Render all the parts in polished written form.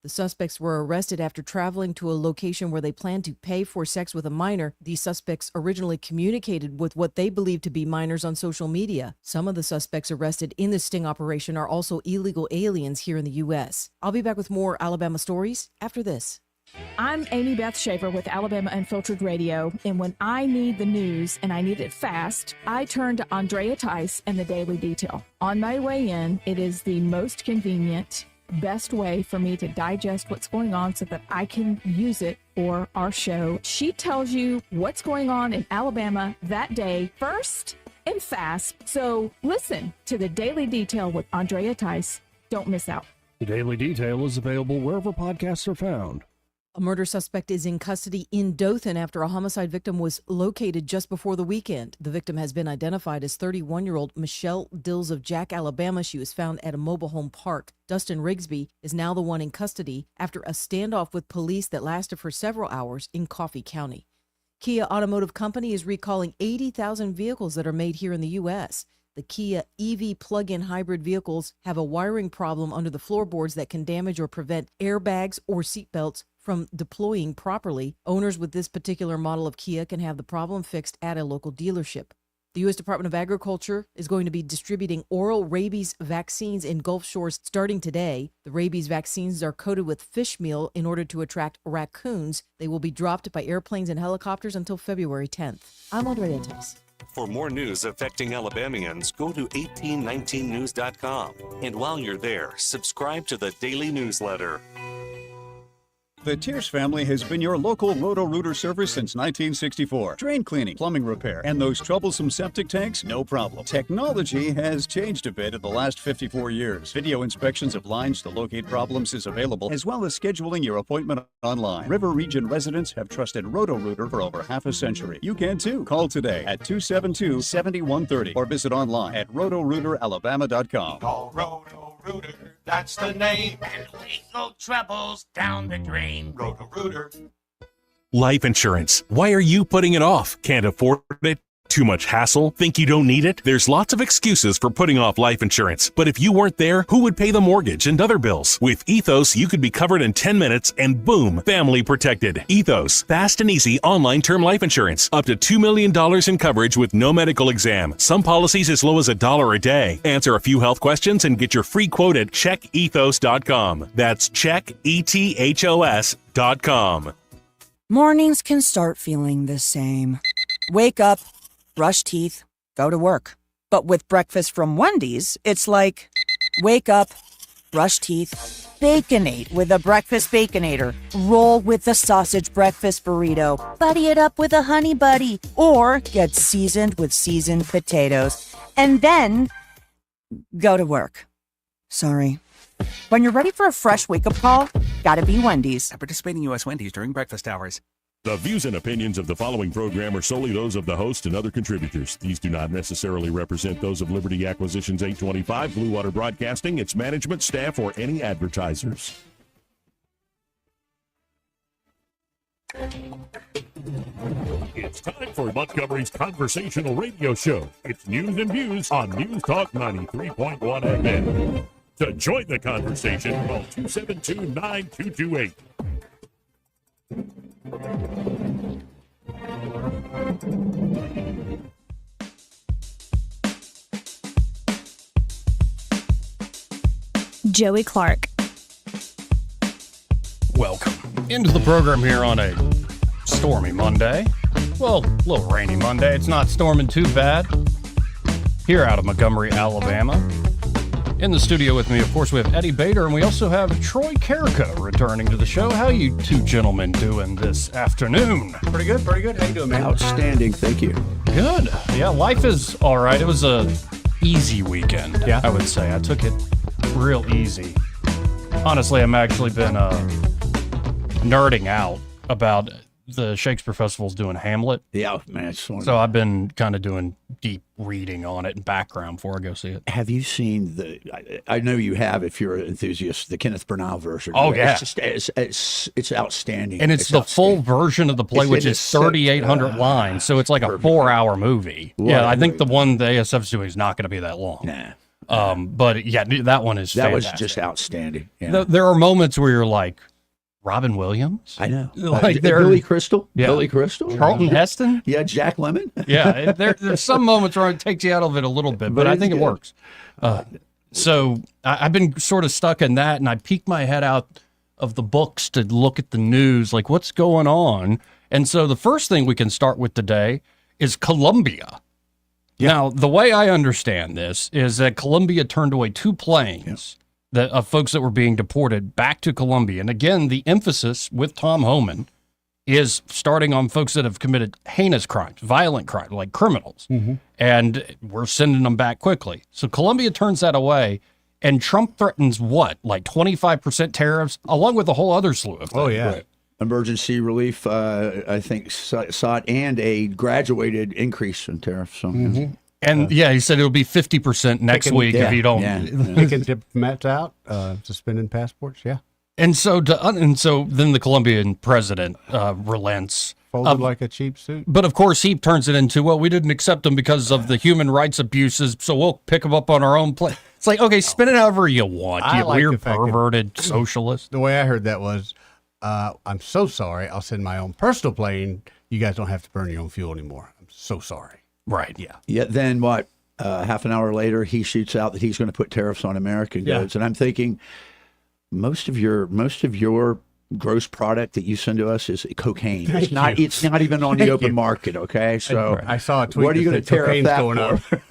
The suspects were arrested after traveling to a location where they planned to pay for sex with a minor. These suspects originally communicated with what they believed to be minors on social media. Some of the suspects arrested in the sting operation are also illegal aliens here in the U.S. I'll be back with more Alabama stories after this. I'm Amy Beth Schaefer with Alabama Unfiltered Radio, and when I need the news and I need it fast, I turn to Andrea Tice and the Daily Detail. On my way in, it is the most convenient, best way for me to digest what's going on so that I can use it for our show. She tells you what's going on in Alabama that day first and fast. So listen to the Daily Detail with Andrea Tice. Don't miss out. The Daily Detail is available wherever podcasts are found. A murder suspect is in custody in Dothan after a homicide victim was located just before the weekend. The victim has been identified as 31-year-old Michelle Dills of Jack, Alabama. She was found at a mobile home park. Dustin Rigsby is now the one in custody after a standoff with police that lasted for several hours in Coffee County. Kia Automotive Company is recalling 80,000 vehicles that are made here in the U.S. The Kia EV plug-in hybrid vehicles have a wiring problem under the floorboards that can damage or prevent airbags or seatbelts from deploying properly. Owners with this particular model of Kia can have the problem fixed at a local dealership. The U.S. Department of Agriculture is going to be distributing oral rabies vaccines in Gulf Shores starting today. The rabies vaccines are coated with fish meal in order to attract raccoons. They will be dropped by airplanes and helicopters until February 10th. I'm Andrea Tice. For more news affecting Alabamians, go to 1819news.com. And while you're there, subscribe to the daily newsletter. The Tierce family has been your local Roto-Rooter service since 1964. Drain cleaning, plumbing repair, and those troublesome septic tanks, no problem. Technology has changed a bit in the last 54 years. Video inspections of lines to locate problems is available, as well as scheduling your appointment online. River Region residents have trusted Roto-Rooter for over half a century. You can too. Call today at 272-7130 or visit online at rotorooteralabama.com. Call Roto-Rooter, that's the name, and leave no troubles down the drain. Roto-Rooter. Life insurance. Why are you putting it off? Can't afford it? Too much hassle? Think you don't need it? There's lots of excuses for putting off life insurance. But if you weren't there, who would pay the mortgage and other bills? With Ethos, you could be covered in 10 minutes and boom, family protected. Ethos, fast and easy online term life insurance. Up to $2 million in coverage with no medical exam. Some policies as low as $1 a day. Answer a few health questions and get your free quote at checkethos.com. That's checkethos.com. Mornings can start feeling the same. Wake up, brush teeth, go to work. But with breakfast from Wendy's, it's like, wake up, brush teeth, Baconate with a breakfast Baconator. Roll with the sausage breakfast burrito. Buddy it up with a honey buddy. Or get seasoned with seasoned potatoes. And then go to work. Sorry. When you're ready for a fresh wake-up call, gotta be Wendy's. At participating U.S. Wendy's during breakfast hours. The views and opinions of the following program are solely those of the host and other contributors. These do not necessarily represent those of Liberty Acquisitions 825, Blue Water Broadcasting, its management, staff, or any advertisers. It's time for Montgomery's conversational radio show. It's news and views on News Talk 93.1 FM. To join the conversation, call 272-9228. Joey Clark. Welcome into the program here on a stormy Monday. Well, a little rainy Monday. It's not storming too bad. Here out of Montgomery, Alabama. In the studio with me, of course, we have Eddie Bader, and we also have Troy Carrico returning to the show. How you two gentlemen doing this afternoon? Pretty good, pretty good. How you doing, man? Outstanding, thank you. Good. Yeah, life is all right. It was a easy weekend, yeah. I would say. I took it real easy. Honestly, I've actually been nerding out about the Shakespeare Festival's doing Hamlet. Yeah, man. So I've been kind of doing deep reading on it and background before I go see it. Have you seen I know you have if you're an enthusiast, the Kenneth Branagh version. Oh, yeah. It's outstanding. And it's the full version of the play, which is 3,800 lines. So it's like a 4-hour movie. Yeah, I think the one the ASF's doing is not going to be that long. Nah. But yeah, that one is That was fantastic. just outstanding. Yeah. There are moments where you're like, Robin Williams? I know. Like Billy Crystal? Yeah. Billy Crystal? Charlton Heston? Yeah, Jack Lemmon? Yeah, there's some moments where it takes you out of it a little bit, but I think it works. So I've been sort of stuck in that, and I peek my head out of the books to look at the news, like what's going on. And so the first thing we can start with today is Colombia. Now, the way I understand this is that Colombia turned away 2 planes of folks that were being deported back to Colombia. And again, the emphasis with Tom Homan is starting on folks that have committed heinous crimes, violent crimes, like criminals. And we're sending them back quickly. So Colombia turns that away, and Trump threatens what? Like 25% tariffs, along with a whole other slew of things. Oh, yeah. Right. Emergency relief, I think, sought, and a graduated increase in tariffs. So. And yeah, he said it'll be 50% next week if you don't. Taking diplomats out, suspending passports. Yeah. And so then the Colombian president relents. Folded like a cheap suit. But of course, he turns it into, well, we didn't accept them because of the human rights abuses, so we'll pick them up on our own plate. It's like, okay, spin it however you want, you weird, perverted socialist. The way I heard that was, I'm so sorry. I'll send my own personal plane. You guys don't have to burn your own fuel anymore. I'm so sorry. Right. Yeah. Yeah. Then what? Half an hour later, he shoots out that he's going to put tariffs on American goods, and I'm thinking, most of your gross product that you send to us is cocaine. It's not even on the open market. Okay. So I saw a tweet. What are you going to tariff that going for?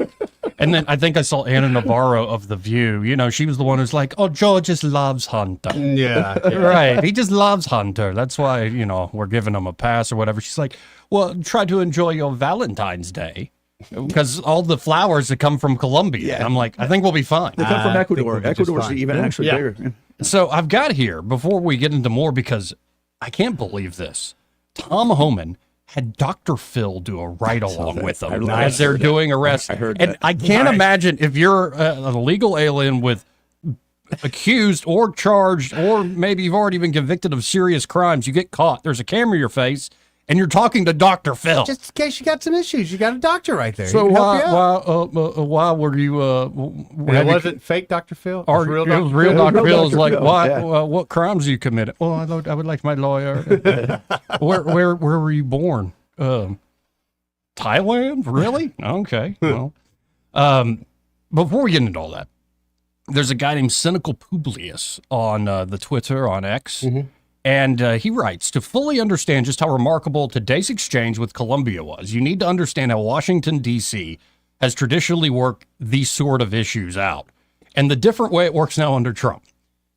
And then I think I saw Anna Navarro of The View. You know, she was the one who's like, oh, Joe just loves Hunter. Yeah. Right. He just loves Hunter. That's why, you know, we're giving him a pass or whatever. She's like, well, try to enjoy your Valentine's Day. Because all the flowers that come from Colombia. Yeah. And I'm like, I think we'll be fine. They come from Ecuador. Ecuador's even actually bigger. So I've got here, before we get into more, because I can't believe this. Tom Homan had Dr. Phil do a ride-along with them as they're doing arrests. I heard and that. I can't imagine if you're an illegal alien with accused or charged, or maybe you've already been convicted of serious crimes, you get caught, there's a camera in your face, and you're talking to Dr. Phil. Just in case you got some issues, you got a doctor right there. So why were you? It wasn't fake Dr. Phil. Or real it was real Dr. Phil. Was like, why? What crimes you committed? Well, I would like my lawyer. Where were you born? Thailand? Really? Okay. Well, before we get into all that, there's a guy named Cynical Publius on the Twitter on X. And he writes, to fully understand just how remarkable today's exchange with Colombia was, you need to understand how Washington, D.C. has traditionally worked these sort of issues out, and the different way it works now under Trump.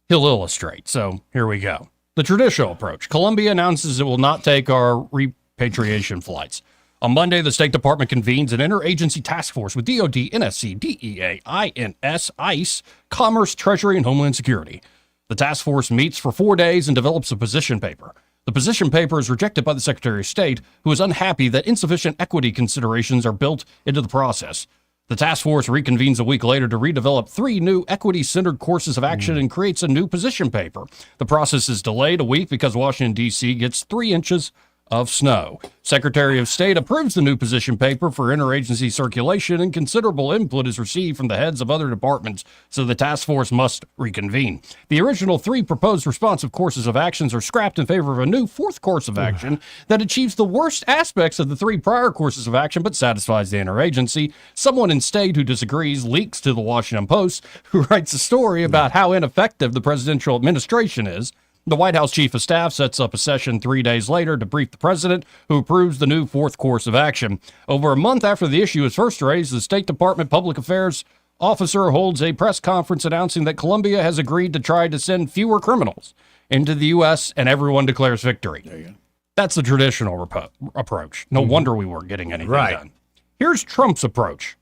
He'll illustrate. So here we go. The traditional approach. Colombia announces it will not take our repatriation flights. On Monday, the State Department convenes an interagency task force with DOD, NSC, DEA, INS, ICE, Commerce, Treasury, and Homeland Security. The task force meets for 4 days and develops a position paper. The position paper is rejected by the Secretary of State, who is unhappy that insufficient equity considerations are built into the process. The task force reconvenes a week later to redevelop 3 new equity-centered courses of action and creates a new position paper. The process is delayed a week because Washington, D.C. gets 3 inches of snow. Secretary of State approves the new position paper for interagency circulation, and considerable input is received from the heads of other departments, so the task force must reconvene. The original 3 proposed responsive courses of actions are scrapped in favor of a new 4th course of action that achieves the worst aspects of the 3 prior courses of action but satisfies the interagency. Someone in state who disagrees leaks to the Washington Post, who writes a story about how ineffective the presidential administration is. The White House Chief of Staff sets up a session 3 days later to brief the president, who approves the new 4th course of action. Over a month after the issue is first raised, the State Department Public Affairs officer holds a press conference announcing that Colombia has agreed to try to send fewer criminals into the U.S., and everyone declares victory. There you go. That's the traditional approach. No wonder we weren't getting anything done. Here's Trump's approach.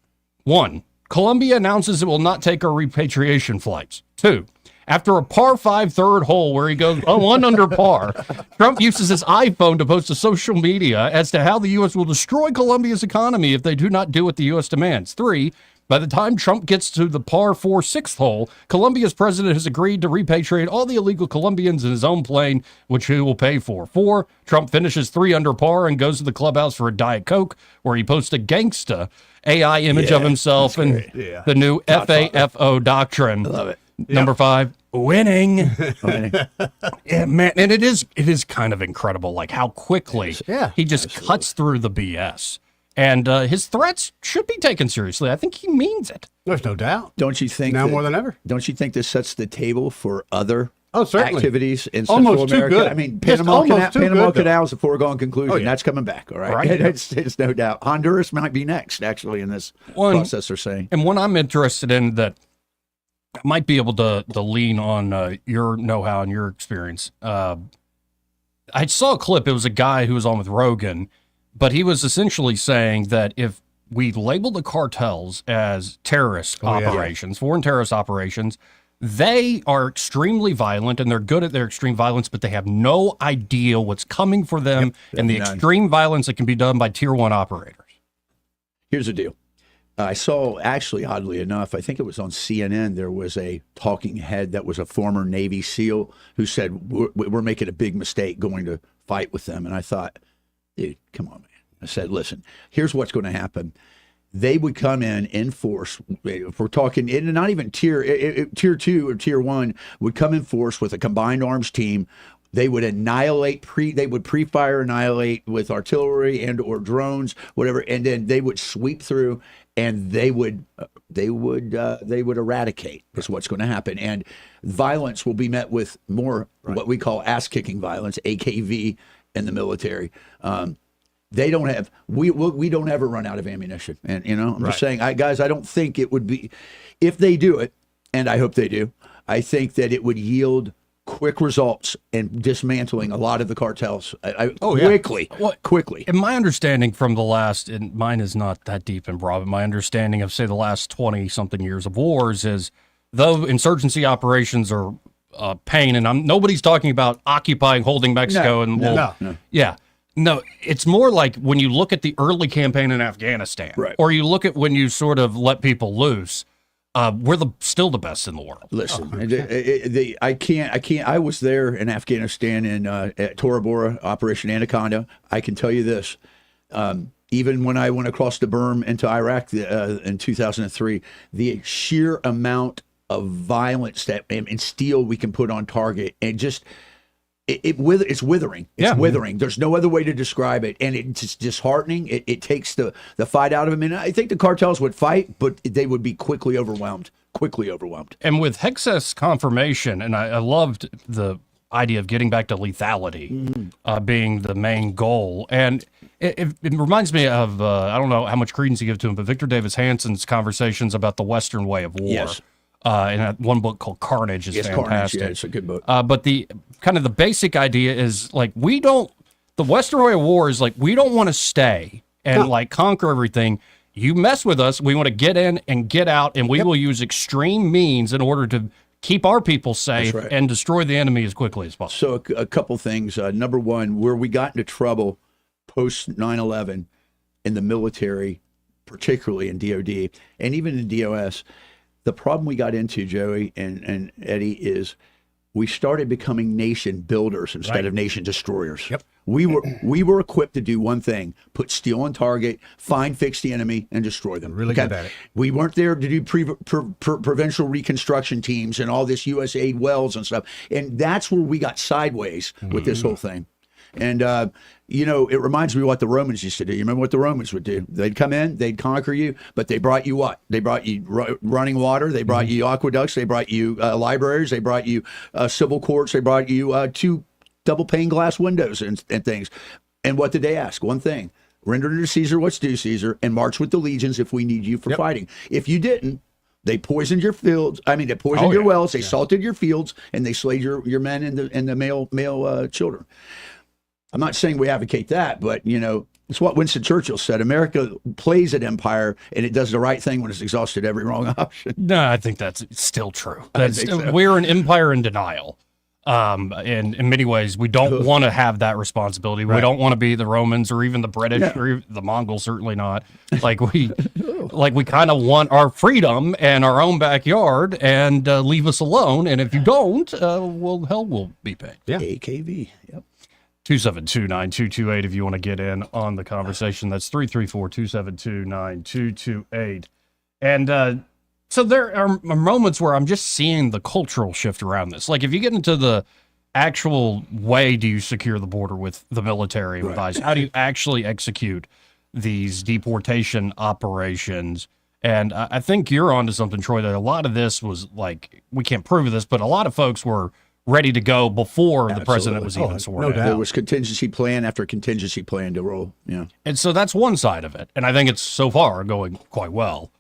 1. Colombia announces it will not take our repatriation flights. 2. After a par 5 third hole where he goes 1 under par, Trump uses his iPhone to post to social media as to how the U.S. will destroy Colombia's economy if they do not do what the U.S. demands. 3, By the time Trump gets to the par 4 sixth hole, Colombia's president has agreed to repatriate all the illegal Colombians in his own plane, which he will pay for. 4, Trump finishes 3 under par and goes to the clubhouse for a Diet Coke, where he posts a gangsta AI image of himself and the new FAFO doctrine. I love it. Number 5, winning. Yeah, man, and it is kind of incredible, like how quickly he just cuts through the BS. And his threats should be taken seriously. I think he means it. There's no doubt. Don't you think now more than ever? Don't you think this sets the table for other certainly. activities in Central Almost America? Too good. I mean, Just Panama Canal is a foregone conclusion. That's coming back, all right? Right. It's no doubt. Honduras might be next, actually, in this process, they're saying. And one I'm interested in that I might be able to lean on your know-how and your experience. I saw a clip. It was a guy who was on with Rogan, but he was essentially saying that if we label the cartels as terrorist operations, foreign terrorist operations, they are extremely violent and they're good at their extreme violence, but they have no idea what's coming for them and the extreme violence that can be done by tier 1 operators. Here's the deal. I saw, actually, oddly enough, I think it was on CNN, there was a talking head that was a former Navy SEAL who said, we're making a big mistake going to fight with them. And I thought, dude, come on, man. I said, listen, here's what's going to happen. They would come in force. If we're talking, and not even tier 2 or tier 1 would come in force with a combined arms team. They would annihilate they would pre-fire annihilate with artillery and or drones, whatever, and then they would sweep through and they would eradicate is what's going to happen. And violence will be met with more what we call ass-kicking violence, AKV in the military. They don't have, we don't ever run out of ammunition. And, I'm just saying, guys, I don't think it would be, if they do it, and I hope they do, I think that it would yield quick results in dismantling a lot of the cartels quickly. And my understanding from the last, and mine is not that deep and broad, but my understanding of, say, the last 20-something years of wars is, though insurgency operations are pain, and nobody's talking about occupying, holding Mexico. No, it's more like when you look at the early campaign in Afghanistan, or you look at when you sort of let people loose, we're still the best in the world. Listen, I can't. I was there in Afghanistan at Tora Bora, Operation Anaconda. I can tell you this. Even when I went across the berm into Iraq in 2003, the sheer amount of violence and steel we can put on target, and just it's withering. It's withering. There's no other way to describe it, and it's disheartening. It takes the fight out of them. And I think the cartels would fight, but they would be quickly overwhelmed. And with Hexas confirmation, and I loved the idea of getting back to lethality being the main goal. And it reminds me of, I don't know how much credence you give to him, but Victor Davis Hanson's conversations about the Western way of war. Yes. In that one book called Carnage is fantastic. Carnage, it's a good book. But the kind of the basic idea is like, the Western way of war is like, we don't want to stay and like conquer everything. You mess with us, we want to get in and get out, and we will use extreme means in order to keep our people safe and destroy the enemy as quickly as possible. So a couple things. Number one, where we got into trouble post 9/11 in the military, particularly in DOD and even in DOS, the problem we got into, Joey and Eddie, is we started becoming nation builders instead of nation destroyers. Yep. We were equipped to do one thing: put steel on target, fix the enemy, and destroy them. Really good at it. We weren't there to do provincial reconstruction teams and all this USAID wells and stuff. And that's where we got sideways with this whole thing. And, it reminds me of what the Romans used to do. You remember what the Romans would do? They'd come in, they'd conquer you, but they brought you what? They brought you running water. They brought you aqueducts. They brought you libraries. They brought you civil courts. They brought you 2 double pane glass windows and things. And what did they ask? One thing: render to Caesar what's due Caesar, and march with the legions if we need you for fighting. If you didn't, they poisoned your fields. I mean, they poisoned your wells. They salted your fields, and they slayed your men and the male children. I'm not saying we advocate that, but, it's what Winston Churchill said. America plays at empire, and it does the right thing when it's exhausted every wrong option. No, I think that's still true. We're an empire in denial. In many ways, we don't want to have that responsibility. We don't want to be the Romans or even the British or even the Mongols, certainly not. Like we kind of want our freedom and our own backyard and leave us alone. And if you don't, well, hell will be paid. Yeah. AKV. Yep. 272-9228 if you want to get in on the conversation. That's 334-272-9228. And so there are moments where I'm just seeing the cultural shift around this. Like if you get into the actual way do you secure the border with the military with ICE, how do you actually execute these deportation operations? And I think you're onto something, Troy, that a lot of this was like, we can't prove this, but a lot of folks were ready to go before the president was even sworn in. There was contingency plan after contingency plan to roll. Yeah. And so that's one side of it. And I think it's so far going quite well.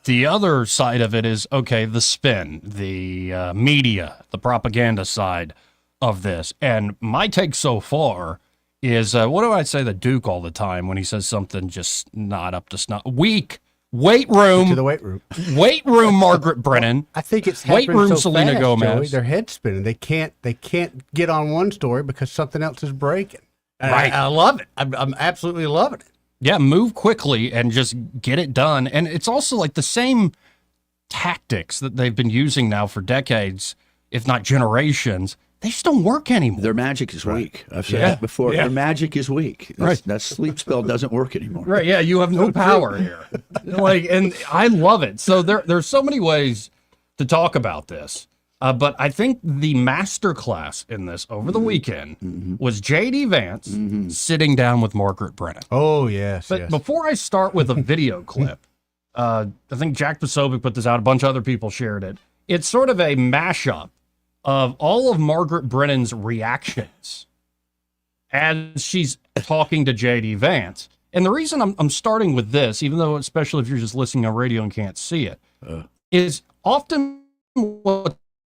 The other side of it is, okay, the spin, the media, the propaganda side of this. And my take so far is, what do I say to Duke all the time when he says something just not up to snuff? Weak. Weight room. To the weight room. Weight room, Margaret Brennan. I think it's weight room, so Selena fast, Gomez. Joey. Their head's spinning. They can't get on one story because something else is breaking. And Right. I love it. I'm absolutely loving it. Yeah, move quickly and just get it done. And it's also like the same tactics that they've been using now for decades, if not generations. They just don't work anymore. Their magic is weak. I've said that before. Their magic is weak. That sleep spell doesn't work anymore. Right, yeah, you have no power here. And I love it. So there's so many ways to talk about this. But I think the masterclass in this over the weekend was J.D. Vance sitting down with Margaret Brennan. Oh, yes. But before I start with a video clip, I think Jack Posobiec put this out. A bunch of other people shared it. It's sort of a mashup of all of Margaret Brennan's reactions as she's talking to J.D. Vance. And the reason I'm starting with this, even though especially if you're just listening on radio and can't see it, is often what's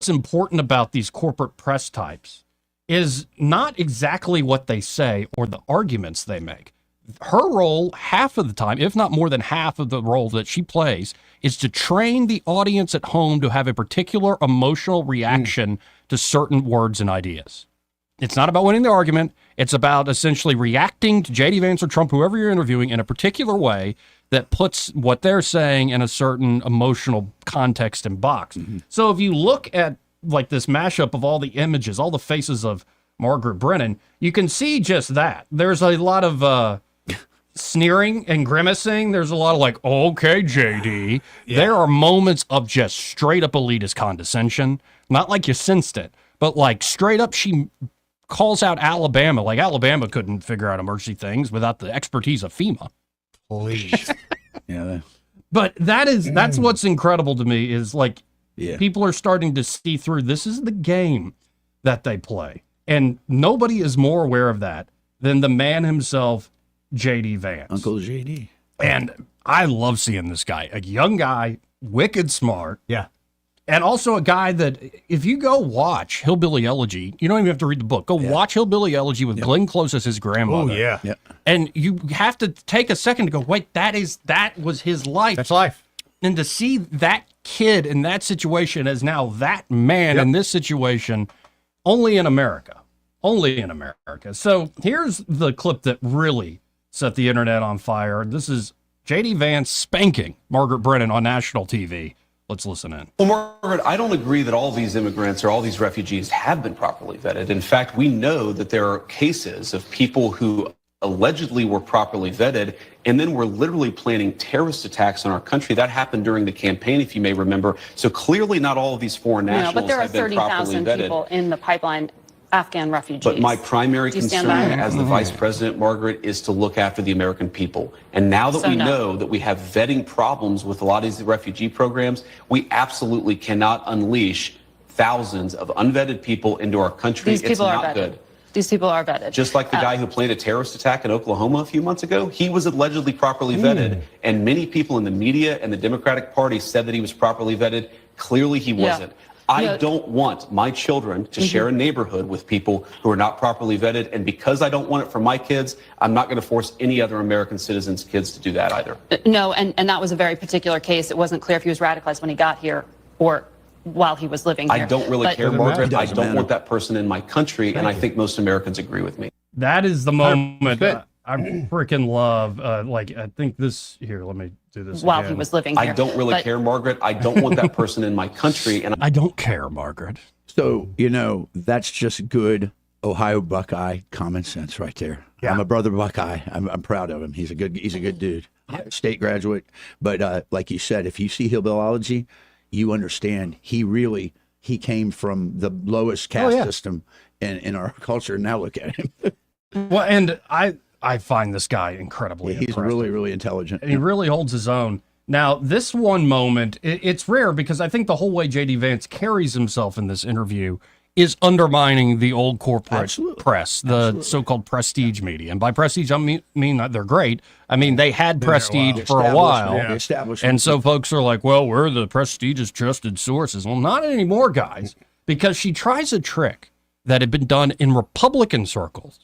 important about these corporate press types is not exactly what they say or the arguments they make. Her role, half of the time, if not more than half of the role that she plays, is to train the audience at home to have a particular emotional reaction to certain words and ideas. It's not about winning the argument. It's about essentially reacting to J.D. Vance or Trump, whoever you're interviewing, in a particular way that puts what they're saying in a certain emotional context and box. So if you look at like this mashup of all the images, all the faces of Margaret Brennan, you can see just that. There's a lot of sneering and grimacing. There's a lot of like, okay, JD. There are moments of just straight up elitist condescension. Not like you sensed it, but like straight up she calls out Alabama. Like Alabama couldn't figure out emergency things without the expertise of FEMA. Please. But that's what's incredible to me is like people are starting to see through. This is the game that they play. And nobody is more aware of that than the man himself, J.D. Vance. Uncle J.D. And I love seeing this guy, a young guy, wicked smart. Yeah. And also a guy that, if you go watch Hillbilly Elegy, you don't even have to read the book. Go watch Hillbilly Elegy with Glenn Close as his grandmother. Oh, yeah. And you have to take a second to go, wait, that was his life. That's life. And to see that kid in that situation as now that man in this situation, only in America. Only in America. So here's the clip that really set the internet on fire. This is J.D. Vance spanking Margaret Brennan on national TV. Let's listen in. Well, Margaret, I don't agree that all these immigrants or all these refugees have been properly vetted. In fact, we know that there are cases of people who allegedly were properly vetted and then were literally planning terrorist attacks on our country. That happened during the campaign, if you may remember. So clearly not all of these foreign nationals but there are have been properly 30,000 vetted. people in the pipeline, Afghan refugees. But my primary Do you stand concern by it? as the vice president, Margaret, is to look after the American people. And now that So we no. know that we have vetting problems with a lot of these refugee programs, we absolutely cannot unleash thousands of unvetted people into our country. These It's people are not vetted. good. These people are vetted. Just like the guy who planned a terrorist attack in Oklahoma a few months ago, he was allegedly properly vetted. And many people in the media and the Democratic Party said that he was properly vetted. Clearly he wasn't. I don't want my children to share a neighborhood with people who are not properly vetted. And because I don't want it for my kids, I'm not going to force any other American citizens' kids to do that either. No, and that was a very particular case. It wasn't clear if he was radicalized when he got here or while he was living here. I don't really But- care, Margaret. I Doesn't don't matter. want that person in my country, and I think most Americans agree with me. That is the moment Good. I freaking love. I think this here. Let me do this While again. he was living here. I don't really But- care, Margaret. I don't want that person in my country, and I don't care, Margaret. So, that's just good Ohio Buckeye common sense right there. Yeah. I'm a brother Buckeye. I'm proud of him. He's a good dude. State graduate. But like you said, if you see hillbillyology, you understand he came from the lowest caste system in our culture. Now look at him. Well, and I find this guy incredibly He's impressive. really, really intelligent. And he really holds his own. Now, this one moment, it's rare because I think the whole way J.D. Vance carries himself in this interview is undermining the old corporate press, the so-called prestige media. And by prestige, I mean that they're great. I mean, they had prestige for a while. And so folks are like, well, we're the prestigious trusted sources. Well, not anymore, guys, because she tries a trick that had been done in Republican circles,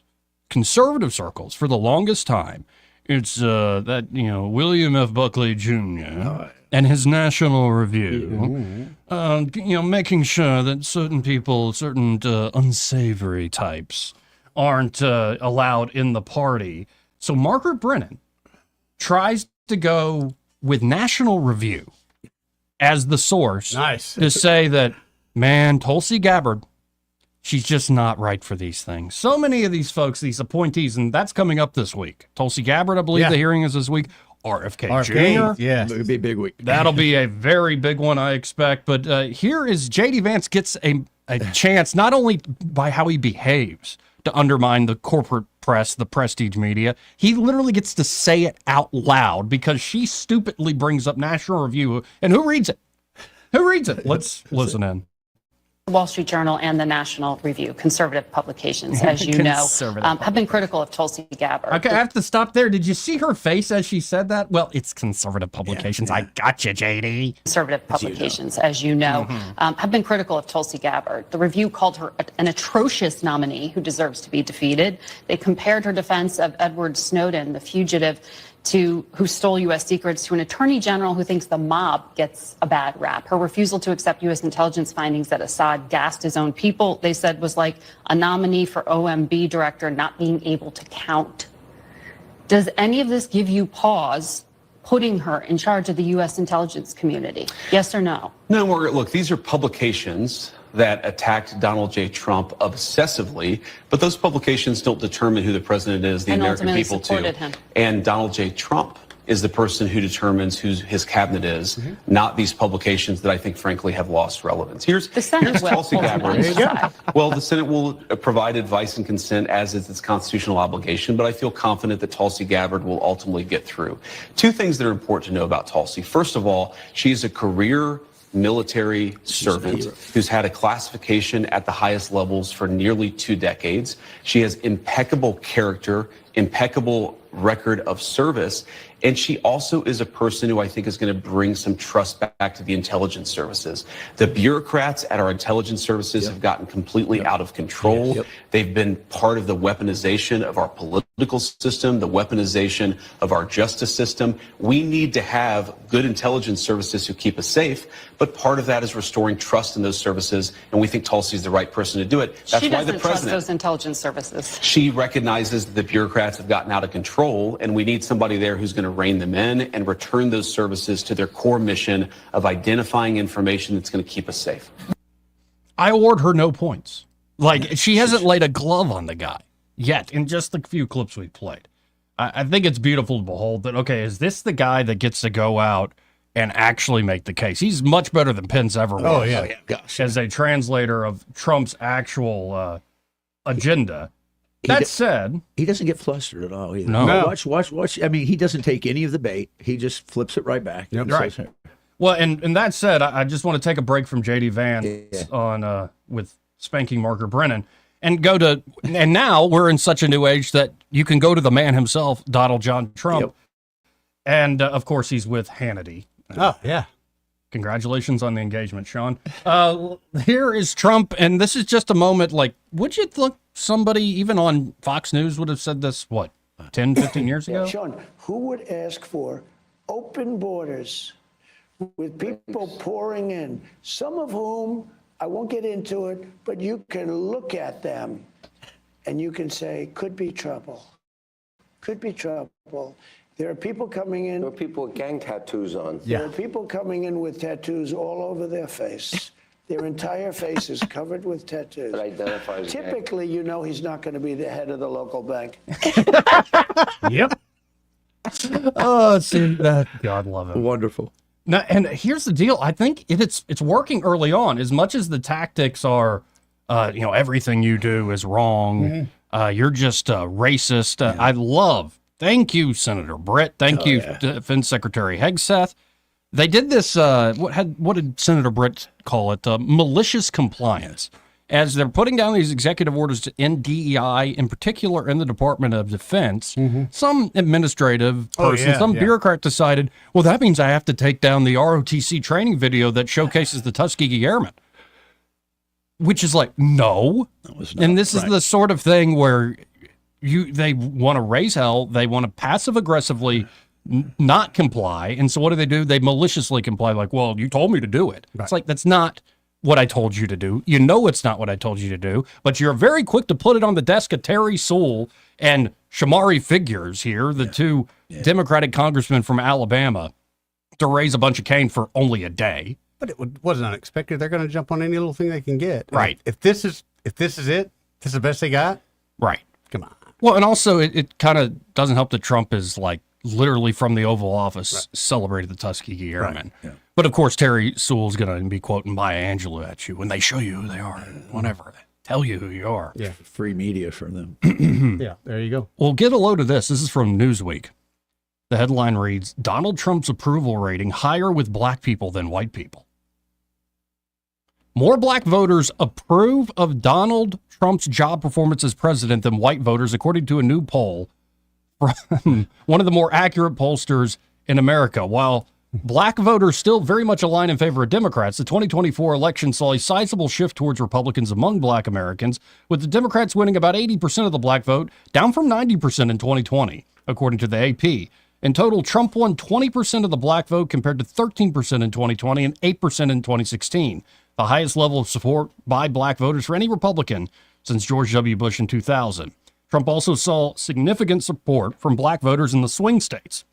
conservative circles for the longest time. It's that, William F. Buckley Jr. And his National Review, making sure that certain people, certain unsavory types aren't allowed in the party. So Margaret Brennan tries to go with National Review as the source to say that, man, Tulsi Gabbard, she's just not right for these things. So many of these folks, these appointees, and that's coming up this week. Tulsi Gabbard, I believe the hearing is this week. RFK Jr. Yeah. It'll be a big week. That'll be a very big one, I expect. But here is J.D. Vance gets a chance, not only by how he behaves to undermine the corporate press, the prestige media, he literally gets to say it out loud because she stupidly brings up National Review. And who reads it? Who reads it? Let's listen in. The Wall Street Journal and the National Review, conservative publications, as you know, have been critical of Tulsi Gabbard. Okay, I have to stop there. Did you see her face as she said that? Well, it's conservative publications. I got you, JD. Conservative publications, as you know, have been critical of Tulsi Gabbard. The Review called her an atrocious nominee who deserves to be defeated. They compared her defense of Edward Snowden, the fugitive who stole U.S. secrets, to an attorney general who thinks the mob gets a bad rap. Her refusal to accept U.S. intelligence findings that Assad gassed his own people, they said, was like a nominee for OMB director not being able to count. Does any of this give you pause, putting her in charge of the U.S. intelligence community? Yes or no? No, Margaret, look, these are publications that attacked Donald J. Trump obsessively, but those publications don't determine who the president is, the And American ultimately people supported do. him. And Donald J. Trump is the person who determines who his cabinet is, not these publications that I think, frankly, have lost relevance. Here's Tulsi Gabbard. Well, the Senate will provide advice and consent, as is its constitutional obligation, but I feel confident that Tulsi Gabbard will ultimately get through. Two things that are important to know about Tulsi. First of all, she's a career military servant who's had a classification at the highest levels for nearly 2 decades. She has impeccable character, impeccable record of service, and she also is a person who I think is going to bring some trust back to the intelligence services. The bureaucrats at our intelligence services have gotten completely out of control. They've been part of the weaponization of our political system, the weaponization of our justice system. We need to have good intelligence services who keep us safe, but part of that is restoring trust in those services, and we think Tulsi is the right person to do it. That's She why doesn't the trust president... those intelligence services. She recognizes that the bureaucrats have gotten out of control, and we need somebody there who's going to rein them in and return those services to their core mission of identifying information that's going to keep us safe. I award her no points. Like, she hasn't laid a glove on the guy yet in just the few clips we've played. I think it's beautiful to behold that, okay, is this the guy that gets to go out and actually make the case? He's much better than Pence ever was. Oh, yeah. Gosh. As a translator of Trump's actual agenda. That said, he doesn't get flustered at all either. No. Watch. I mean, he doesn't take any of the bait. He just flips it right back. Right. Well, and that said, I just want to take a break from J.D. Vance on with spanking Margaret Brennan and go to, and now we're in such a new age that you can go to the man himself, Donald John Trump, and of course he's with Hannity. Oh yeah. Congratulations on the engagement, Sean. Here is Trump, and this is just a moment like, would you think somebody, even on Fox News, would have said this, 10, 15 years ago? Sean, who would ask for open borders with people pouring in, some of whom, I won't get into it, but you can look at them and you can say, could be trouble. Could be trouble. There are people coming in. There are people with gang tattoos on. There are people coming in with tattoos all over their face. Their entire face is covered with tattoos. That identifies Typically, you know he's not going to be the head of the local bank. Yep. Oh, see that. God love it. Wonderful. Now, and here's the deal. I think it's working early on. As much as the tactics are, everything you do is wrong. You're just racist. I love. Thank you, Senator Britt. Thank you, Defense Secretary Hegseth. They did this. What did Senator Britt call it? Malicious compliance. As they're putting down these executive orders in DEI, in particular in the Department of Defense, some administrative person, bureaucrat decided, well, that means I have to take down the ROTC training video that showcases the Tuskegee Airmen. Which is like, no. And this is the sort of thing where they want to raise hell, they want to passive-aggressively not comply, and so what do? They maliciously comply, like, well, you told me to do it. It's like, that's not what I told you to do. You know it's not what I told you to do, but you're very quick to put it on the desk of Terry Sewell and Shamari Figures here, the two Democratic congressmen from Alabama, to raise a bunch of cane for only a day. But it wasn't unexpected. They're going to jump on any little thing they can get. Right. If this is it, this is the best they got. Right. Come on. Well, and also it kind of doesn't help that Trump is like literally from the Oval Office celebrated the Tuskegee Airmen. Right. Yeah. But of course, Terry Sewell's going to be quoting Maya Angelou at you when they show you who they are, whatever. Tell you who you are. Yeah. Free media for them. Yeah. There you go. Well, get a load of this. This is from Newsweek. The headline reads, Donald Trump's approval rating higher with black people than white people. More black voters approve of Donald Trump's job performance as president than white voters, according to a new poll from one of the more accurate pollsters in America. While black voters still very much align in favor of Democrats, the 2024 election saw a sizable shift towards Republicans among black Americans, with the Democrats winning about 80% of the black vote, down from 90% in 2020, according to the AP. In total, Trump won 20% of the black vote compared to 13% in 2020 and 8% in 2016. The highest level of support by black voters for any Republican since George W. Bush in 2000. Trump also saw significant support from black voters in the swing states.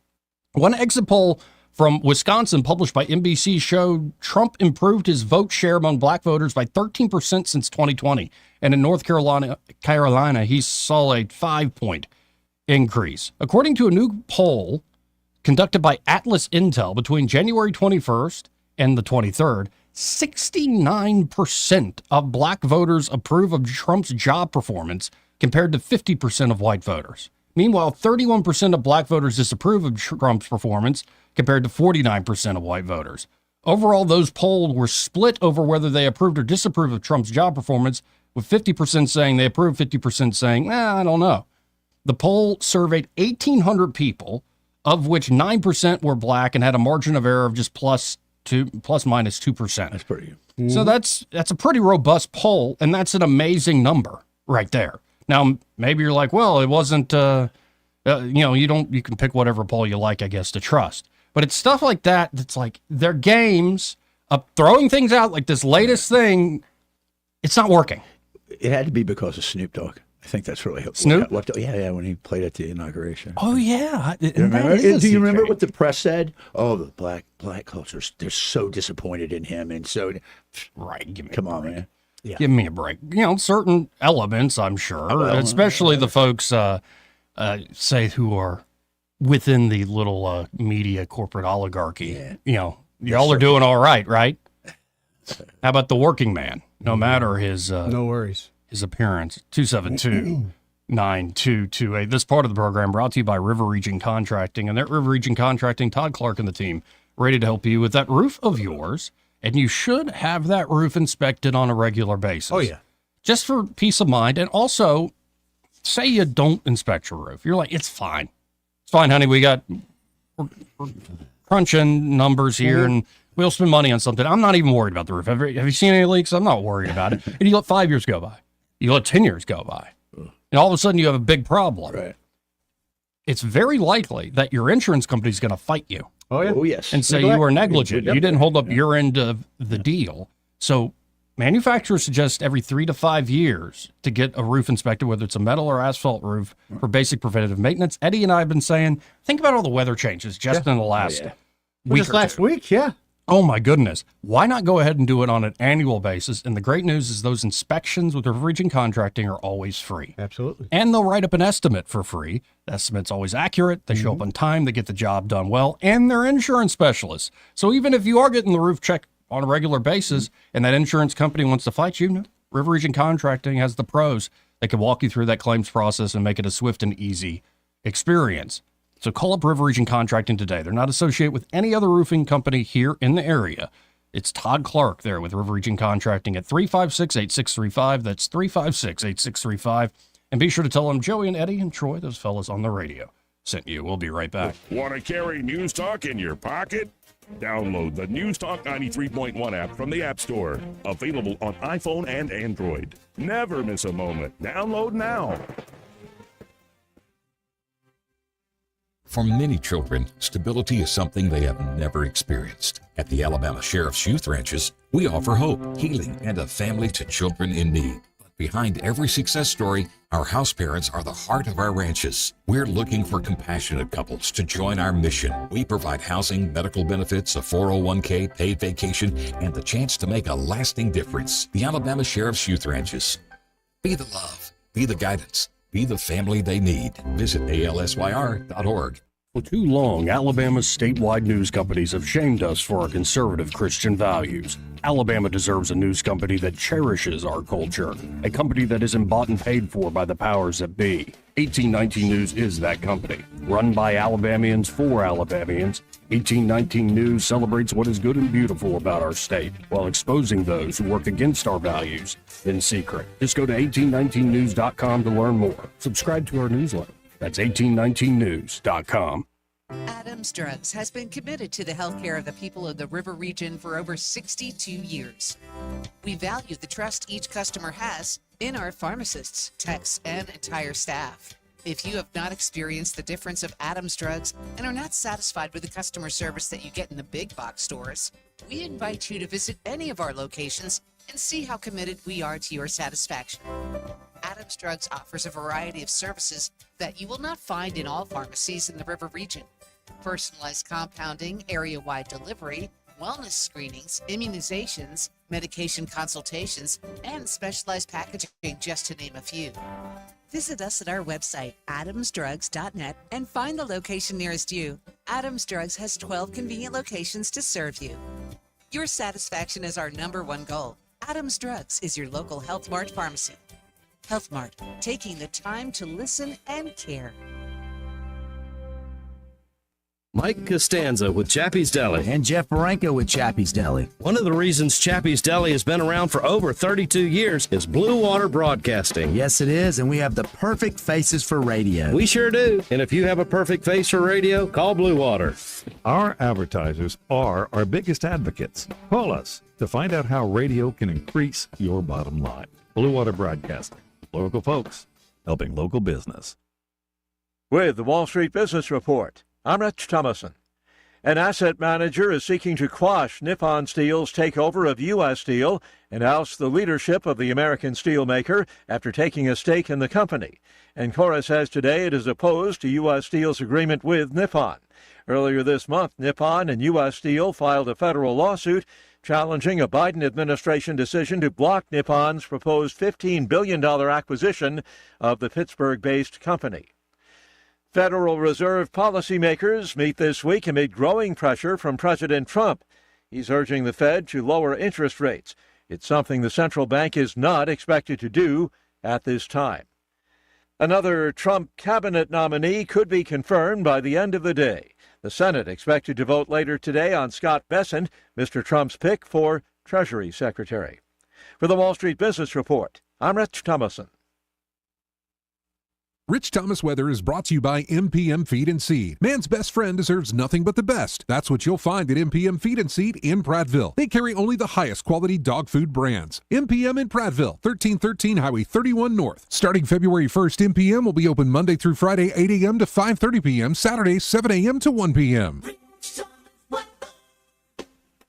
One exit poll from Wisconsin published by NBC showed Trump improved his vote share among black voters by 13% since 2020. And in North Carolina, he saw a 5-point increase. According to a new poll conducted by Atlas Intel between January 21st and the 23rd, 69% of black voters approve of Trump's job performance compared to 50% of white voters. Meanwhile, 31% of black voters disapprove of Trump's performance compared to 49% of white voters. Overall, those polled were split over whether they approved or disapproved of Trump's job performance, with 50% saying they approve, 50% saying, I don't know. The poll surveyed 1,800 people, of which 9% were black and had a margin of error of just plus minus 2%. That's pretty good. So that's a pretty robust poll, and that's an amazing number right there. Now, maybe you're like, well, it wasn't, you can pick whatever poll you like, I guess, to trust. But it's stuff like that that's like, they're games of throwing things out like this latest thing. It's not working. It had to be because of Snoop Dogg. I think that's really Snoop. When he played at the inauguration. Oh yeah, do you remember what the press said? Oh, the black culture—they're so disappointed in him, and so right. Come on, man. Yeah. Give me a break. Certain elements, I'm sure, especially the folks say who are within the little media corporate oligarchy. Yeah. Y'all are doing all right, right? How about the working man? No matter his no worries. His appearance. 272-9228. This part of the program brought to you by River Region Contracting. And at River Region Contracting, Todd Clark and the team ready to help you with that roof of yours. And you should have that roof inspected on a regular basis. Oh, yeah. Just for peace of mind. And also, say you don't inspect your roof. You're like, it's fine. It's fine, honey. We're crunching numbers here and we'll spend money on something. I'm not even worried about the roof. Have you seen any leaks? I'm not worried about it. And you let 5 years go by. You let 10 years go by. And all of a sudden you have a big problem. Right. It's very likely that your insurance company is going to fight you. Oh, yeah. Oh, yes. And say you were negligent. You didn't hold up your end of the deal. So manufacturers suggest every 3 to 5 years to get a roof inspected, whether it's a metal or asphalt roof, for basic preventative maintenance. Eddie and I have been saying, think about all the weather changes just in the last week. Just last week, yeah. Oh my goodness. Why not go ahead and do it on an annual basis? And the great news is those inspections with River Region Contracting are always free. Absolutely. And they'll write up an estimate for free. The estimate's always accurate. They show up on time. They get the job done well. And they're insurance specialists. So even if you are getting the roof checked on a regular basis and that insurance company wants to fight you, no, River Region Contracting has the pros. They can walk you through that claims process and make it a swift and easy experience. So call up River Region Contracting today. They're not associated with any other roofing company here in the area. It's Todd Clark there with River Region Contracting at 356-8635. That's 356-8635. And be sure to tell them Joey and Eddie and Troy, those fellas on the radio, sent you. We'll be right back. Want to carry News Talk in your pocket? Download the News Talk 93.1 app from the App Store. Available on iPhone and Android. Never miss a moment. Download now. For many children, stability is something they have never experienced. At the Alabama Sheriff's Youth Ranches, we offer hope, healing, and a family to children in need. But behind every success story, our house parents are the heart of our ranches. We're looking for compassionate couples to join our mission. We provide housing, medical benefits, a 401k, paid vacation, and the chance to make a lasting difference. The Alabama Sheriff's Youth Ranches. Be the love, be the guidance, be the family they need. Visit alsyr.org. For too long, Alabama's statewide news companies have shamed us for our conservative Christian values. Alabama deserves a news company that cherishes our culture, a company that isn't bought and paid for by the powers that be. 1819 News is that company. Run by Alabamians for Alabamians, 1819 News celebrates what is good and beautiful about our state, while exposing those who work against our values in secret. Just go to 1819news.com to learn more. Subscribe to our newsletter. That's 1819news.com. Adams Drugs has been committed to the health care of the people of the River Region for over 62 years. We value the trust each customer has in our pharmacists, techs, and entire staff. If you have not experienced the difference of Adams Drugs and are not satisfied with the customer service that you get in the big box stores, we invite you to visit any of our locations and see how committed we are to your satisfaction. Adams Drugs offers a variety of services that you will not find in all pharmacies in the River Region. Personalized compounding, area-wide delivery, wellness screenings, immunizations, medication consultations, and specialized packaging, just to name a few. Visit us at our website, adamsdrugs.net, and find the location nearest you. Adams Drugs has 12 convenient locations to serve you. Your satisfaction is our #1 goal. Adams Drugs is your local Health Mart pharmacy. Health Mart, taking the time to listen and care. Mike Costanza with Chappie's Deli. And Jeff Baranko with Chappie's Deli. One of the reasons Chappie's Deli has been around for over 32 years is Blue Water Broadcasting. Yes, it is, and we have the perfect faces for radio. We sure do. And if you have a perfect face for radio, call Blue Water. Our advertisers are our biggest advocates. Call us to find out how radio can increase your bottom line. Blue Water Broadcasting. Local folks helping local business. With the Wall Street Business Report, I'm Rich Thomason. An asset manager is seeking to quash Nippon Steel's takeover of U.S. Steel and oust the leadership of the American steelmaker after taking a stake in the company. Ancora says today it is opposed to U.S. Steel's agreement with Nippon. Earlier this month, Nippon and U.S. Steel filed a federal lawsuit challenging a Biden administration decision to block Nippon's proposed $15 billion acquisition of the Pittsburgh-based company. Federal Reserve policymakers meet this week amid growing pressure from President Trump. He's urging the Fed to lower interest rates. It's something the central bank is not expected to do at this time. Another Trump cabinet nominee could be confirmed by the end of the day. The Senate expected to vote later today on Scott Bessent, Mr. Trump's pick for Treasury Secretary. For the Wall Street Business Report, I'm Rich Thomason. Rich Thomas Weather is brought to you by MPM Feed and Seed. Man's best friend deserves nothing but the best. That's what you'll find at MPM Feed and Seed in Prattville. They carry only the highest quality dog food brands. MPM in Prattville, 1313 Highway 31 North. Starting February 1st, MPM will be open Monday through Friday, 8 a.m. to 5:30 p.m., Saturday, 7 a.m. to 1 p.m.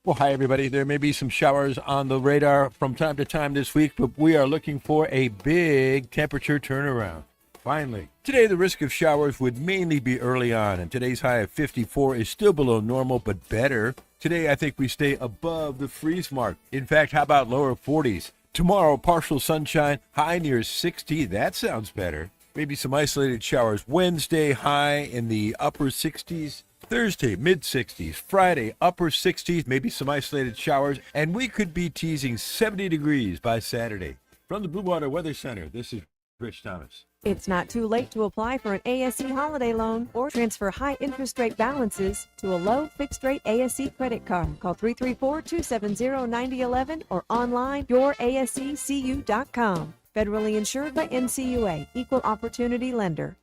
Well, hi, everybody. There may be some showers on the radar from time to time this week, but we are looking for a big temperature turnaround. Finally. Today, the risk of showers would mainly be early on, and today's high of 54 is still below normal, but better. Today, I think we stay above the freeze mark. In fact, how about lower 40s? Tomorrow, partial sunshine, high near 60. That sounds better. Maybe some isolated showers. Wednesday, high in the upper 60s. Thursday, mid-60s. Friday, upper 60s, maybe some isolated showers. And we could be teasing 70 degrees by Saturday. From the Blue Water Weather Center, this is Rich Thomas. It's not too late to apply for an ASE holiday loan or transfer high interest rate balances to a low fixed rate ASE credit card. Call 334-270-9011 or online yourasecu.com. Federally insured by NCUA, Equal Opportunity Lender.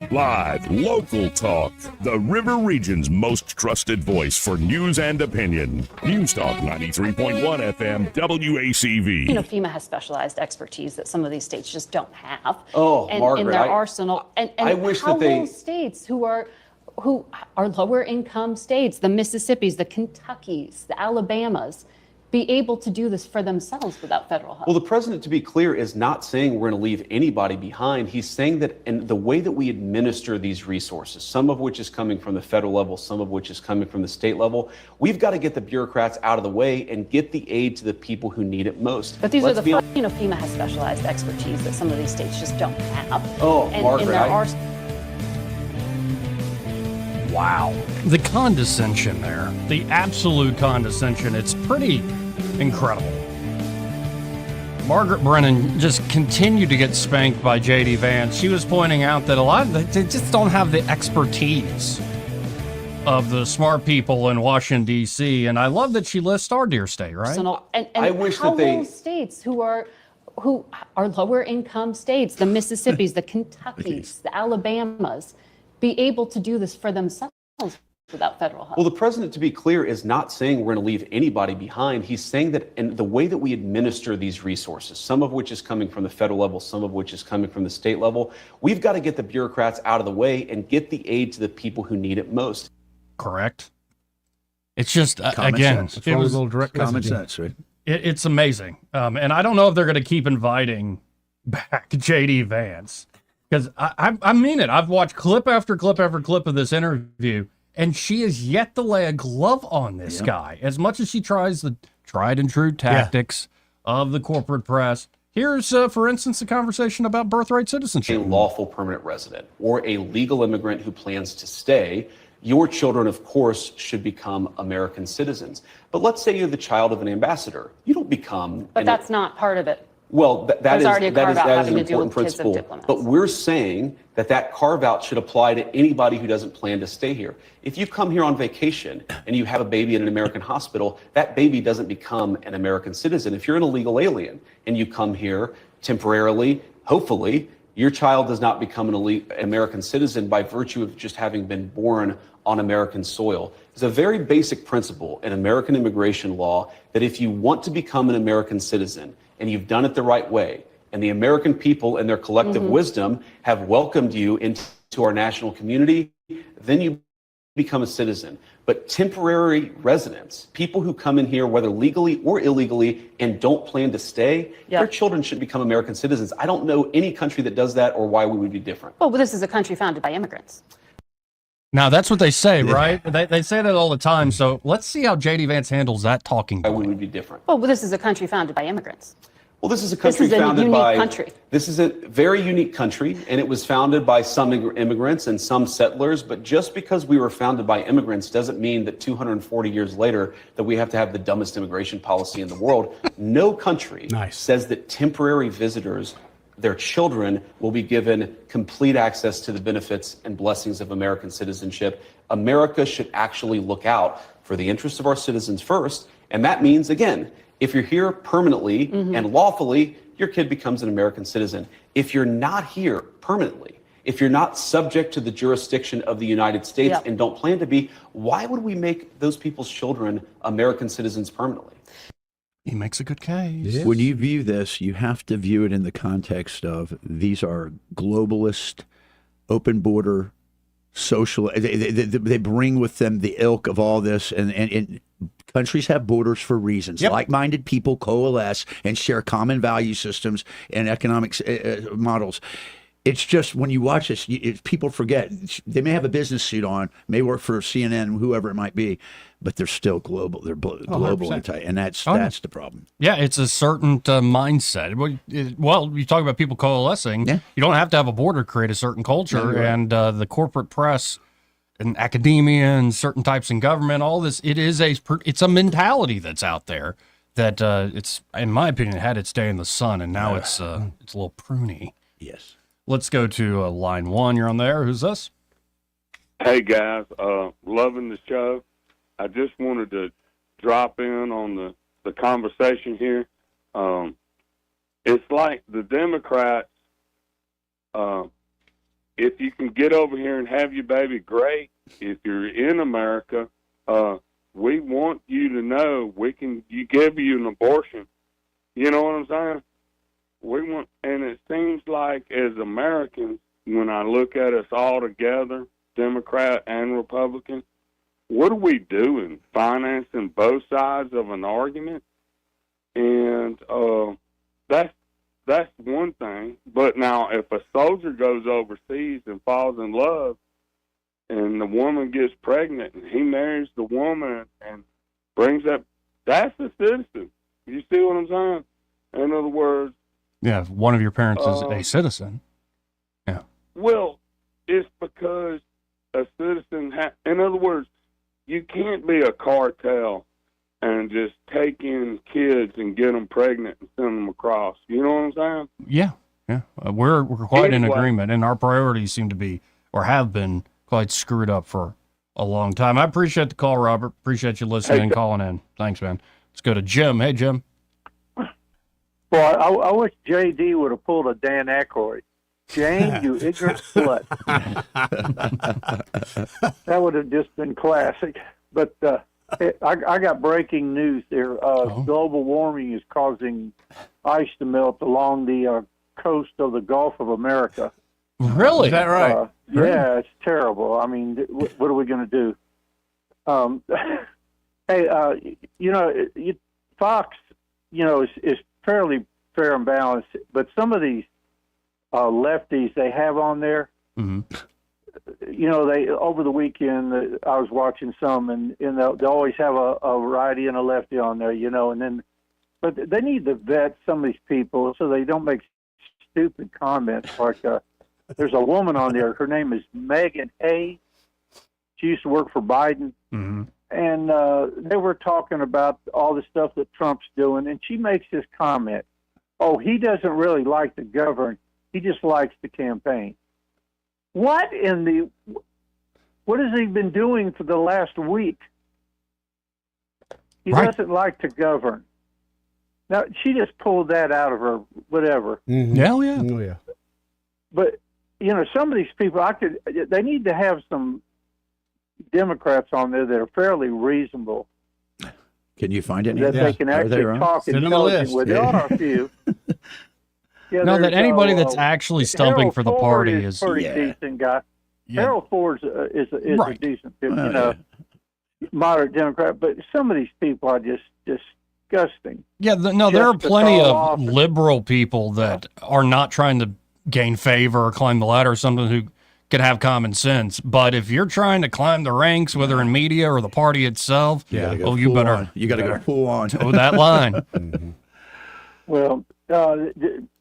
Live, local talk. The River Region's most trusted voice for news and opinion. News Talk 93.1 FM, WACV. You know, FEMA has specialized expertise that some of these states just don't have. Oh, and, Margaret, in their arsenal. And I wish how that they... will states who are lower income states, the Mississippis, the Kentuckys, the Alabamas, be able to do this for themselves without federal help? Well, the president, to be clear, is not saying we're going to leave anybody behind. He's saying that in the way that we administer these resources, some of which is coming from the federal level, some of which is coming from the state level, we've got to get the bureaucrats out of the way and get the aid to the people who need it most. But these FEMA has specialized expertise that some of these states just don't have. Oh, and Margaret, in their arsenal. Wow. The condescension there, the absolute condescension, it's pretty incredible. Margaret Brennan just continued to get spanked by J.D. Vance. She was pointing out that a lot of they just don't have the expertise of the smart people in Washington, D.C. And I love that she lists our dear state, right? And I wish how that they... will states who are lower income states, the Mississippis, the Kentuckys, the Alabamas, be able to do this for themselves without federal help? Well, the president, to be clear, is not saying we're going to leave anybody behind. He's saying that in the way that we administer these resources, some of which is coming from the federal level, some of which is coming from the state level, we've got to get the bureaucrats out of the way and get the aid to the people who need it most. Correct. It's just, Common again, sense. it was Common sense, right? It's amazing. And I don't know if they're going to keep inviting back J.D. Vance. Because I mean it. I've watched clip after clip after clip of this interview, and she has yet to lay a glove on this guy. As much as she tries the tried and true tactics of the corporate press. Here's, for instance, a conversation about birthright citizenship. A lawful permanent resident or a legal immigrant who plans to stay, your children, of course, should become American citizens. But let's say you're the child of an ambassador. You don't become... But that's not part of it. Well, that is an important principle. principle. But we're saying that carve-out should apply to anybody who doesn't plan to stay here. If you come here on vacation and you have a baby in an American hospital, that baby doesn't become an American citizen. If you're an illegal alien and you come here temporarily, hopefully, your child does not become an American citizen by virtue of just having been born on American soil. It's a very basic principle in American immigration law that if you want to become an American citizen, and you've done it the right way, and the American people and their collective wisdom have welcomed you into our national community, then you become a citizen. But temporary residents, people who come in here, whether legally or illegally, and don't plan to stay, their children should become American citizens. I don't know any country that does that or why we would be different. Well, this is a country founded by immigrants. Now, that's what they say, right? They say that all the time. So let's see how J.D. Vance handles that talking point. Why we would be different. Well, this is a country founded by immigrants. Well, this is a country founded by... This is a very unique country, and it was founded by some immigrants and some settlers. But just because we were founded by immigrants doesn't mean that 240 years later that we have to have the dumbest immigration policy in the world. No country says that temporary visitors, their children, will be given complete access to the benefits and blessings of American citizenship. America should actually look out for the interests of our citizens first. And that means, again, if you're here permanently and lawfully, your kid becomes an American citizen. If you're not here permanently, if you're not subject to the jurisdiction of the United States and don't plan to be, why would we make those people's children American citizens permanently? He makes a good case. When you view this, you have to view it in the context of these are globalist, open border social. They bring with them the ilk of all this, and countries have borders for reasons. Yep. Like-minded people coalesce and share common value systems and economic models. It's just when you watch this, people forget. They may have a business suit on, may work for CNN, whoever it might be, but they're still global. They're global, and that's the problem. Yeah, it's a certain mindset. Well, you talk about people coalescing. Yeah. You don't have to have a border to create a certain culture, right. and the corporate press and academia and certain types in government, all this, it's a mentality that's out there that it's, in my opinion, had its day in the sun, and now it's a little pruny. Yes. Let's go to line 1. You're on there. Who's this? Hey, guys. Loving the show. I just wanted to drop in on the conversation here. It's like the Democrats, if you can get over here and have your baby, great. If you're in America, we want you to know we can give you an abortion. You know what I'm saying? And it seems like as Americans, when I look at us all together, Democrat and Republican, what are we doing? Financing both sides of an argument? And that's one thing. But now if a soldier goes overseas and falls in love and the woman gets pregnant and he marries the woman and brings up, that's a citizen. You see what I'm saying? In other words, yeah, if one of your parents is a citizen. Yeah. Well, it's because a citizen in other words, you can't be a cartel and just take in kids and get them pregnant and send them across. You know what I'm saying? Yeah. We're quite in agreement, and our priorities seem to be, or have been, quite screwed up for a long time. I appreciate the call, Robert. Appreciate you listening and calling in. Thanks, man. Let's go to Jim. Hey, Jim. Well, I wish JD would have pulled a Dan Aykroyd. Jane, you ignorant slut. That would have just been classic. But I got breaking news there. Global warming is causing ice to melt along the coast of the Gulf of America. Really? Is that right? Yeah, it's terrible. I mean, what are we going to do? Hey, Fox, is fairly fair and balanced, but some of these lefties they have on there, they over the weekend I was watching some, and they always have a righty and a lefty on there, but they need to vet some of these people so they don't make stupid comments like there's a woman on there. Her name is Megan Hay. She used to work for Biden. Mm-hmm. And they were talking about all the stuff that Trump's doing, and she makes this comment, he doesn't really like to govern. He just likes to campaign. What has he been doing for the last week? He doesn't like to govern. Now, she just pulled that out of her, whatever. Mm-hmm. Yeah. Oh, yeah. But, some of these people, they need to have some Democrats on there that are fairly reasonable. Can you find any? That they can actually talk intelligent with. There are a few. Yeah, no, that anybody that's actually stumping Harold for the Ford party is pretty decent guy. Yeah. Harold Ford is a decent, moderate Democrat, but some of these people are just disgusting. Yeah, there are plenty of liberal people that are not trying to gain favor or climb the ladder or something who can have common sense. But if you're trying to climb the ranks, whether in media or the party itself, you got to go full on. Toe that line. Mm-hmm. Well,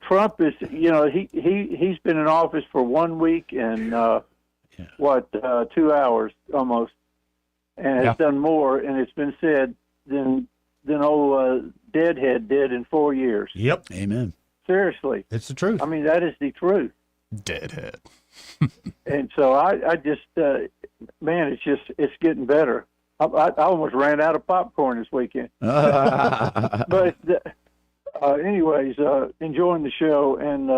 Trump is, he's been in office for 1 week and 2 hours almost, and has done more. And it's been said than old Deadhead did in 4 years. Yep. Amen. Seriously, it's the truth. I mean, that is the truth. Deadhead. And so I just, man, it's getting better. I almost ran out of popcorn this weekend. But anyways, enjoying the show, and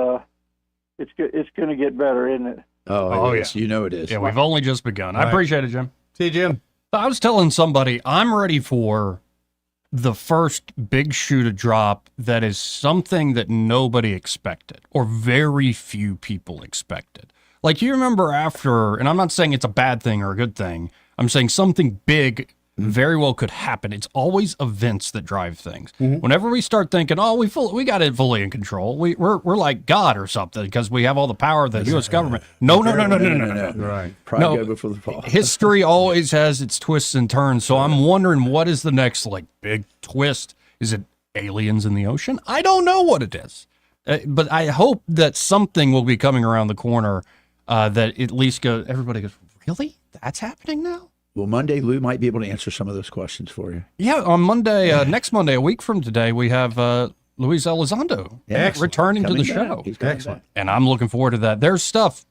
it's going to get better, isn't it? Oh yes, it is. Yeah, we've only just begun. I appreciate it, Jim. See you, Jim. I was telling somebody I'm ready for the first big shoe to drop that is something that nobody expected or very few people expected. Like, you remember after, and I'm not saying it's a bad thing or a good thing, I'm saying something big very well could happen. It's always events that drive things. Whenever we start thinking, oh, we got it fully in control, we're like God or something because we have all the power of the U.S. government. No. Right. Pride go before the fall. History always has its twists and turns. So I'm wondering, what is the next like big twist? Is it aliens in the ocean? I don't know what it is, but I hope that something will be coming around the corner that at least everybody goes, really? That's happening now? Well, Monday, Lou might be able to answer some of those questions for you. Yeah, on Monday, next Monday, a week from today, we have Luis Elizondo returning to the show. Excellent. And I'm looking forward to that. There's stuff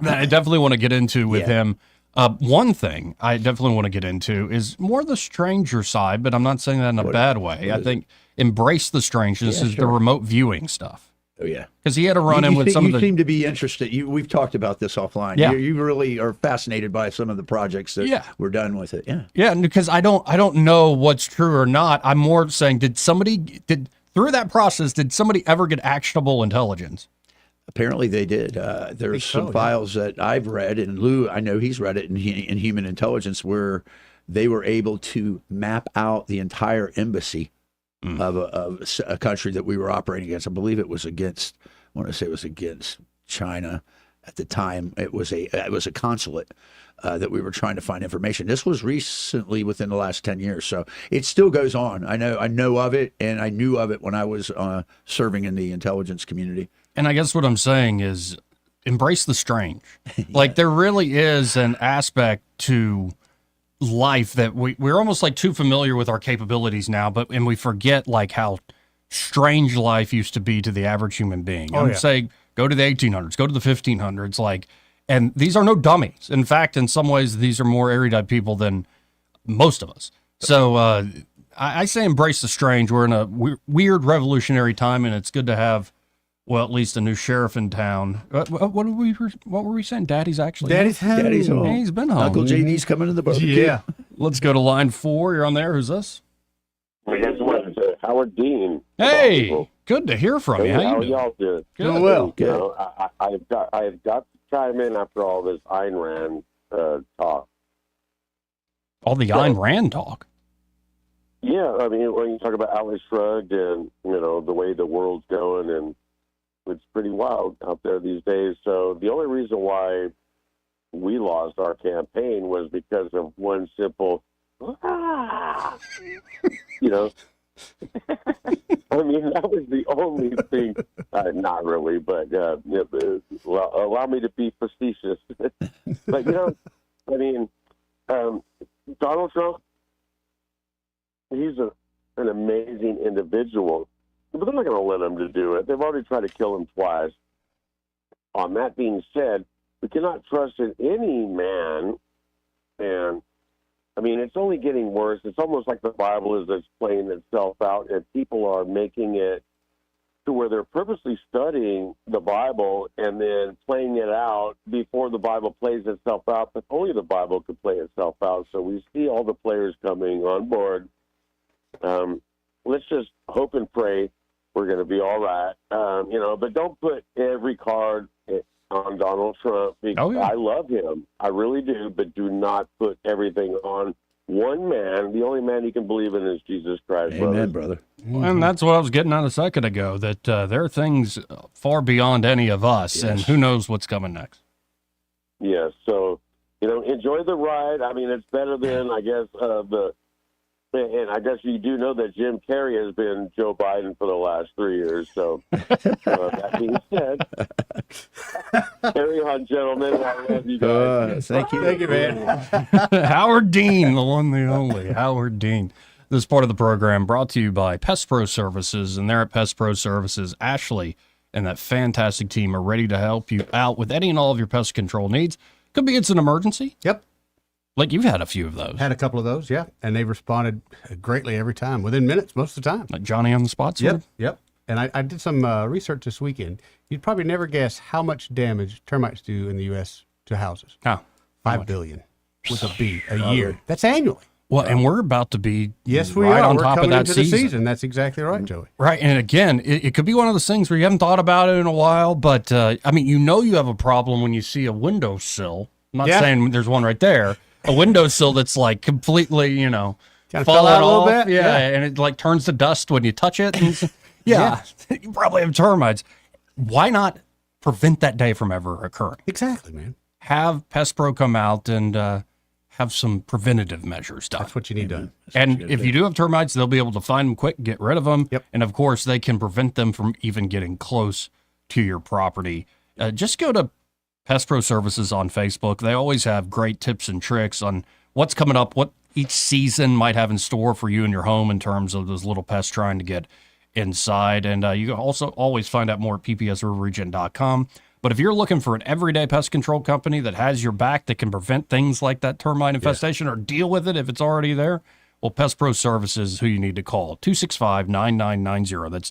that I definitely want to get into with him. One thing I definitely want to get into is more the stranger side, but I'm not saying that in a bad way. I think embrace the strangeness is the remote viewing stuff. Oh, yeah. Because he had a run-in with some of the... You seem to be interested. We've talked about this offline. Yeah. You really are fascinated by some of the projects that we're done with it. Yeah. Yeah, because I don't know what's true or not. I'm more saying, through that process, did somebody ever get actionable intelligence? Apparently they did. There's some files that I've read, and Lou, I know he's read it in Human Intelligence, where they were able to map out the entire embassy of a country that we were operating against. I believe it was against, I want to say it was against China at the time. It was a consulate that we were trying to find information. This was recently within the last 10 years. So it still goes on. I know of it, and I knew of it when I was serving in the intelligence community. And I guess what I'm saying is embrace the strange. Like, there really is an aspect to life that we're almost like too familiar with our capabilities now, and we forget like how strange life used to be to the average human being. I'm saying go to the 1800s, go to the 1500s, like, and these are no dummies. In fact, in some ways, these are more erudite people than most of us. So I say embrace the strange. We're in a weird revolutionary time, and it's good to have, well, at least a new sheriff in town. What were we saying? Daddy's home. Daddy's home. Yeah, he's been home. Uncle JD's coming to the barbecue. Yeah. Let's go to line 4. You're on there. Who's this? Howard Dean. Hey, good to hear from you. How y'all doing? Good. Well. You know, I have got to chime in after all this Ayn Rand talk. All the Ayn Rand talk? Yeah, I mean, when you talk about Atlas Shrugged and, you know, the way the world's going, and it's pretty wild out there these days. So the only reason why we lost our campaign was because of one simple, you know. I mean, that was the only thing. Not really, but allow me to be facetious. But, you know, I mean, Donald Trump, he's an amazing individual. But they're not going to let him to do it. They've already tried to kill him twice. On that being said, we cannot trust in any man. And, I mean, it's only getting worse. It's almost like the Bible is playing itself out, and people are making it to where they're purposely studying the Bible and then playing it out before the Bible plays itself out. But only the Bible could play itself out. So we see all the players coming on board. Let's just hope and pray we're going to be all right, you know, but don't put every card on Donald Trump. Because I love him. I really do, but do not put everything on one man. The only man you can believe in is Jesus Christ. Amen, brother. And that's what I was getting at a second ago, that there are things far beyond any of us, and who knows what's coming next. Yes, so, you know, enjoy the ride. I mean, it's better than, I guess, and I guess you do know that Jim Carrey has been Joe Biden for the last 3 years. So that being said, carry on, gentlemen. I love you guys. Thank you. Thank you, man. Howard Dean, the one, the only, Howard Dean. This part of the program brought to you by Pest Pro Services, and they're at Pest Pro Services. Ashley and that fantastic team are ready to help you out with any and all of your pest control needs. Could be it's an emergency. Yep. Like, you've had a few of those. Had a couple of those, yeah. And they responded greatly every time, within minutes most of the time. Like Johnny on the spot, sort of? Yep. And I did some research this weekend. You'd probably never guess how much damage termites do in the U.S. to houses. How? 5 billion with a B a year. That's annually. Well, and we're about to be yes, we right are. on We're top coming of that into the season. That's exactly right, Joey. Right, and again, it could be one of those things where you haven't thought about it in a while, but I mean, you know you have a problem when you see a windowsill. I'm not saying there's one right there. A windowsill that's like completely, you know, kind of falling fell out a off. little bit. Yeah, and it like turns to dust when you touch it. And you probably have termites. Why not prevent that day from ever occurring? Exactly, man. Have Pest Pro come out and have some preventative measures done. That's what you need done. And if you do have termites, they'll be able to find them quick, get rid of them. Yep. And of course, they can prevent them from even getting close to your property. Just go to Pest Pro Services on Facebook. They always have great tips and tricks on what's coming up, what each season might have in store for you and your home in terms of those little pests trying to get inside. And you can also always find out more at ppsriverregion.com. But if you're looking for an everyday pest control company that has your back, that can prevent things like that termite infestation or deal with it if it's already there, well, Pest Pro Services is who you need to call. 265-9990. That's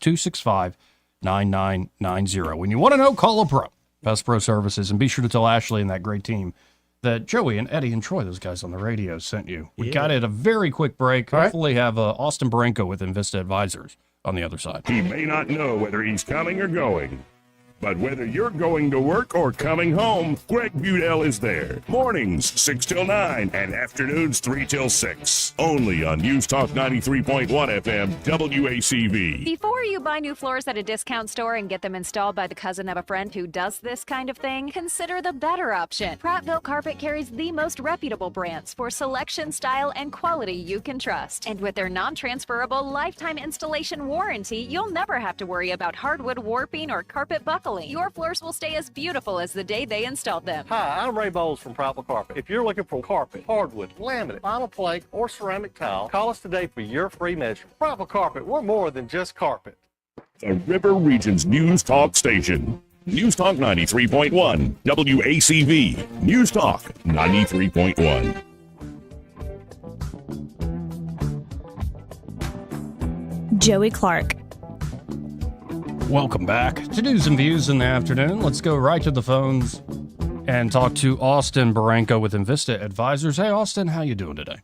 265-9990. When you want to know, call a pro. Pest Pro Services. And be sure to tell Ashley and that great team that Joey and Eddie and Troy, those guys on the radio, sent you. We got it a very quick break. Hopefully have Austin Barano with Invista Advisors on the other side. He may not know whether he's coming or going, but whether you're going to work or coming home, Greg Budell is there. Mornings, 6 till 9, and afternoons, 3 till 6. Only on News Talk 93.1 FM, WACV. Before you buy new floors at a discount store and get them installed by the cousin of a friend who does this kind of thing, consider the better option. Prattville Carpet carries the most reputable brands for selection, style, and quality you can trust. And with their non-transferable lifetime installation warranty, you'll never have to worry about hardwood warping or carpet buckling. Your floors will stay as beautiful as the day they installed them. Hi, I'm Ray Bowles from Prattville Carpet. If you're looking for carpet, hardwood, laminate, vinyl plank, or ceramic tile, call us today for your free measure. Prattville Carpet, we're more than just carpet. The River Region's News Talk station. News Talk 93.1, WACV. News Talk 93.1. Joey Clark. Welcome back to News and Views in the afternoon. Let's go right to the phones and talk to Austin Barano with Invista Advisors. Hey, Austin, how you doing today?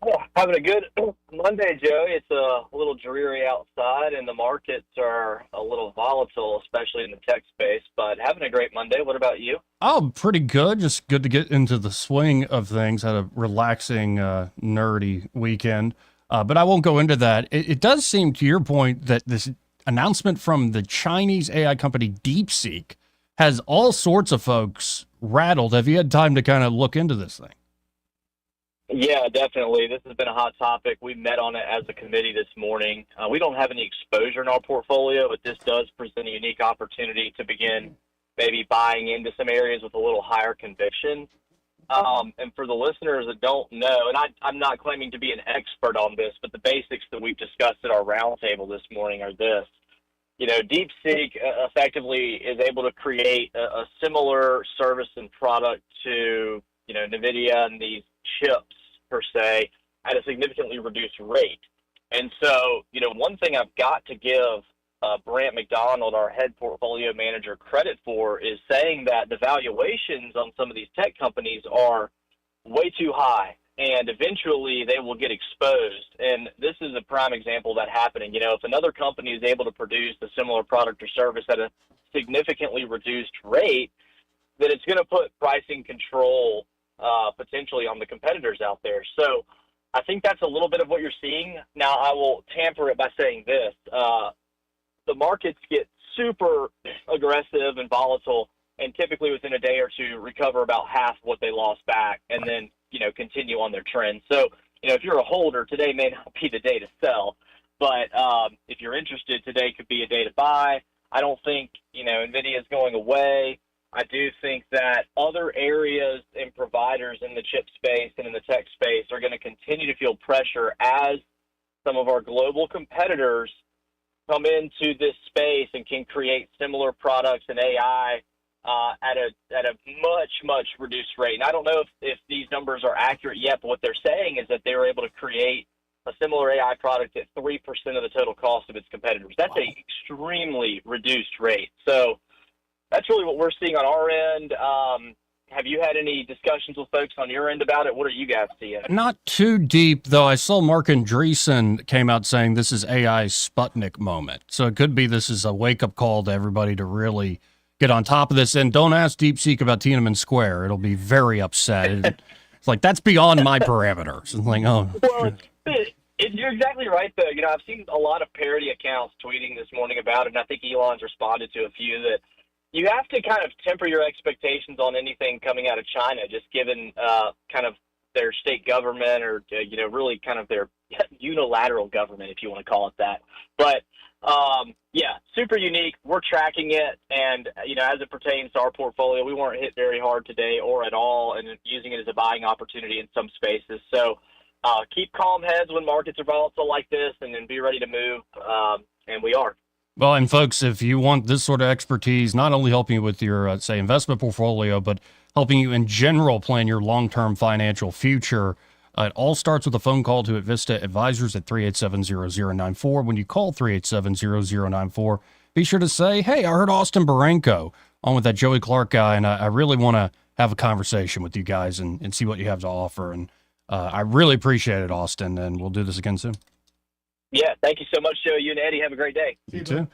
Oh, having a good Monday, Joe. It's a little dreary outside, and the markets are a little volatile, especially in the tech space, but having a great Monday. What about you? Oh, pretty good. Just good to get into the swing of things. Had a relaxing, nerdy weekend, but I won't go into that. It does seem, to your point, that this announcement from the Chinese AI company DeepSeek has all sorts of folks rattled. Have you had time to kind of look into this thing? Yeah, definitely. This has been a hot topic. We met on it as a committee this morning. We don't have any exposure in our portfolio, but this does present a unique opportunity to begin maybe buying into some areas with a little higher conviction. And for the listeners that don't know, and I'm not claiming to be an expert on this, but the basics that we've discussed at our roundtable this morning are this. You know, DeepSeek effectively is able to create a similar service and product to, you know, NVIDIA and these chips, per se, at a significantly reduced rate. And so, you know, one thing I've got to give Brant McDonald, our head portfolio manager, credit for is saying that the valuations on some of these tech companies are way too high, and eventually they will get exposed. And this is a prime example of that happening. You know, if another company is able to produce a similar product or service at a significantly reduced rate, then it's going to put pricing control potentially on the competitors out there. So I think that's a little bit of what you're seeing. Now, I will tamper it by saying this. The markets get super aggressive and volatile, and typically within a day or two recover about half what they lost back and then, you know, continue on their trend. So, you know, if you're a holder, today may not be the day to sell, but if you're interested, today could be a day to buy. I don't think, you know, NVIDIA is going away. I do think that other areas and providers in the chip space and in the tech space are going to continue to feel pressure as some of our global competitors come into this space and can create similar products and AI at a much reduced rate. And I don't know if these numbers are accurate yet, but what they're saying is that they were able to create a similar AI product at 3% of the total cost of its competitors. That's an extremely reduced rate. So that's really what we're seeing on our end. Have you had any discussions with folks on your end about it? What are you guys seeing? Not too deep, though. I saw Mark Andreessen came out saying this is AI Sputnik moment. So it could be this is a wake-up call to everybody to really get on top of this. And don't ask DeepSeek about Tiananmen Square. It'll be very upset. It's like, that's beyond my parameters. It's like, oh. Well, you're exactly right, though. You know, I've seen a lot of parody accounts tweeting this morning about it, and I think Elon's responded to a few that you have to kind of temper your expectations on anything coming out of China, just given kind of their state government or, you know, really kind of their unilateral government, if you want to call it that. But, yeah, super unique. We're tracking it. And, you know, as it pertains to our portfolio, we weren't hit very hard today or at all, and using it as a buying opportunity in some spaces. So keep calm heads when markets are volatile like this, and then be ready to move. And we are. Well, and folks, if you want this sort of expertise, not only helping you with your, say, investment portfolio, but helping you in general plan your long-term financial future, it all starts with a phone call to Vista Advisors at 387-0094. When you call 387-0094, be sure to say, hey, I heard Austin Barano on with that Joey Clark guy, and I really want to have a conversation with you guys and see what you have to offer. And I really appreciate it, Austin, and we'll do this again soon. Yeah, thank you so much, Joe. You and Eddie have a great day. You too.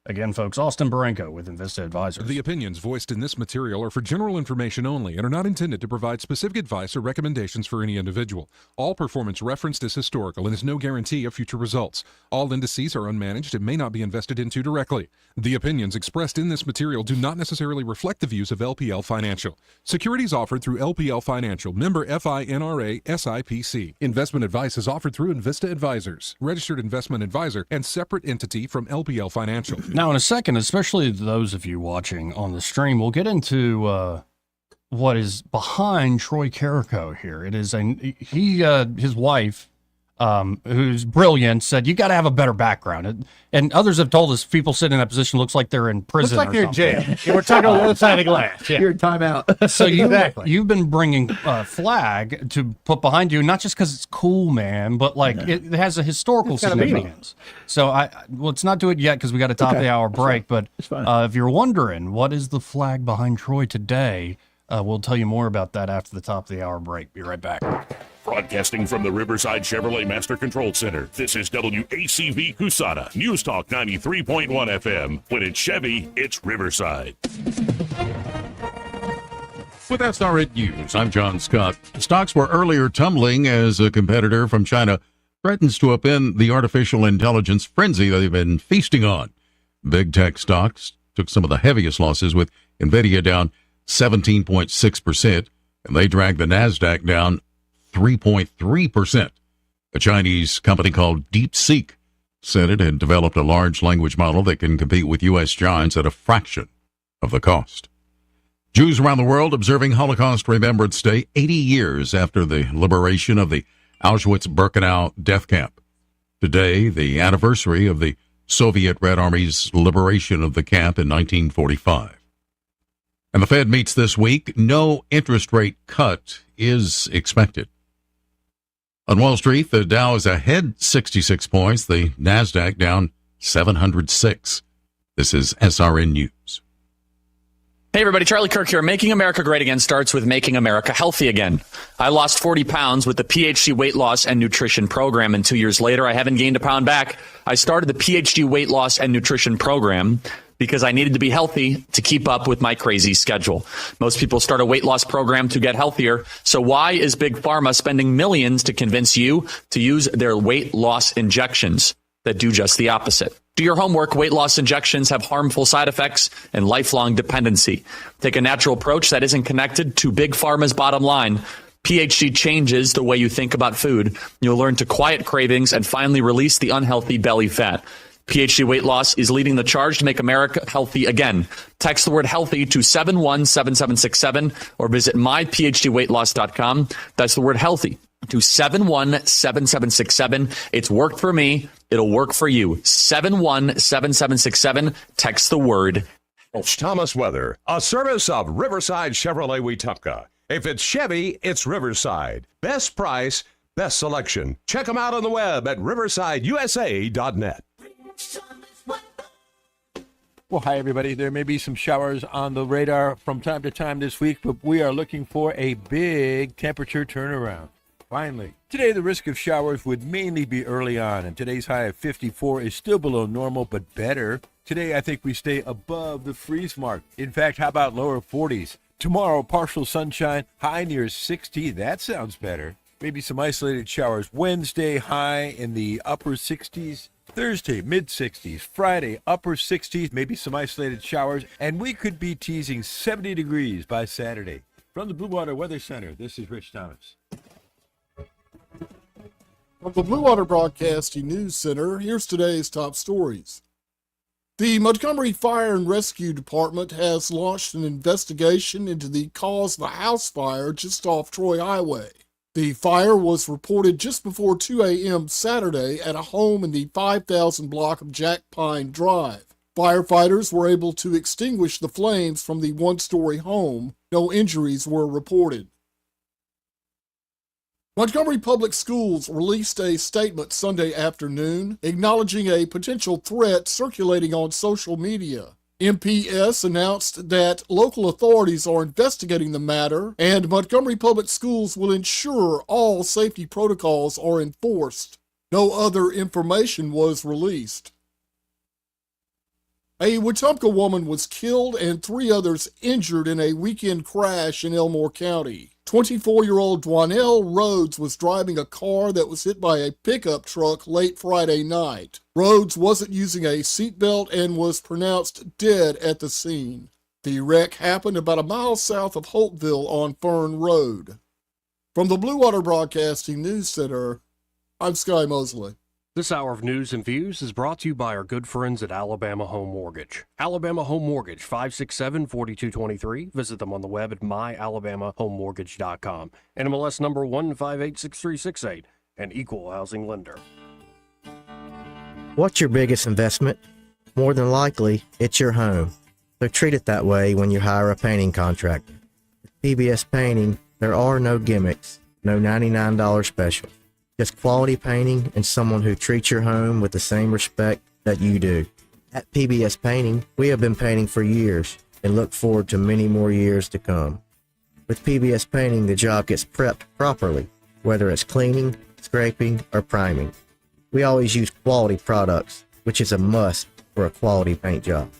Again, folks, Austin Barano with Invista Advisors. The opinions voiced in this material are for general information only and are not intended to provide specific advice or recommendations for any individual. All performance referenced is historical and is no guarantee of future results. All indices are unmanaged and may not be invested into directly. The opinions expressed in this material do not necessarily reflect the views of LPL Financial. Securities offered through LPL Financial, member FINRA SIPC. Investment advice is offered through Invista Advisors, registered investment advisor and separate entity from LPL Financial. Now, in a second, especially those of you watching on the stream, we'll get into what is behind Troy Carrico here. It is his wife, who's brilliant, said you got to have a better background. And others have told us people sitting in that position looks like they're in prison. Looks like you're in jail. Yeah, we're talking on the other side of the glass. Yeah. You're in timeout. So Exactly. you've been bringing a flag to put behind you, not just because it's cool, man, but like it has a historical significance. So let's not do it yet because we got a top of the hour break. But if you're wondering what is the flag behind Troy today, we'll tell you more about that after the top of the hour break. Be right back. Broadcasting from the Riverside Chevrolet Master Control Center, this is WACV Cusana, News Talk 93.1 FM. When it's Chevy, it's Riverside. With SRN News, I'm John Scott. Stocks were earlier tumbling as a competitor from China threatens to upend the artificial intelligence frenzy they've been feasting on. Big tech stocks took some of the heaviest losses, with NVIDIA down 17.6%, and they dragged the NASDAQ down 3.3%. A Chinese company called DeepSeek said it had developed a large language model that can compete with U.S. giants at a fraction of the cost. Jews around the world observing Holocaust Remembrance Day 80 years after the liberation of the Auschwitz-Birkenau death camp. Today, the anniversary of the Soviet Red Army's liberation of the camp in 1945. And the Fed meets this week. No interest rate cut is expected. On Wall Street, the Dow is ahead 66 points, the NASDAQ down 706. This is SRN News. Hey everybody, Charlie Kirk here. Making America Great Again starts with making America healthy again. I lost 40 pounds with the PhD weight loss and nutrition program, and 2 years later, I haven't gained a pound back. I started the PhD weight loss and nutrition program because I needed to be healthy to keep up with my crazy schedule. Most people start a weight loss program to get healthier. So why is Big Pharma spending millions to convince you to use their weight loss injections that do just the opposite? Do your homework. Weight loss injections have harmful side effects and lifelong dependency. Take a natural approach that isn't connected to Big Pharma's bottom line. PhD changes the way you think about food. You'll learn to quiet cravings and finally release the unhealthy belly fat. PhD Weight Loss is leading the charge to make America healthy again. Text the word healthy to 717767 or visit myphdweightloss.com. That's the word healthy to 717767. It's worked for me. It'll work for you. 717767. Text the word. Thomas Weather, a service of Riverside Chevrolet Wetumpka. If it's Chevy, it's Riverside. Best price, best selection. Check them out on the web at riversideusa.net. Well, hi, everybody. There may be some showers on the radar from time to time this week, but we are looking for a big temperature turnaround. Finally, today the risk of showers would mainly be early on, and today's high of 54 is still below normal, but better. Today, I think we stay above the freeze mark. In fact, how about lower 40s? Tomorrow, partial sunshine, high near 60. That sounds better. Maybe some isolated showers. Wednesday, high in the upper 60s. Thursday, mid-60s. Friday, upper 60s. Maybe some isolated showers. And we could be teasing 70 degrees by Saturday. From the Blue Water Weather Center, this is Rich Thomas. From the Blue Water Broadcasting News Center, here's today's top stories. The Montgomery Fire and Rescue Department has launched an investigation into the cause of the house fire just off Troy Highway. The fire was reported just before 2 a.m. Saturday at a home in the 5,000 block of Jack Pine Drive. Firefighters were able to extinguish the flames from the one-story home. No injuries were reported. Montgomery Public Schools released a statement Sunday afternoon acknowledging a potential threat circulating on social media. MPS announced that local authorities are investigating the matter, and Montgomery Public Schools will ensure all safety protocols are enforced. No other information was released. A Wetumpka woman was killed and 3 others injured in a weekend crash in Elmore County. 24-year-old Dwanell Rhodes was driving a car that was hit by a pickup truck late Friday night. Rhodes wasn't using a seatbelt and was pronounced dead at the scene. The wreck happened about a mile south of Holtville on Fern Road. From the Blue Water Broadcasting News Center, I'm Sky Mosley. This hour of news and views is brought to you by our good friends at Alabama Home Mortgage. Alabama Home Mortgage, 567-4223. Visit them on the web at myalabamahomemortgage.com. NMLS number 1586368, an equal housing lender. What's your biggest investment? More than likely, it's your home. So treat it that way when you hire a painting contractor. With PBS Painting, there are no gimmicks, no $99 specials. Just quality painting and someone who treats your home with the same respect that you do. At PBS Painting, we have been painting for years and look forward to many more years to come. With PBS Painting, the job gets prepped properly, whether it's cleaning, scraping, or priming. We always use quality products, which is a must for a quality paint job.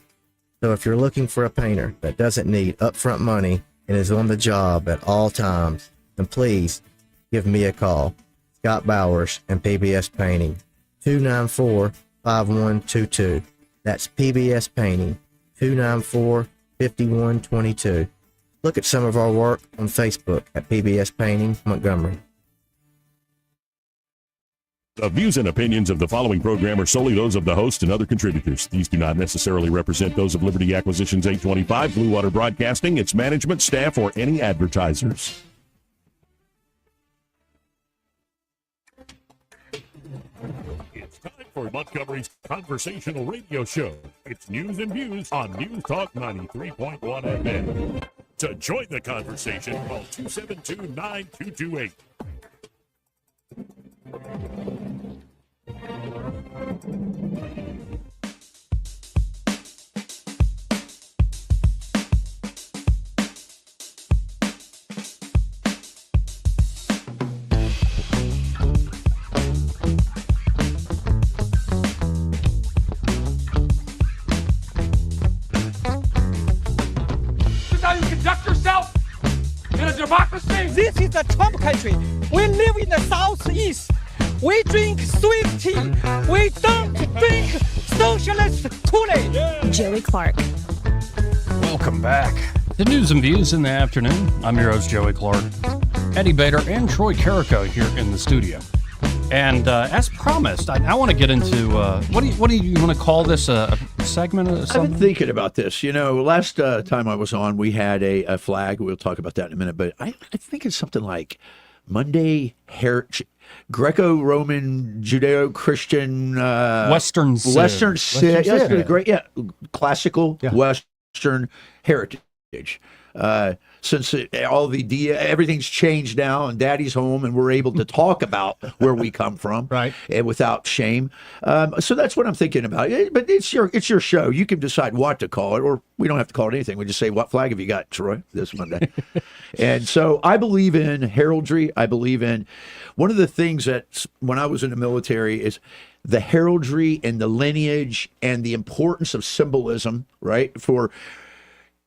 So if you're looking for a painter that doesn't need upfront money and is on the job at all times, then please give me a call. Scott Bowers and PBS Painting, 294-5122. That's PBS Painting, 294-5122. Look at some of our work on Facebook at PBS Painting Montgomery. The views and opinions of the following program are solely those of the host and other contributors. These do not necessarily represent those of Liberty Acquisitions 825, Blue Water Broadcasting, its management, staff, or any advertisers. It's time for Montgomery's conversational radio show. It's news and views on News Talk 93.1 FM. To join the conversation, call 272-9228. Democracy. This is the Trump country. We live in the Southeast. We drink sweet tea. We don't drink socialist Kool-Aid. Joey Clark. Welcome back to News and Views in the afternoon. I'm your host, Joey Clark. Eddie Bader and Troy Carrico here in the studio. And as promised, I want to get into, what do you want to call this, a segment or something? I've been thinking about this. You know, last time I was on, we had a flag. We'll talk about that in a minute. But I think it's something like Monday Greco-Roman, Judeo-Christian, Western Great, classical Western heritage. Since everything's changed now, and Daddy's home, and we're able to talk about where we come from, right, and without shame. So that's what I'm thinking about. But it's your show. You can decide what to call it, or we don't have to call it anything. We just say, "What flag have you got, Troy, this Monday?" And so I believe in heraldry. I believe in one of the things that when I was in the military is the heraldry and the lineage and the importance of symbolism, right, for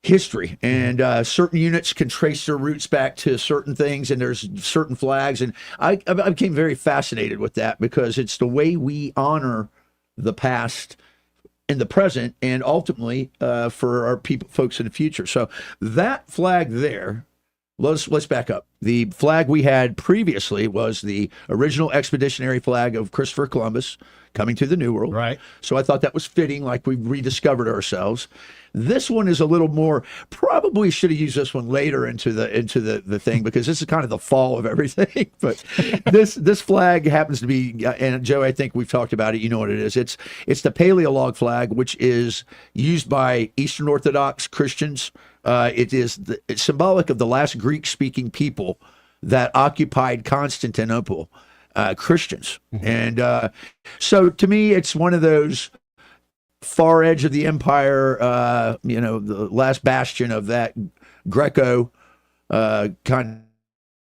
history. And certain units can trace their roots back to certain things, and there's certain flags. And I became very fascinated with that because it's the way we honor the past in the present and ultimately for our folks in the future. So that flag there, let's back up. The flag we had previously was the original expeditionary flag of Christopher Columbus coming to the New World. Right. So I thought that was fitting, like we've rediscovered ourselves. This one is a little more, probably should have used this one later into the thing because this is kind of the fall of everything. But this flag happens to be, and Joe, I think we've talked about it. You know what it is. It's the Paleolog flag, which is used by Eastern Orthodox Christians. It's symbolic of the last Greek-speaking people that occupied Constantinople, Christians. Mm-hmm. And so to me, it's one of those far edge of the empire, the last bastion of that Greco kind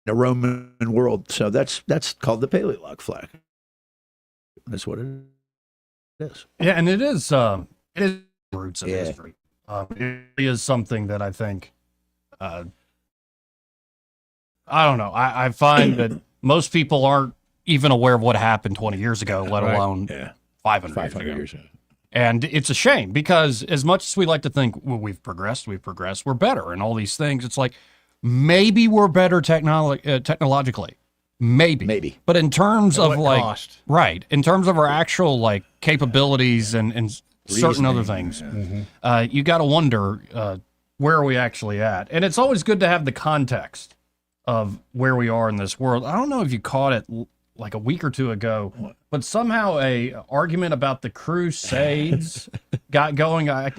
of Roman world. So that's called the Paleolog flag. That's what it is. Yeah, and it is roots of history. It is something that I think, I don't know. I find that most people aren't even aware of what happened 20 years ago, let alone 500 years ago. And it's a shame because as much as we like to think, well, we've progressed, we're better and all these things. It's like, maybe we're better technologically. Maybe. But in terms of in terms of our actual capabilities and certain other things, you got to wonder, where are we actually at? And it's always good to have the context of where we are in this world. I don't know if you caught it like a week or two ago, but somehow a argument about the Crusades got going. I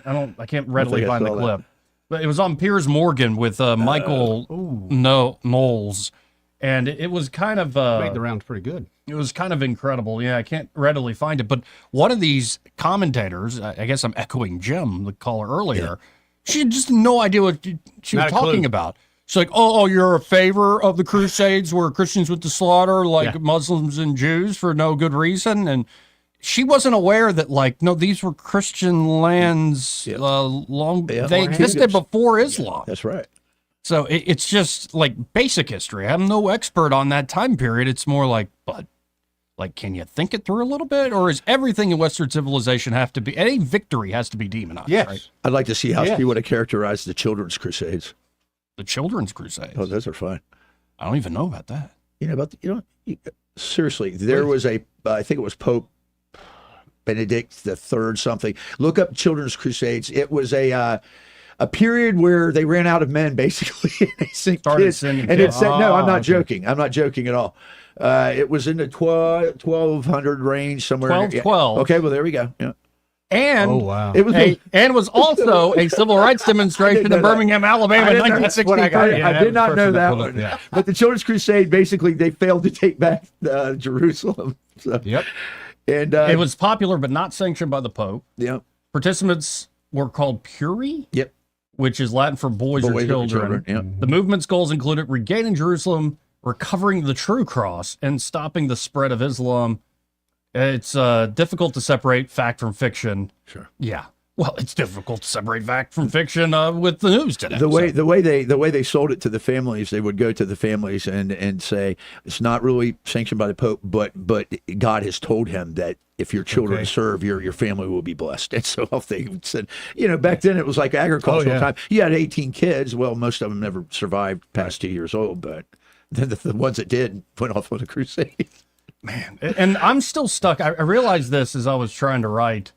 can't readily find the clip, but it was on Piers Morgan with Michael Knowles, and it was kind of made the rounds pretty good. It was kind of incredible. Yeah, I can't readily find it, but one of these commentators, I guess I'm echoing Jim, the caller earlier, she had just no idea what she was talking about. She's like, oh, you're a favor of the Crusades where Christians went to slaughter Muslims and Jews for no good reason. And she wasn't aware that, no, these were Christian lands they existed before Islam. That's right. So it's just basic history. I'm no expert on that time period. It's more can you think it through a little bit? Or is everything in Western civilization any victory has to be demonized? Yes. Right? I'd like to see how she would have characterized the Children's Crusades. The Children's Crusades. Oh, those are fun. I don't even know about that. Seriously, there was I think it was Pope Benedict III something. Look up Children's Crusades. It was a period where they ran out of men, basically. They sent kids, and it said, no, I'm not joking. I'm not joking at all. It was in the 1200 range somewhere. 1212. Okay, well, there we go. Yeah. And it was also a civil rights demonstration in Birmingham, Alabama, in 1963. I did not know that one. Yeah. But the Children's Crusade, basically, they failed to take back Jerusalem. So. Yep. And it was popular, but not sanctioned by the Pope. Yep. Participants were called Puri. Yep. Which is Latin for boys or children. Yep. The movement's goals included regaining Jerusalem, recovering the true cross, and stopping the spread of Islam. It's difficult to separate fact from fiction. Sure. Yeah. Well, it's difficult to separate fact from fiction with the news today. The way they sold it to the families, they would go to the families and say it's not really sanctioned by the Pope, but God has told him that if your children serve, your family will be blessed. And so they said, back then it was like agricultural time. You had 18 kids. Well, most of them never survived past 2 years old, but then the ones that did went off on a crusade. Man, and I'm still stuck. I realized this as I was trying to write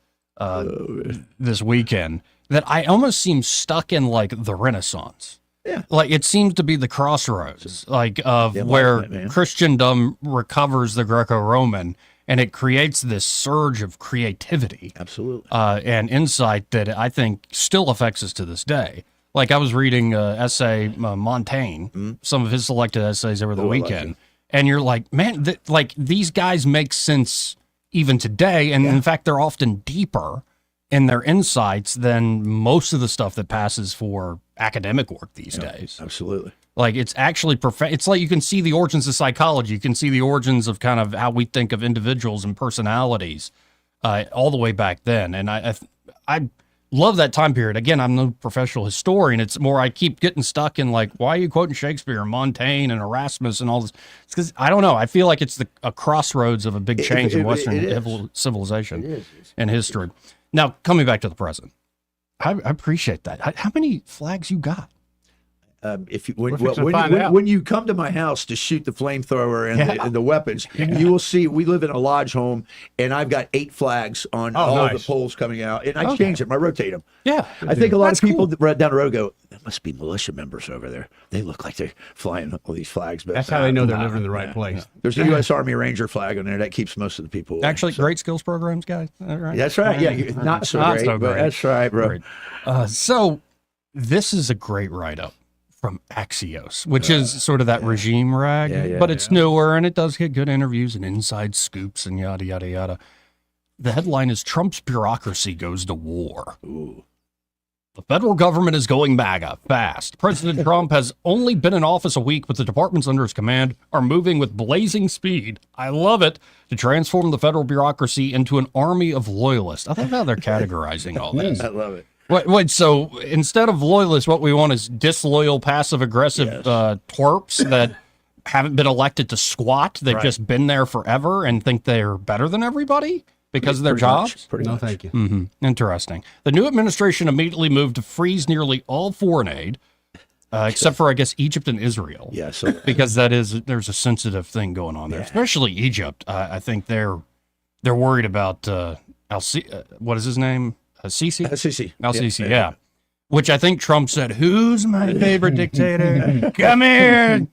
this weekend, that I almost seem stuck in the Renaissance. Yeah. It seems to be the crossroads, of where Christendom recovers the Greco-Roman, and it creates this surge of creativity. Absolutely. And insight that I think still affects us to this day. Like I was reading essay Montaigne, some of his selected essays over the weekend, and you're like, man, like these guys make sense even today, and in fact, they're often deeper in their insights than most of the stuff that passes for academic work these days. Absolutely. Like it's actually it's like you can see the origins of psychology, you can see the origins of kind of how we think of individuals and personalities, all the way back then, and I love that time period. Again, I'm no professional historian. It's more I keep getting stuck in like, why are you quoting Shakespeare and Montaigne and Erasmus and all this? It's because I don't know. I feel like it's a crossroads of a big change in Western civilization and history. Now, coming back to the present, I appreciate that. How many flags you got? When you come to my house to shoot the flamethrower and the weapons, you will see we live in a lodge home, and I've got 8 flags on all the poles coming out, and I change them, I rotate them. Yeah, I think a lot of people down the road go, "That must be militia members over there. They look like they're flying all these flags." But that's how they know they're living in the right place. There's a U.S. Army Ranger flag on there that keeps most of the people away. Actually, great skills programs, guys. Right? That's right. Yeah, not so great, but that's right, bro. So this is a great write-up from Axios, which is sort of that regime rag, but it's newer and it does get good interviews and inside scoops and yada, yada, yada. The headline is Trump's bureaucracy goes to war. Ooh. The federal government is going MAGA fast. President Trump has only been in office a week, but the departments under his command are moving with blazing speed. I love it, to transform the federal bureaucracy into an army of loyalists. I love how they're categorizing all this. I love it. Wait, so instead of loyalists, what we want is disloyal, passive-aggressive twerps that haven't been elected to squat. They've just been there forever and think they're better than everybody because of their jobs? Pretty much. Thank you. Mm-hmm. Interesting. The new administration immediately moved to freeze nearly all foreign aid, except for, I guess, Egypt and Israel. Yeah, so because there's a sensitive thing going on there, especially Egypt. I think they're worried about what is his name? Al-Sisi? Al-Sisi, yeah. Which I think Trump said, who's my favorite dictator? Come here.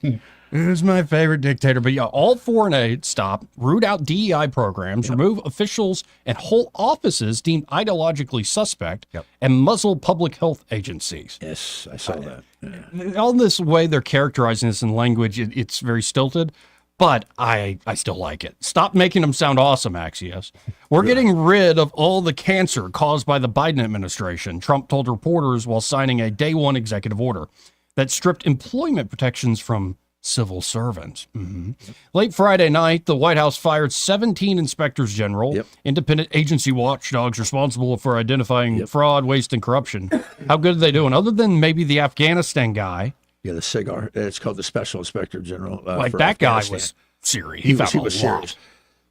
Who's my favorite dictator? But yeah, all foreign aid stop, root out DEI programs, remove officials and whole offices deemed ideologically suspect, and muzzle public health agencies. Yes, I saw that. Yeah. All this way they're characterizing this in language, it's very stilted. But I still like it. Stop making them sound awesome, Axios. We're getting rid of all the cancer caused by the Biden administration, Trump told reporters while signing a day one executive order that stripped employment protections from civil servants. Mm-hmm. Late Friday night, the White House fired 17 inspectors general, independent agency watchdogs responsible for identifying fraud, waste, and corruption. How good are they doing? Other than maybe the Afghanistan guy. Yeah, the cigar. It's called the Special Inspector General. Like that guy was serious. He was serious.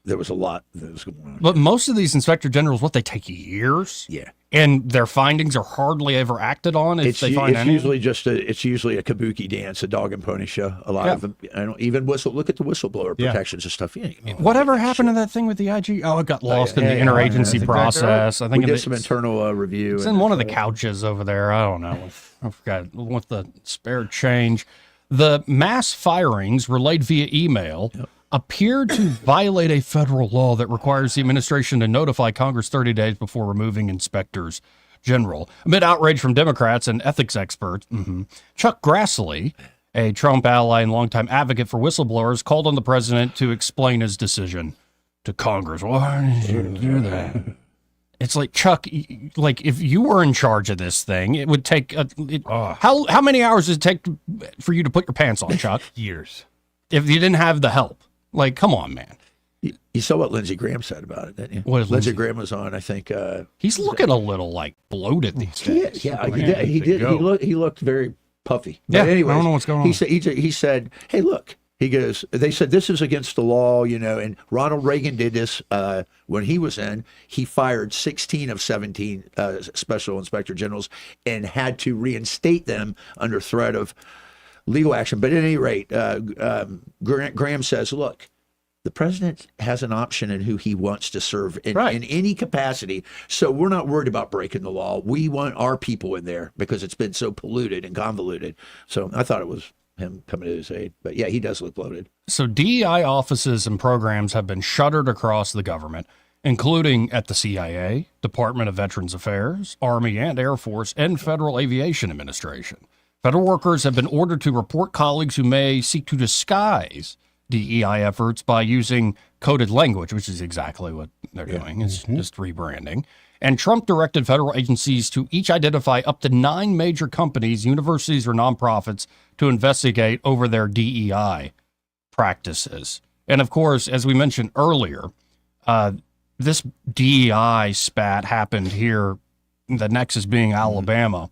There was a lot that was going on. But most of these inspector generals, they take years. Yeah. And their findings are hardly ever acted on if they find any. It's usually a kabuki dance, a dog and pony show. A lot of them. I don't even look at the whistleblower protections and stuff. Whatever happened to that thing with the IG? Oh, it got lost in the interagency process. I think we did some internal review. It's in one of the couches over there. I don't know. I forgot with the spare change. The mass firings relayed via email appeared to violate a federal law that requires the administration to notify Congress 30 days before removing inspectors general. Amid outrage from Democrats and ethics experts, Chuck Grassley, a Trump ally and longtime advocate for whistleblowers, called on the president to explain his decision to Congress. Why did you do that? It's like, Chuck, like if you were in charge of this thing, it would take how many hours does it take for you to put your pants on, Chuck? Years. If you didn't have the help. Like, come on, man. You saw what Lindsey Graham said about it, didn't you? What is Lindsey Graham was on, I think. He's looking a little like bloated these days. He did. He looked very puffy. Yeah, but anyways, I don't know what's going on. He said, hey, look. He goes, they said this is against the law, and Ronald Reagan did this when he was in. He fired 16 of 17 special inspector generals and had to reinstate them under threat of legal action. But at any rate, Graham says, look, the president has an option in who he wants to serve in any capacity. So we're not worried about breaking the law. We want our people in there because it's been so polluted and convoluted. So I thought it was him coming to his aid. But yeah, he does look bloated. So DEI offices and programs have been shuttered across the government. including at the CIA, Department of Veterans Affairs, Army and Air Force, and Federal Aviation Administration. Federal workers have been ordered to report colleagues who may seek to disguise DEI efforts by using coded language, which is exactly what they're doing. It's just rebranding. And Trump directed federal agencies to each identify up to 9 major companies, universities, or nonprofits to investigate over their DEI practices. And of course, as we mentioned earlier, this DEI spat happened here, the nexus being Alabama.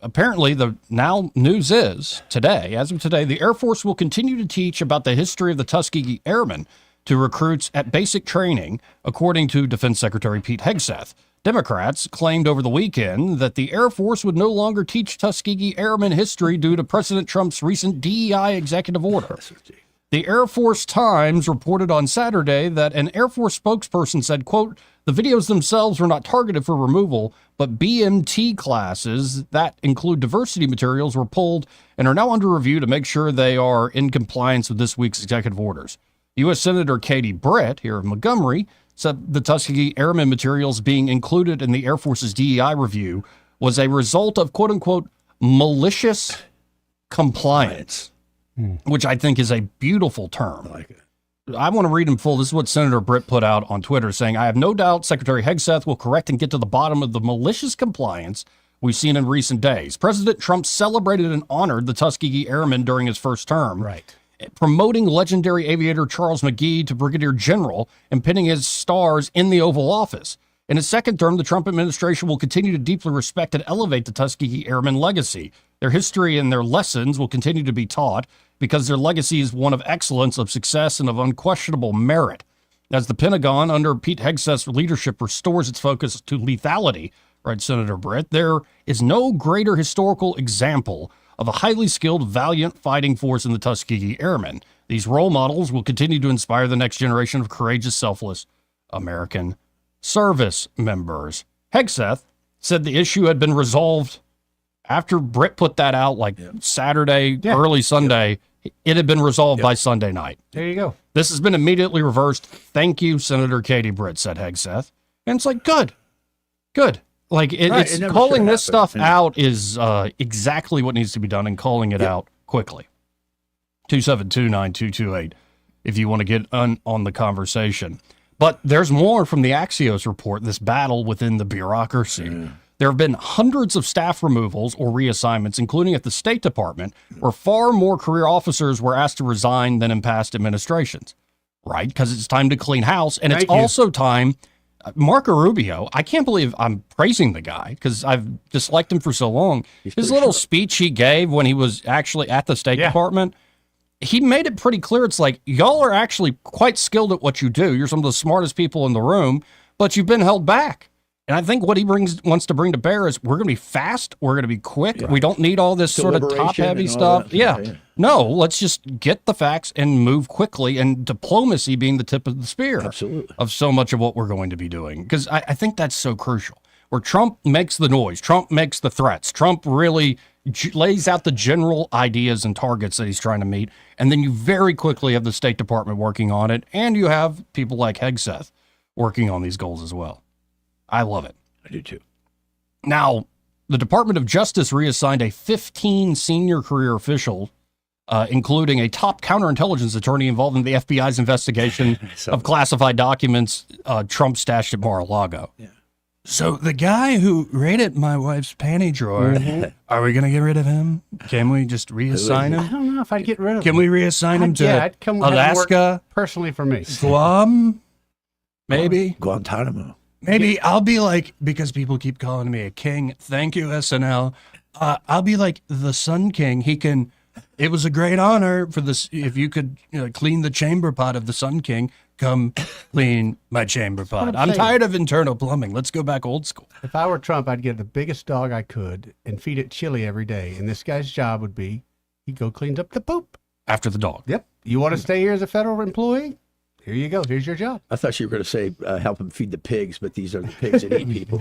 Apparently, the now news is today, as of today, the Air Force will continue to teach about the history of the Tuskegee Airmen to recruits at basic training, according to Defense Secretary Pete Hegseth. Democrats claimed over the weekend that the Air Force would no longer teach Tuskegee Airmen history due to President Trump's recent DEI executive order. The Air Force Times reported on Saturday that an Air Force spokesperson said, quote, the videos themselves were not targeted for removal, but BMT classes that include diversity materials were pulled and are now under review to make sure they are in compliance with this week's executive orders. U.S. Senator Katie Britt, here of Montgomery, said the Tuskegee Airmen materials being included in the Air Force's DEI review was a result of, quote-unquote, malicious compliance, which I think is a beautiful term. I like it. I want to read in full. This is what Senator Britt put out on Twitter, saying, I have no doubt Secretary Hegseth will correct and get to the bottom of the malicious compliance we've seen in recent days. President Trump celebrated and honored the Tuskegee Airmen during his first term. Right. Promoting legendary aviator Charles McGee to brigadier general and pinning his stars in the Oval Office. In his second term, the Trump administration will continue to deeply respect and elevate the Tuskegee Airmen legacy. Their history and their lessons will continue to be taught because their legacy is one of excellence, of success, and of unquestionable merit. As the Pentagon, under Pete Hegseth's leadership, restores its focus to lethality, writes Senator Britt, there is no greater historical example of a highly skilled, valiant fighting force in the Tuskegee Airmen. These role models will continue to inspire the next generation of courageous, selfless American service members. Hegseth said the issue had been resolved after Britt put that out Saturday, early Sunday. It had been resolved by Sunday night. There you go. This has been immediately reversed. Thank you, Senator Katie Britt, said Hegseth. And it's like, good. Like, it's calling this stuff out is exactly what needs to be done, and calling it out quickly. 272-9228 if you want to get on the conversation. But there's more from the Axios report, this battle within the bureaucracy. There have been hundreds of staff removals or reassignments, including at the State Department, where far more career officers were asked to resign than in past administrations, right? Because it's time to clean house, and it's also time. Marco Rubio, I can't believe I'm praising the guy because I've disliked him for so long. His little speech he gave when he was actually at the State Department, he made it pretty clear. It's like, y'all are actually quite skilled at what you do. You're some of the smartest people in the room, but you've been held back. And I think what he wants to bring to bear is we're going to be fast. We're going to be quick. We don't need all this sort of top-heavy stuff. No, let's just get the facts and move quickly, and diplomacy being the tip of the spear of so much of what we're going to be doing. Because I think that's so crucial. Where Trump makes the noise, Trump makes the threats, Trump really lays out the general ideas and targets that he's trying to meet, and then you very quickly have the State Department working on it, and you have people like Hegseth working on these goals as well. I love it. I do too. Now, the Department of Justice reassigned a 15 senior career official, including a top counterintelligence attorney involved in the FBI's investigation of classified documents Trump stashed at Mar-a-Lago. So the guy who raided my wife's panty drawer, are we going to get rid of him? Can we just reassign him? I don't know if I'd get rid of him. Can we reassign him to I'd come Alaska? Personally for me. Guam? Maybe? Guantanamo. Maybe I'll be like, because people keep calling me a king, thank you, SNL. I'll be like the Sun King. It was a great honor for this. If you could clean the chamber pot of the Sun King, come clean my chamber pot. I'm tired of internal plumbing. Let's go back old school. If I were Trump, I'd get the biggest dog I could and feed it chili every day. And this guy's job would be, he'd go clean up the poop. After the dog. Yep. You want to stay here as a federal employee? Here you go. Here's your job. I thought you were going to say help him feed the pigs, but these are the pigs that eat people.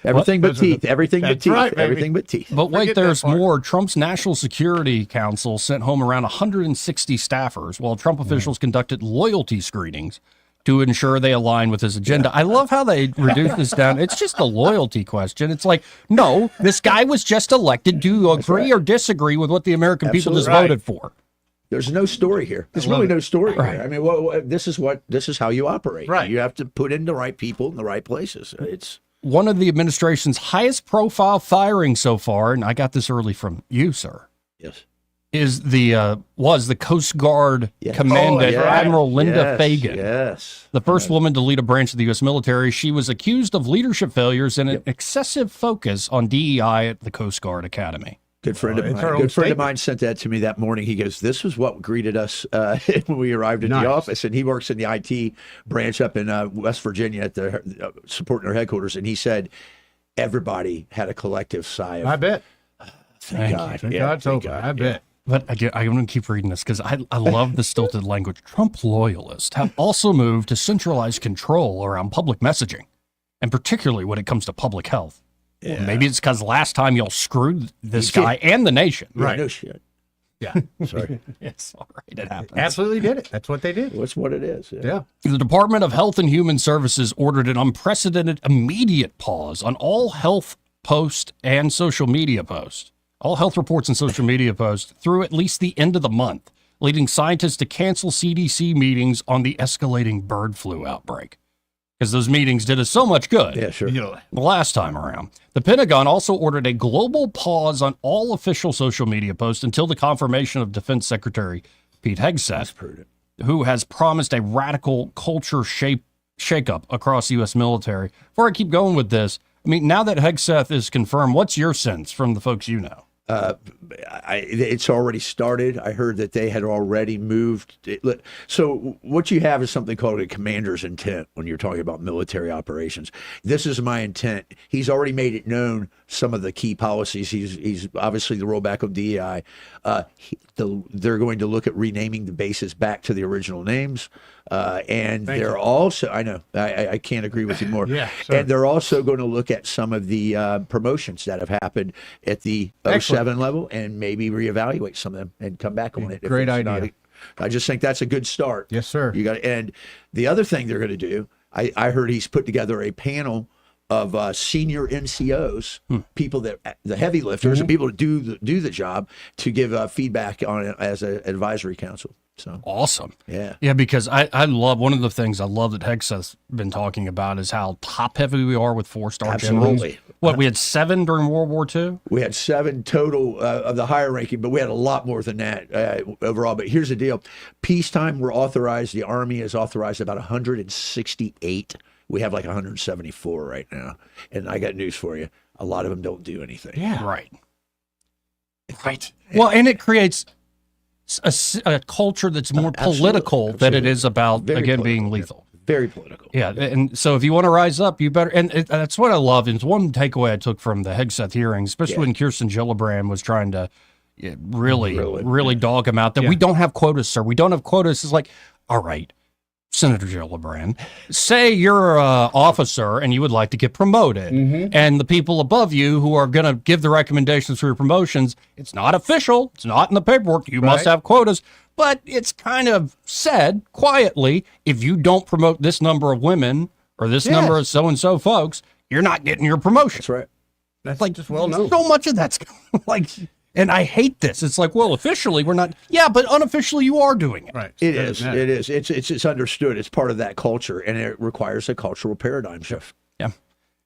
Everything but teeth. Everything but teeth. Everything but teeth. But wait, there's more. Trump's National Security Council sent home around 160 staffers while Trump officials conducted loyalty screenings to ensure they align with his agenda. I love how they reduce this down. It's just a loyalty question. It's like, no, this guy was just elected. Do you agree or disagree with what the American people just voted for? There's no story here. There's really no story here. I mean, this is how you operate. Right. You have to put in the right people in the right places. It's one of the administration's highest profile firings so far, and I got this early from you, sir. Yes. Was the Coast Guard Commandant Admiral Linda Fagan. Yes. The first woman to lead a branch of the U.S. military. She was accused of leadership failures and an excessive focus on DEI at the Coast Guard Academy. Good friend of mine sent that to me that morning. He goes, "This is what greeted us when we arrived at the office." And he works in the IT branch up in West Virginia at the supporting their headquarters. And he said, everybody had a collective sigh of, I bet. Thank God. Thank God it's over. I bet. But again, I'm going to keep reading this because I love the stilted language. Trump loyalists have also moved to centralize control around public messaging, and particularly when it comes to public health. Yeah. Well, maybe it's because last time y'all screwed this guy and the nation. Right. No shit. Yeah. Sorry. It's all right. It happens. Absolutely did it. That's what they did. That's what it is. Yeah. The Department of Health and Human Services ordered an unprecedented immediate pause on all health posts and social media posts. All health reports and social media posts through at least the end of the month, leading scientists to cancel CDC meetings on the escalating bird flu outbreak. Because those meetings did us so much good. Yeah, sure. The last time around. The Pentagon also ordered a global pause on all official social media posts until the confirmation of Defense Secretary Pete Hegseth, who has promised a radical culture shakeup across U.S. military. Before I keep going with this, I mean, now that Hegseth is confirmed, what's your sense from the folks you know? It's already started. I heard that they had already moved. So what you have is something called a commander's intent when you're talking about military operations. This is my intent. He's already made it known some of the key policies. He's obviously the rollback of DEI. They're going to look at renaming the bases back to the original names. And they're also, I know, I can't agree with you more. And they're also going to look at some of the promotions that have happened at the 07 level and maybe reevaluate some of them and come back on it. Great idea. I just think that's a good start. Yes, sir. You got, and the other thing they're going to do, I heard he's put together a panel of senior NCOs, people that the heavy lifters and people that do the job, to give feedback on it as an advisory council. So awesome. Yeah, because I love, one of the things I love that Hegseth's been talking about is how top heavy we are with 4-star generals. What, we had 7 during World War II? We had 7 total of the higher ranking, but we had a lot more than that overall. But here's the deal. Peacetime, we're authorized, the Army is authorized about 168. We have like 174 right now. And I got news for you. A lot of them don't do anything. Yeah. Right. Well, and it creates a culture that's more political than it is about, being lethal. Very political. Yeah, and so if you want to rise up, you better. And that's what I love. It's one takeaway I took from the Hegseth hearings, especially when Kirsten Gillibrand was trying to really dog him out. That we don't have quotas, sir. We don't have quotas. It's like, all right, Senator Gillibrand, say you're an officer and you would like to get promoted, and the people above you who are going to give the recommendations for your promotions, it's not official. It's not in the paperwork. You must have quotas. But it's kind of said quietly, if you don't promote this number of women or this number of so-and-so folks, you're not getting your promotion. That's right. That's like, just well known. So much of that's like, and I hate this. It's like, well, officially we're not. Yeah, but unofficially you are doing it. Right. It is. It's understood. It's part of that culture, and it requires a cultural paradigm shift. Yeah.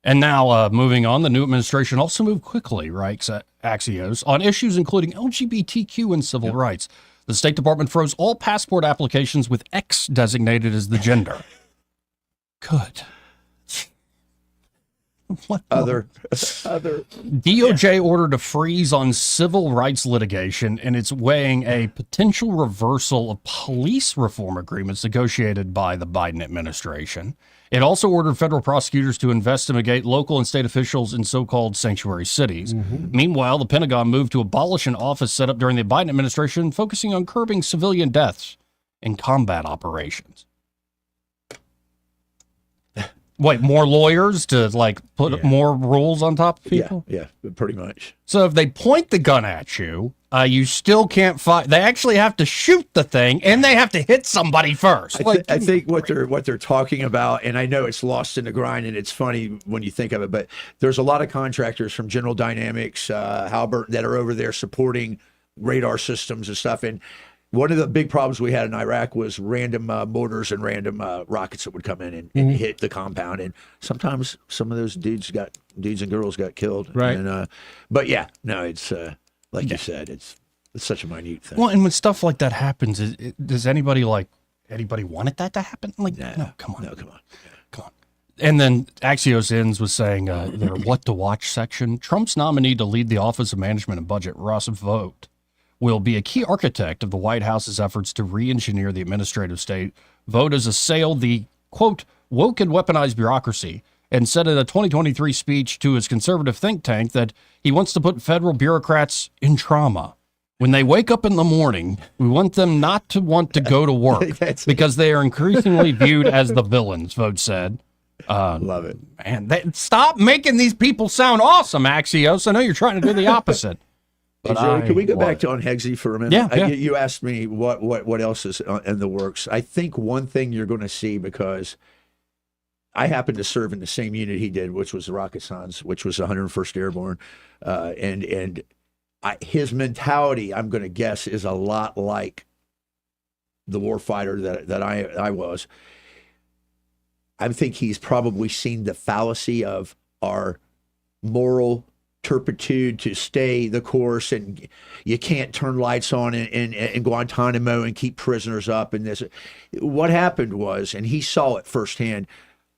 And now moving on, the new administration also moved quickly, writes Axios, on issues including LGBTQ and civil rights. The State Department froze all passport applications with X designated as the gender. Good. What other DOJ ordered a freeze on civil rights litigation, and it's weighing a potential reversal of police reform agreements negotiated by the Biden administration. It also ordered federal prosecutors to investigate local and state officials in so-called sanctuary cities. Meanwhile, the Pentagon moved to abolish an office set up during the Biden administration, focusing on curbing civilian deaths in combat operations. Wait, more lawyers to put more rules on top of people? Yeah, pretty much. So if they point the gun at you, you still can't fire. They actually have to shoot the thing, and they have to hit somebody first. I think what they're talking about, and I know it's lost in the grind, and it's funny when you think of it, but there's a lot of contractors from General Dynamics, Halbert, that are over there supporting radar systems and stuff. And one of the big problems we had in Iraq was random mortars and random rockets that would come in and hit the compound. And sometimes some of those dudes and girls got killed. Right. And, but yeah, no, it's like you said, it's such a minute thing. Well, and when stuff like that happens, does anybody wanted that to happen? Like, no, come on. And then Axios ends with saying their what to watch section. Trump's nominee to lead the Office of Management and Budget, Ross Vogt, will be a key architect of the White House's efforts to re-engineer the administrative state. Vogt has assailed the, quote, woke and weaponized bureaucracy and said in a 2023 speech to his conservative think tank that he wants to put federal bureaucrats in trauma. When they wake up in the morning, we want them not to want to go to work because they are increasingly viewed as the villains, Vogt said. Love it. Man, stop making these people sound awesome, Axios. I know you're trying to do the opposite. Hey, Joey, can we go back to on Hegsey for a minute? Yeah. You asked me what else is in the works. I think one thing you're going to see, because I happened to serve in the same unit he did, which was the Rocket Sons, which was 101st Airborne, his mentality, I'm going to guess, is a lot like the warfighter that I was. I think he's probably seen the fallacy of our moral turpitude to stay the course, and you can't turn lights on in Guantanamo and keep prisoners up. And this, what happened was, and he saw it firsthand.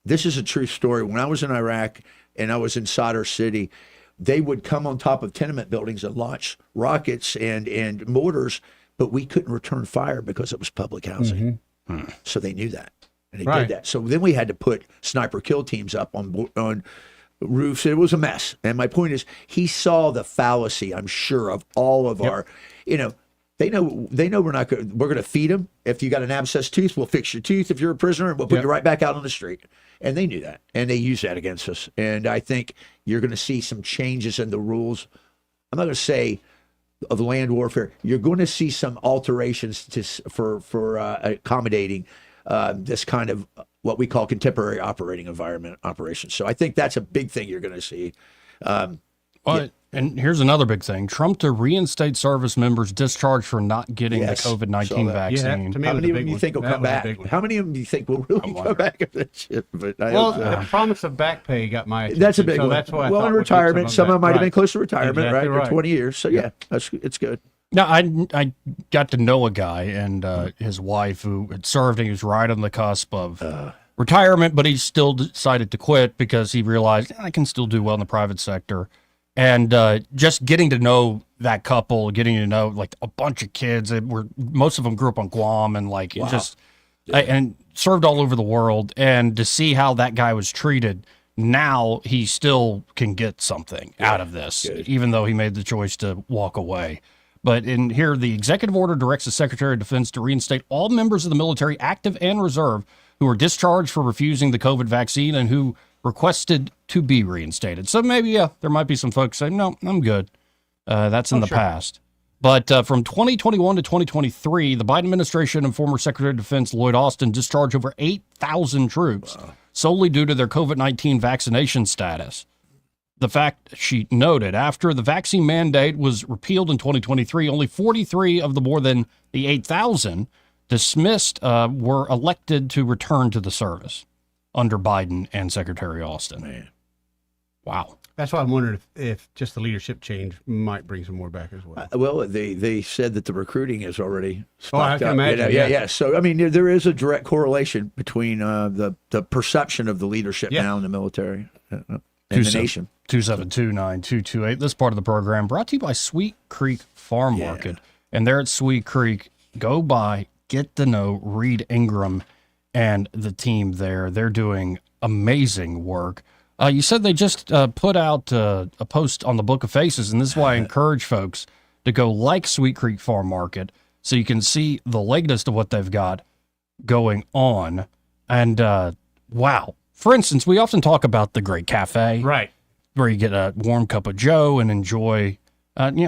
This is a true story. When I was in Iraq and I was in Sadr City, they would come on top of tenement buildings and launch rockets and mortars, but we couldn't return fire because it was public housing. So they knew that, and they did that. So then we had to put sniper kill teams up on roofs. It was a mess. And my point is, he saw the fallacy, I'm sure, of all of our, they know we're going to feed them. If you got an abscessed tooth, we'll fix your tooth. If you're a prisoner, we'll put you right back out on the street. And they knew that, and they used that against us. And I think you're going to see some changes in the rules. I'm not going to say of land warfare. You're going to see some alterations for accommodating this kind of what we call contemporary operating environment operations. So I think that's a big thing you're going to see. And here's another big thing. Trump to reinstate service members discharged for not getting the COVID-19 vaccine. How many of them do you think will come back? How many of them do you think will really come back if that shit? But the promise of back pay got my attention. That's a big one. That's why in retirement, some of them might have been close to retirement, Exactly right? 20 years. So it's good. Now, I got to know a guy and his wife who had served, and he was right on the cusp of retirement, but he still decided to quit because he realized I can still do well in the private sector. And just getting to know that couple, getting to know like a bunch of kids, most of them grew up on Guam and and served all over the world. And to see how that guy was treated, now he still can get something out of this, even though he made the choice to walk away. But in here, the executive order directs the Secretary of Defense to reinstate all members of the military, active and reserve, who are discharged for refusing the COVID vaccine and who requested to be reinstated. So maybe, there might be some folks saying, no, I'm good. That's in the past. But from 2021 to 2023, the Biden administration and former Secretary of Defense Lloyd Austin discharged over 8,000 troops solely due to their COVID-19 vaccination status. The fact she noted, after the vaccine mandate was repealed in 2023, only 43 of the more than the 8,000 dismissed were elected to return to the service under Biden and Secretary Austin. Man. Wow. That's why I'm wondering if just the leadership change might bring some more back as well. Well, they said that the recruiting is already I can imagine. Yeah. So, I mean, there is a direct correlation between the perception of the leadership now in the military and the nation. 2729228. This part of the program brought to you by Sweet Creek Farm Market. And there at Sweet Creek, go by, get to know Reed Ingram and the team there. They're doing amazing work. You said they just put out a post on the Book of Faces, and this is why I encourage folks to go like Sweet Creek Farm Market so you can see the latest of what they've got going on. And wow. For instance, we often talk about the Great Cafe. Right. Where you get a warm cup of joe and enjoy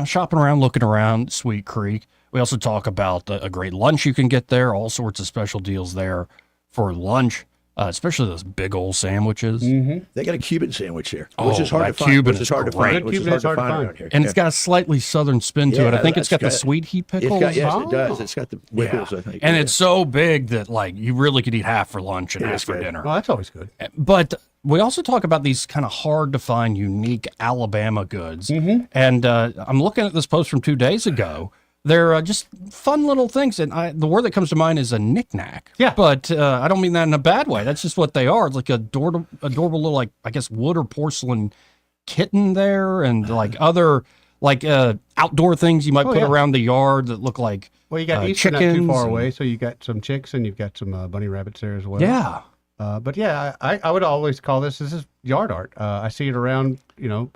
shopping around, looking around Sweet Creek. We also talk about a great lunch you can get there, all sorts of special deals there for lunch. Especially those big old sandwiches. Mm-hmm. They got a Cuban sandwich here, Oh, which is hard that to find. Cuban Which is is hard to great. find. Which is hard to find around here. And it's got a slightly southern spin to it. I think it's got the sweet heat pickles. Yes, it does. It's got the pickles, I think. And it's so big that like you really could eat half for lunch and half for dinner. Well, that's always good. But we also talk about these kind of hard to find, unique Alabama goods. Mm-hmm. And I'm looking at this post from 2 days ago. They're just fun little things. And the word that comes to mind is a knick-knack. Yeah. But I don't mean that in a bad way. That's just what they are. It's like adorable little, like, I guess, wood or porcelain kitten there and like other like outdoor things you might put around the yard that look like Well, you got Easter not too far away, so you got some chicks and you've got some bunny rabbits there as well. Yeah. But yeah, I would always call this is yard art. I see it around,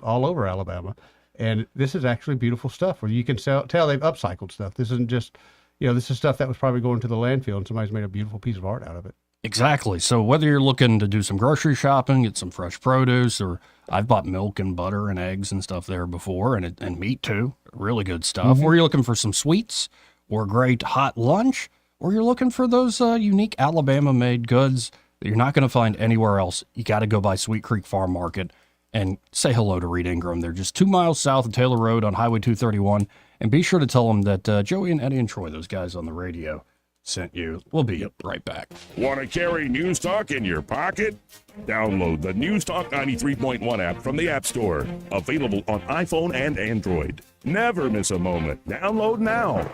all over Alabama. And this is actually beautiful stuff where you can tell they've upcycled stuff. This isn't just, this is stuff that was probably going to the landfill and somebody's made a beautiful piece of art out of it. Exactly. So whether you're looking to do some grocery shopping, get some fresh produce, or I've bought milk and butter and eggs and stuff there before, and meat too, really good stuff. Mm-hmm. Or you're looking for some sweets or a great hot lunch, or you're looking for those unique Alabama-made goods that you're not going to find anywhere else. You got to go by Sweet Creek Farm Market and say hello to Reed Ingram. They're just 2 miles south of Taylor Road on Highway 231. And be sure to tell them that Joey and Eddie and Troy, those guys on the radio, sent you. We'll be right back. Want to carry News Talk in your pocket? Download the News Talk 93.1 app from the App Store. Available on iPhone and Android. Never miss a moment. Download now.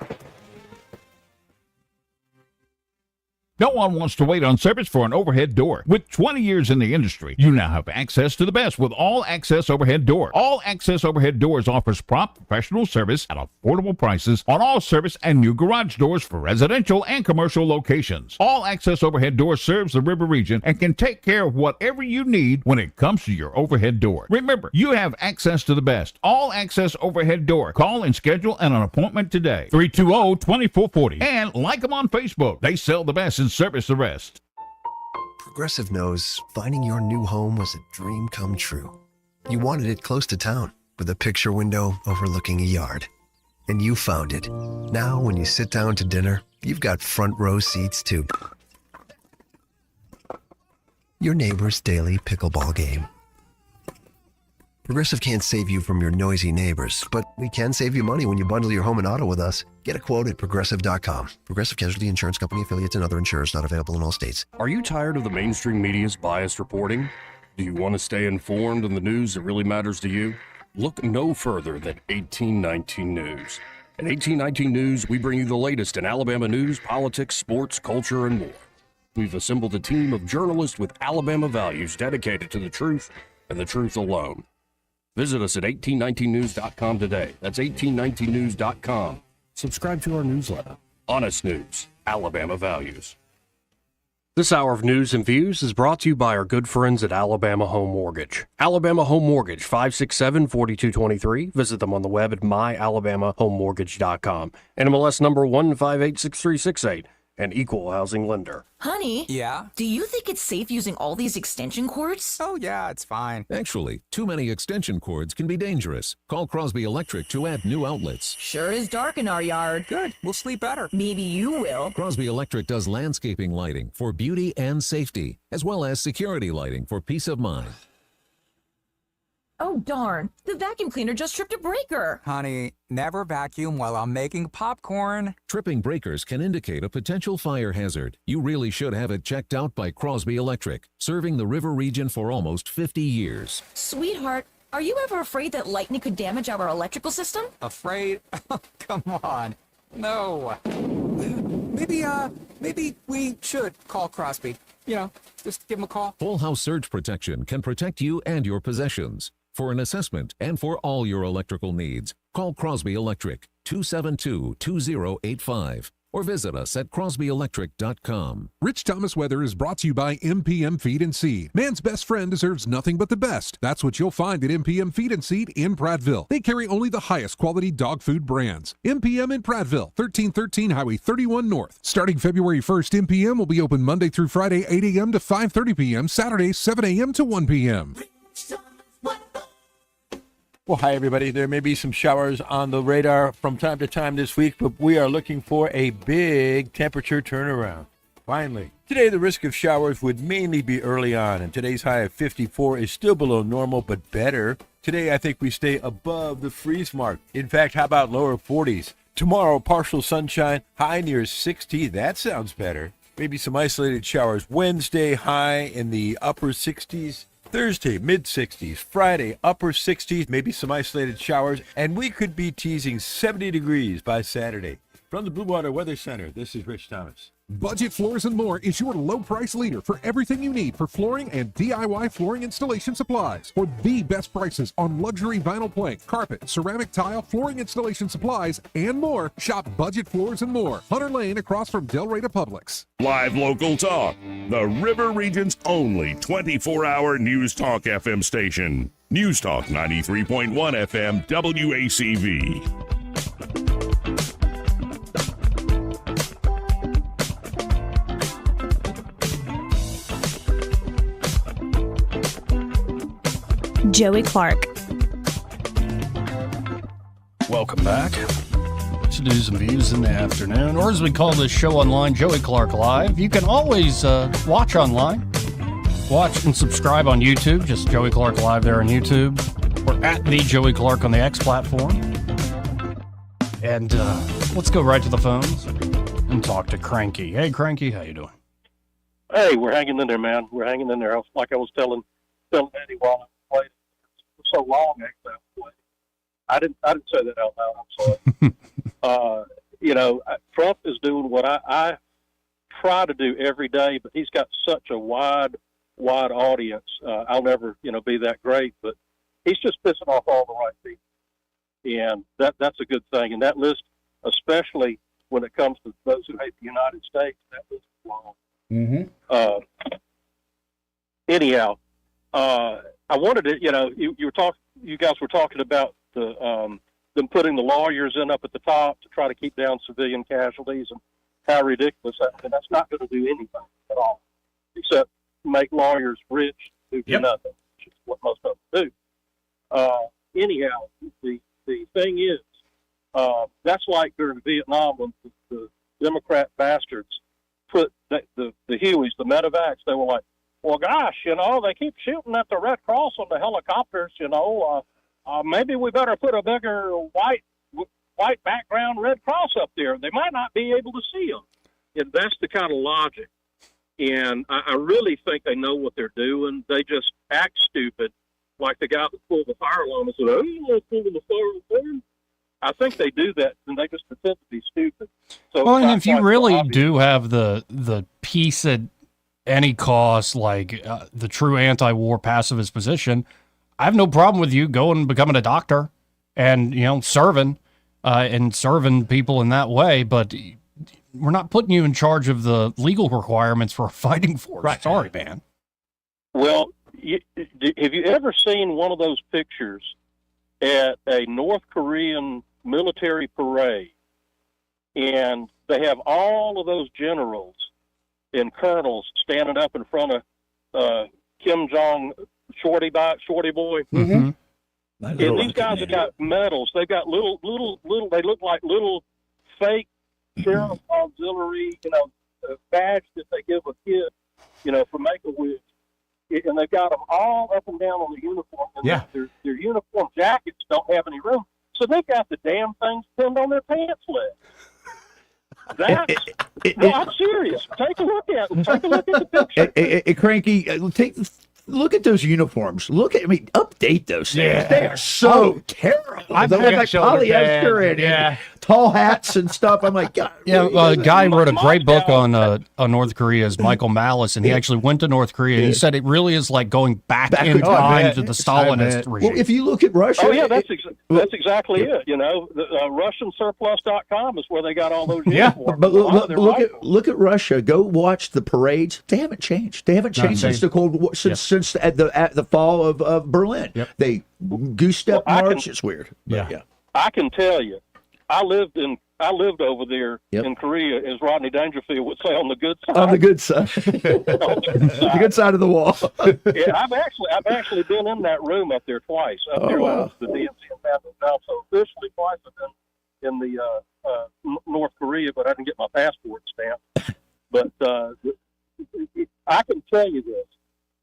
No one wants to wait on service for an overhead door. With 20 years in the industry, you now have access to the best with All Access Overhead Door. All Access Overhead Doors offers prompt professional service at affordable prices on all service and new garage doors for residential and commercial locations. All Access Overhead Door serves the river region and can take care of whatever you need when it comes to your overhead door. Remember, you have access to the best. All Access Overhead Door. Call and schedule an appointment today. 320-2440. And like them on Facebook. They sell the best and service the rest. Progressive knows finding your new home was a dream come true. You wanted it close to town with a picture window overlooking a yard. And you found it. Now when you sit down to dinner, you've got front row seats to your neighbor's daily pickleball game. Progressive can't save you from your noisy neighbors, but we can save you money when you bundle your home and auto with us. Get a quote at Progressive.com. Progressive Casualty Insurance Company, affiliates, and other insurers not available in all states. Are you tired of the mainstream media's biased reporting? Do you want to stay informed on the news that really matters to you? Look no further than 1819 News. At 1819 News, we bring you the latest in Alabama news, politics, sports, culture, and more. We've assembled a team of journalists with Alabama values dedicated to the truth and the truth alone. Visit us at 1819news.com today. That's 1819news.com. Subscribe to our newsletter. Honest News, Alabama Values. This hour of news and views is brought to you by our good friends at Alabama Home Mortgage. Alabama Home Mortgage, 567-4223. Visit them on the web at myalabamahomemortgage.com. NMLS number 1586368. An equal housing lender. Honey? Yeah? Do you think it's safe using all these extension cords? Oh, yeah, it's fine. Actually, too many extension cords can be dangerous. Call Crosby Electric to add new outlets. Sure is dark in our yard. Good. We'll sleep better. Maybe you will. Crosby Electric does landscaping lighting for beauty and safety, as well as security lighting for peace of mind. Oh, darn. The vacuum cleaner just tripped a breaker. Honey, never vacuum while I'm making popcorn. Tripping breakers can indicate a potential fire hazard. You really should have it checked out by Crosby Electric, serving the river region for almost 50 years. Sweetheart, are you ever afraid that lightning could damage our electrical system? Afraid? Come on. No. Maybe we should call Crosby. Just give him a call. Whole house surge protection can protect you and your possessions. For an assessment and for all your electrical needs, call Crosby Electric 272-2085 or visit us at crosbyelectric.com. Rich Thomas Weather is brought to you by MPM Feed and Seed. Man's best friend deserves nothing but the best. That's what you'll find at MPM Feed and Seed in Prattville. They carry only the highest quality dog food brands. MPM in Prattville, 1313 Highway 31 North. Starting February 1st, MPM will be open Monday through Friday 8 a.m. to 5:30 p.m., Saturday 7 a.m. to 1 p.m. Well, hi, everybody. There may be some showers on the radar from time to time this week, but we are looking for a big temperature turnaround. Finally. Today, the risk of showers would mainly be early on, and today's high of 54 is still below normal, but better. Today, I think we stay above the freeze mark. In fact, how about lower 40s? Tomorrow, partial sunshine, high near 60. That sounds better. Maybe some isolated showers. Wednesday, high in the upper 60s. Thursday, mid-60s. Friday, upper 60s, maybe some isolated showers. And we could be teasing 70 degrees by Saturday. From the Blue Water Weather Center, this is Rich Thomas. Budget Floors and More is your low-price leader for everything you need for flooring and DIY flooring installation supplies. For the best prices on luxury vinyl plank, carpet, ceramic tile, flooring installation supplies, and more, shop Budget Floors and More, Hunter Lane across from Del Rey to Publix. Live local talk, the River Region's only 24-hour News Talk FM station. News Talk 93.1 FM WACV. Joey Clark. Welcome back to News and Views in the Afternoon, or as we call this show online, Joey Clark Live. You can always watch online. Watch and subscribe on YouTube. Just Joey Clark Live there on YouTube. Or at the Joey Clark on the X platform. And let's go right to the phones and talk to Cranky. Hey, Cranky, how you doing? Hey, we're hanging in there, man. We're hanging in there. Like I was telling Eddie while I played. So long, actually. I didn't say that out loud. I'm sorry. Trump is doing what I try to do every day, but he's got such a wide audience. I'll never, be that great, but he's just pissing off all the right people, and that's a good thing. And that list, especially when it comes to those who hate the United States, that list is long. Mm-hmm. Anyhow. I wanted to, you guys were talking about them putting the lawyers in up at the top to try to keep down civilian casualties and how ridiculous that is. And that's not going to do anything at all, except make lawyers rich who do nothing, which is what most of them do. Anyhow, the thing is, that's like during Vietnam when the Democrat bastards put the Hueys, the medevacs, they were like, well, gosh, they keep shooting at the Red Cross on the helicopters, maybe we better put a bigger white background Red Cross up there. They might not be able to see them. And that's the kind of logic. And I really think they know what they're doing. They just act stupid, like the guy that pulled the fire alarm and said, oh, you want to pull the fire alarm? I think they do that, and they just pretend to be stupid. So, well, and if you really do have the peace at any cost, like the true anti-war pacifist position, I have no problem with you going and becoming a doctor and, serving people in that way. But we're not putting you in charge of the legal requirements for a fighting force. Right. Sorry, man. Well, have you ever seen one of those pictures at a North Korean military parade? And they have all of those generals and colonels standing up in front of Kim Jong Shorty Boy. Mm-hmm. And these guys have got medals. They've got little. They look like little fake sheriff auxiliary, badge that they give a kid, for Make-A-Wish. And they've got them all up and down on the uniform. And their uniform jackets don't have any room, so they've got the damn things pinned on their pants leg. No, I'm serious. Take a look at them. Take a look at the picture. Cranky, look at those uniforms. Update those things. They are so terrible. I've they look had like shoulder polyester and tall hats and stuff. I'm like, God. A guy wrote a great book on North Korea, is Michael Malice, and he actually went to North Korea, and he said it really is like going back in time to the Stalinist regime. Well, if you look at Russia. Oh, yeah, that's exactly it. RussianSurplus.com is where they got all those uniforms. But look at Russia. Go watch the parades. They haven't changed. They haven't changed since the Cold War, since at the fall of Berlin. They goose step march. It's weird. I can tell you, I lived in I lived over there in Korea, as Rodney Dangerfield would say, on the good side. On the good side. The good side of the wall. Yeah, I've actually been in that room up there twice. Up there with the DNC ambassador. Also, officially twice I've been in the North Korea, but I didn't get my passport stamped. But I can tell you this.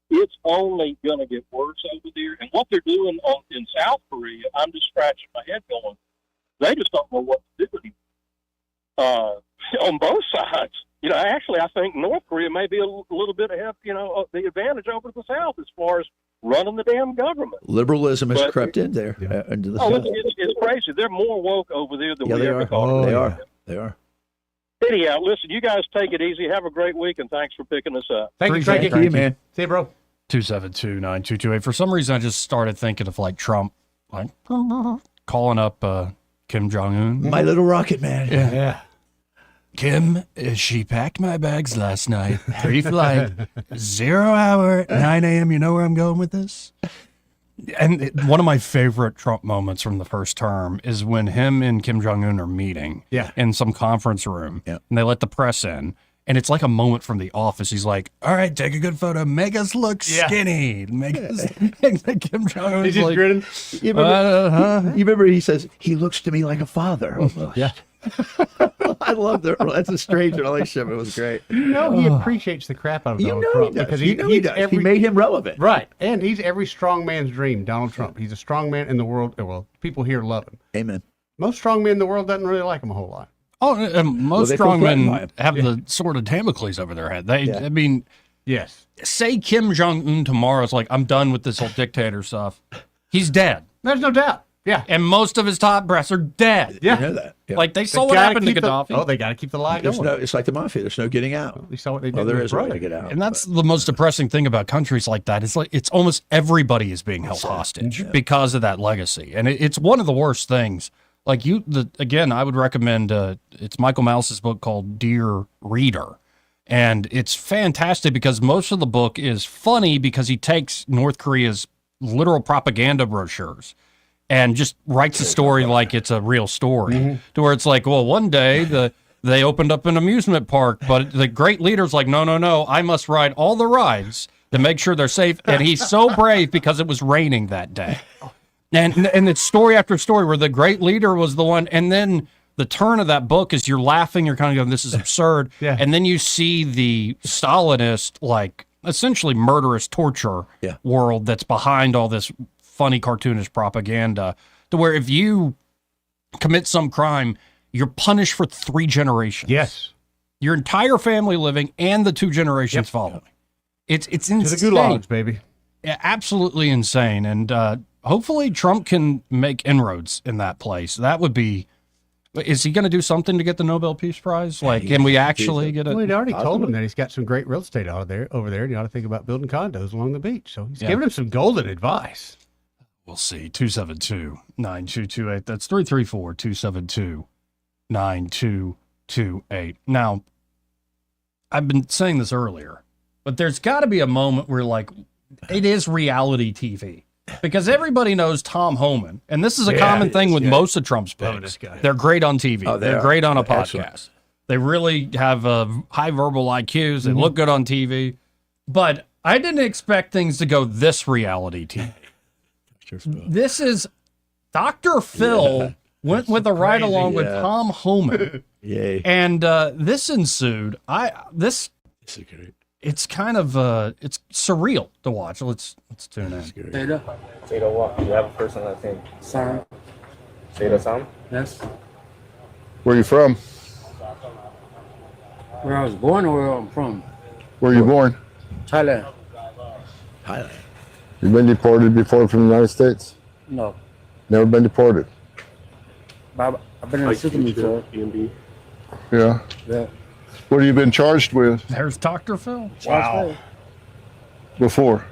It's only going to get worse over there. And what they're doing in South Korea, I'm just scratching my head going, they just don't know what to do anymore. On both sides. You know, actually, I think North Korea may be a little bit ahead, the advantage over the South as far as running the damn government. Liberalism has crept in there. Into the South. It's crazy. They're more woke over there than we they ever are. thought. They are. Anyhow, listen, you guys take it easy. Have a great week, and thanks for picking us up. Thank you, man. See you, bro. 272-9228. For some reason, I just started thinking of like Trump, like calling up Kim Jong-un. My little rocket man. Yeah. Kim, she packed my bags last night. Pre-flight, 0 hour, 9 a.m. You know where I'm going with this? And one of my favorite Trump moments from the first term is when him and Kim Jong-un are meeting in some conference room, and they let the press in. And it's like a moment from The Office. He's like, all right, take a good photo. Make us look skinny. Make us. Kim Jong-un. He's just like, grinning. You remember he says, he looks to me like a father. Yeah. I love that. That's a strange relationship. It was great. He appreciates the crap out of Donald Trump because he made him relevant. Right. And he's every strong man's dream, Donald Trump. He's a strong man in the world. Well, people here love him. Amen. Most strong men in the world doesn't really like him a whole lot. Oh, and most strong men have the sword of Damocles over their head. I mean, yes. Say Kim Jong-un tomorrow is like, I'm done with this whole dictator stuff. He's dead. There's no doubt. Yeah. And most of his top brass are dead. Yeah. You know that. Yeah. Like, they saw what happened to Gaddafi. They got to keep the lie going. It's like the mafia. There's no getting out. We saw what they did. There is a way to get out. And that's the most depressing thing about countries like that. It's like it's almost everybody is being held hostage because of that legacy. And it's one of the worst things. Like again, I would recommend, it's Michael Mouse's book called Dear Reader. And it's fantastic because most of the book is funny because he takes North Korea's literal propaganda brochures and just writes a story like it's a real story, to where it's like, well, one day they opened up an amusement park, but the great leader's like, no, I must ride all the rides to make sure they're safe. And he's so brave because it was raining that day. And it's story after story where the great leader was the one, and then the turn of that book is you're laughing, you're kind of going, this is absurd. And then you see the Stalinist, like, essentially murderous torture world that's behind all this funny cartoonish propaganda, to where if you commit some crime, you're punished for 3 generations. Yes. Your entire family living and the 2 generations following. It's insane. To the gulags, baby. Yeah, absolutely insane. And hopefully Trump can make inroads in that place. That would be... Is he going to do something to get the Nobel Peace Prize? Like, can we actually get it? Well, he'd already told him that he's got some great real estate over there, and you ought to think about building condos along the beach. So he's giving him some golden advice. We'll see. 272-9228. That's 334-272-9228. Now, I've been saying this earlier, but there's got to be a moment where, like, it is reality TV. Because everybody knows Tom Homan, and this is a common thing with most of Trump's picks. They're great on TV. They're great on a podcast. Excellent. They really have high verbal IQs. They look good on TV. But I didn't expect things to go this reality TV. This is Dr. Phil went with a ride along with Tom Homan. Yay. And this ensued. This is great. It's kind of it's surreal to watch. Let's tune in. Say the what? You have a person that name. Sam. Say the Sam? Yes. Where are you from? Where I was born or where I'm from? Where are you born? Thailand. Thailand. You've been deported before from the United States? No. Never been deported? I've been in the system before. Yeah. Yeah. What have you been charged with? There's Dr. Phil. Wow. Before?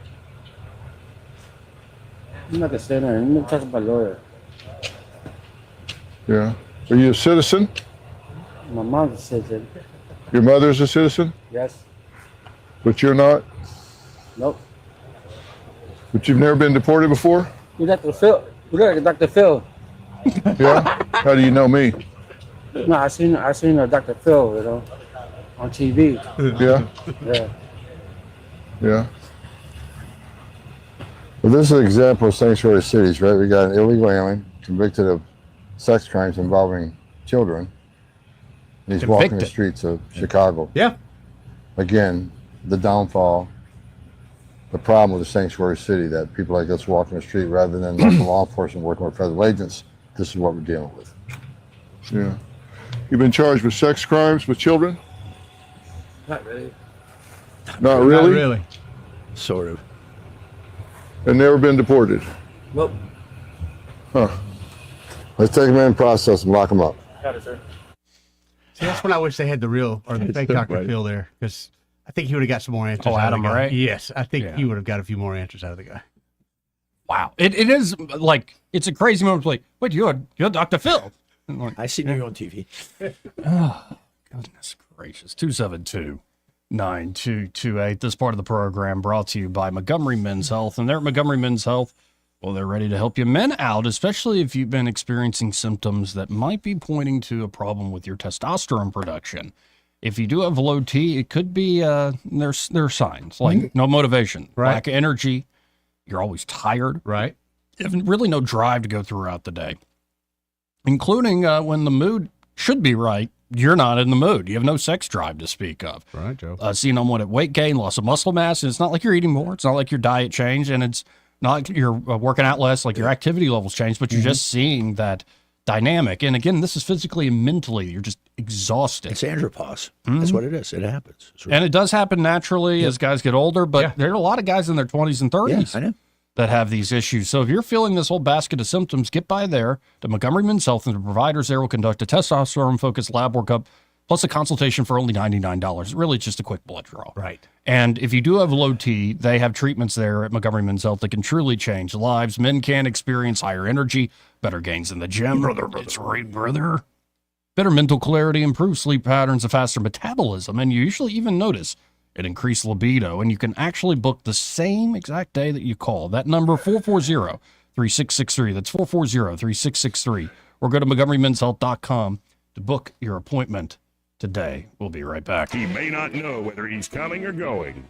I'm not going to say that. I'm going to talk about lawyer. Yeah. Are you a citizen? My mom's a citizen. Your mother's a citizen? Yes. But you're not? Nope. But you've never been deported before? You Dr. Phil. You look like Dr. Phil. Yeah? How do you know me? No, I seen Dr. Phil, on TV. Yeah. Yeah. Yeah. Well, this is an example of sanctuary cities, right? We got an illegal alien convicted of sex crimes involving children. And he's walking the streets of Chicago. Yeah. Again, the downfall, the problem with the sanctuary city, that people like us walking the street rather than local law enforcement working with federal agents. This is what we're dealing with. Yeah. You've been charged with sex crimes with children? Not really. Not really? Not really. Sort of. And never been deported? Nope. Huh. Let's take them in, process them, lock them up. Got it, sir. See, that's when I wish they had the real or the fake Dr. Phil there, because I think he would have got some more answers. Oh, out Adam, of the guy. right? Yes, I think Yeah. he would have got a few more answers out of the guy. Wow. It is like, it's a crazy moment to like, wait, you're Dr. Phil. I seen you on TV. Oh, goodness gracious. 272-9228. This part of the program brought to you by Montgomery Men's Health. And they're at Montgomery Men's Health. Well, they're ready to help you men out, especially if you've been experiencing symptoms that might be pointing to a problem with your testosterone production. If you do have low T, it could be, there are signs like no motivation, lack of energy. You're always tired. Right. You have really no drive to go throughout the day, including when the mood should be right. You're not in the mood. You have no sex drive to speak of. Right, Joe. Seeing on what at weight gain, loss of muscle mass. And it's not like you're eating more. It's not like your diet changed, and it's not like you're working out less, like your activity levels change, but you're just seeing that dynamic. And again, this is physically and mentally. You're just exhausted. It's andropause. That's what it is. It happens. And it does happen naturally as guys get older, but there are a lot of guys in their 20s and 30s I know. that have these issues. So if you're feeling this whole basket of symptoms, get by there to Montgomery Men's Health, and the providers there will conduct a testosterone-focused lab workup plus a consultation for only $99. Really just a quick blood draw. Right. And if you do have low T, they have treatments there at Montgomery Men's Health that can truly change lives. Men can experience higher energy, better gains in the gym. That's right, brother. Better mental clarity, improved sleep patterns, a faster metabolism, and you usually even notice an increased libido. And you can actually book the same exact day that you call. That number, 440-3663. That's 440-3663. Or go to MontgomeryMen'sHealth.com to book your appointment today. We'll be right back. He may not know whether he's coming or going,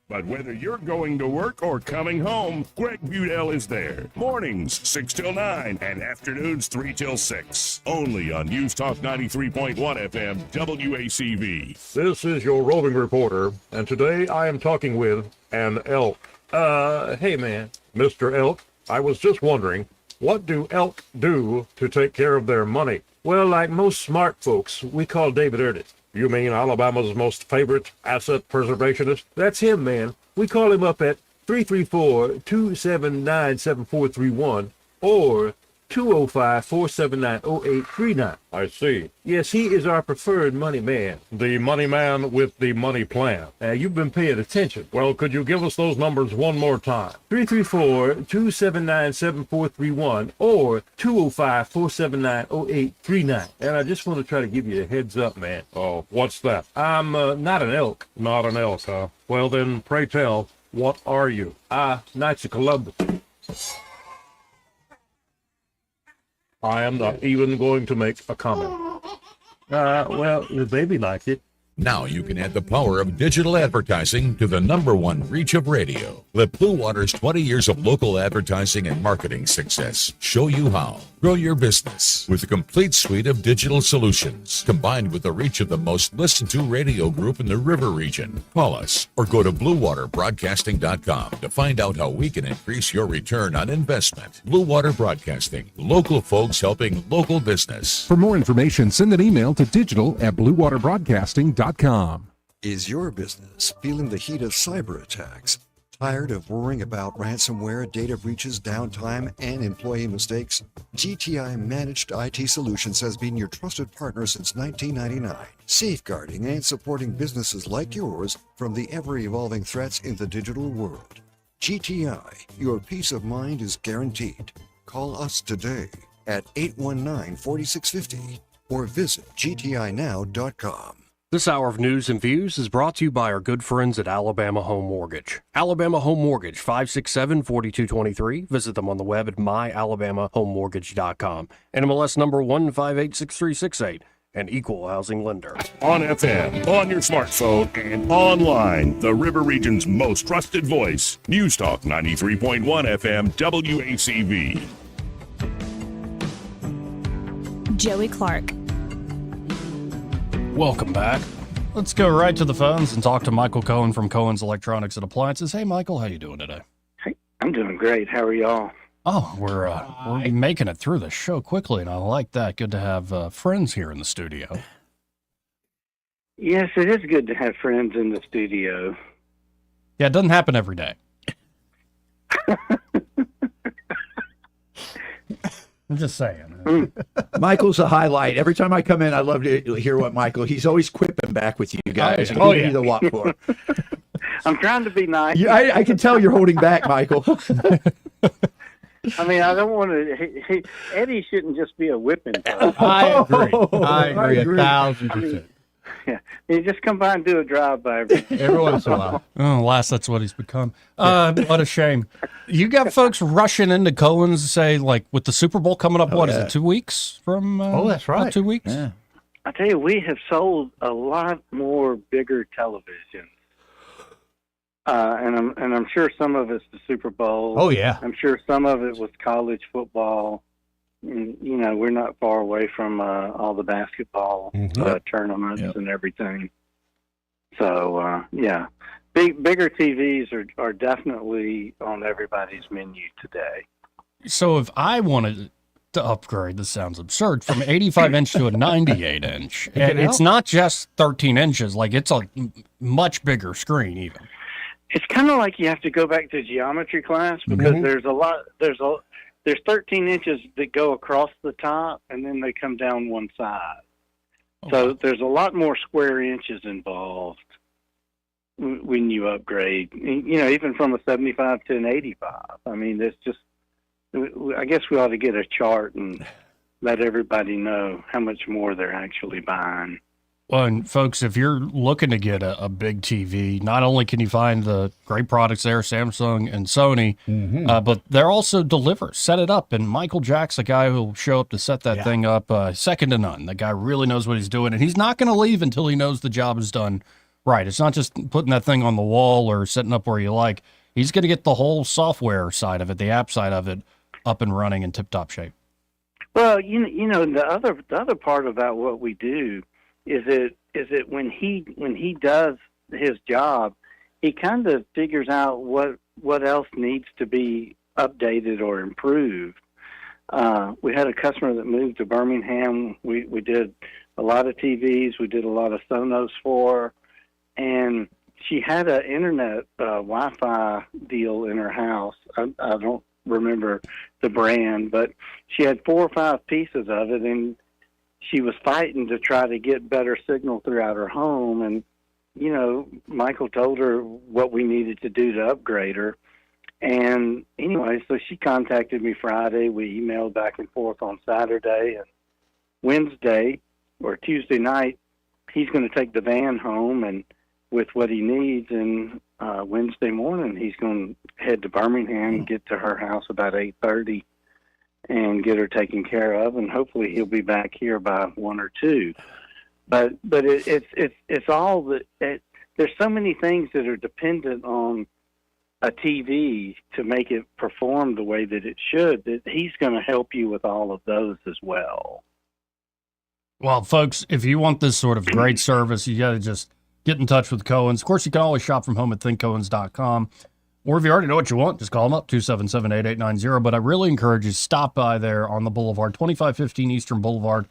but whether you're going to work or coming home, Greg Budell is there. Mornings 6 till 9 and afternoons 3 till 6. Only on News Talk 93.1 FM WACV. This is your roving reporter, and today I am talking with an elk. Hey man, Mr. Elk, I was just wondering, what do elk do to take care of their money? Well, like most smart folks, we call David Erdit. You mean Alabama's most favorite asset preservationist? That's him, man. We call him up at 334-279-7431 or 205-479-0839. I see. Yes, he is our preferred money man. The money man with the money plan. You've been paying attention. Well, could you give us those numbers one more time? 334-279-7431 or 205-479-0839. And I just want to try to give you a heads up, man. Oh, what's that? I'm not an elk. Not an elk, huh? Well, then, pray tell, what are you? Knights of Columbus. I am not even going to make a comment. Well, the baby liked it. Now you can add the power of digital advertising to the #1 reach of radio. Let Blue Water's 20 years of local advertising and marketing success show you how. Grow your business with a complete suite of digital solutions, combined with the reach of the most listened to radio group in the River region. Call us or go to BlueWaterBroadcasting.com to find out how we can increase your return on investment. Blue Water Broadcasting, local folks helping local business. For more information, send an email to digital@bluewaterbroadcasting.com. Is your business feeling the heat of cyber attacks? Tired of worrying about ransomware, data breaches, downtime, and employee mistakes? GTI Managed IT Solutions has been your trusted partner since 1999, safeguarding and supporting businesses like yours from the ever-evolving threats in the digital world. GTI, your peace of mind is guaranteed. Call us today at 819-4650 or visit gtinow.com. This hour of news and views is brought to you by our good friends at Alabama Home Mortgage. Alabama Home Mortgage, 567-4223. Visit them on the web at myalabamahomemortgage.com. NMLS number 1586368. an equal housing lender. On FM, on your smartphone, and online, the River Region's most trusted voice. News Talk 93.1 FM WACV. Joey Clark. Welcome back. Let's go right to the phones and talk to Michael Cohen from Cohen's Electronics and Appliances. Hey, Michael, how you doing today? Hey, I'm doing great. How are y'all? Oh, we're making it through the show quickly, and I like that. Good to have friends here in the studio. Yes, it is good to have friends in the studio. Yeah, it doesn't happen every day. I'm just saying. Michael's a highlight. Every time I come in, I love to hear what Michael. He's always quipping back with you guys. Oh, You the what for? I'm trying to be nice. I can tell you're holding back, Michael. I mean, I don't want to. Eddie shouldn't just be a whipping. I agree. I agree 1,000%. Yeah, you just come by and do a drive-by every once in a while. Oh, alas, that's what he's become. What a shame. You got folks rushing into Cohen's, say, like with the Super Bowl coming up. What is it? 2 weeks from? That's right. About 2 weeks. I tell you, we have sold a lot more bigger televisions. And I'm sure some of it's the Super Bowl. Oh, yeah. I'm sure some of it was college football. And, you know, we're not far away from all the basketball tournaments and everything. So bigger TVs are definitely on everybody's menu today. So if I wanted to upgrade, this sounds absurd, from 85 inch to a 98 inch, and it's not just 13 inches, like it's a much bigger screen even. It's kind of like you have to go back to geometry class because there's 13 inches that go across the top and then they come down one side. So there's a lot more square inches involved when you upgrade, you know, even from a 75 to an 85. I mean, it's just, I guess we ought to get a chart and let everybody know how much more they're actually buying. Well, and folks, if you're looking to get a big TV, not only can you find the great products there, Samsung and Sony, but they're also deliver, set it up. And Michael Jack's the guy who'll show up to set that thing up, second to none. The guy really knows what he's doing, and he's not going to leave until he knows the job is done right. It's not just putting that thing on the wall or setting up where you like. He's going to get the whole software side of it, the app side of it, up and running in tip-top shape. Well, you know, the other part about what we do is it when he does his job, he kind of figures out what else needs to be updated or improved. We had a customer that moved to Birmingham. We did a lot of TVs. We did a lot of Sonos for, and she had an internet Wi-Fi deal in her house. I don't remember the brand, but she had 4 or 5 pieces of it, and she was fighting to try to get better signal throughout her home. And, you know, Michael told her what we needed to do to upgrade her. And anyway, so she contacted me Friday. We emailed back and forth on Saturday, and Wednesday or Tuesday night, he's going to take the van home and with what he needs. And Wednesday morning, he's going to head to Birmingham and get to her house about 8:30. And get her taken care of, and hopefully he'll be back here by 1 or 2. But it's all that. There's so many things that are dependent on a TV to make it perform the way that it should. That he's going to help you with all of those as well. Well, folks, if you want this sort of great service, you got to just get in touch with Cohen's. Of course, you can always shop from home at thinkcohens.com. Or if you already know what you want, just call them up, 277-8890. But I really encourage you to stop by there on the Boulevard, 2515 Eastern Boulevard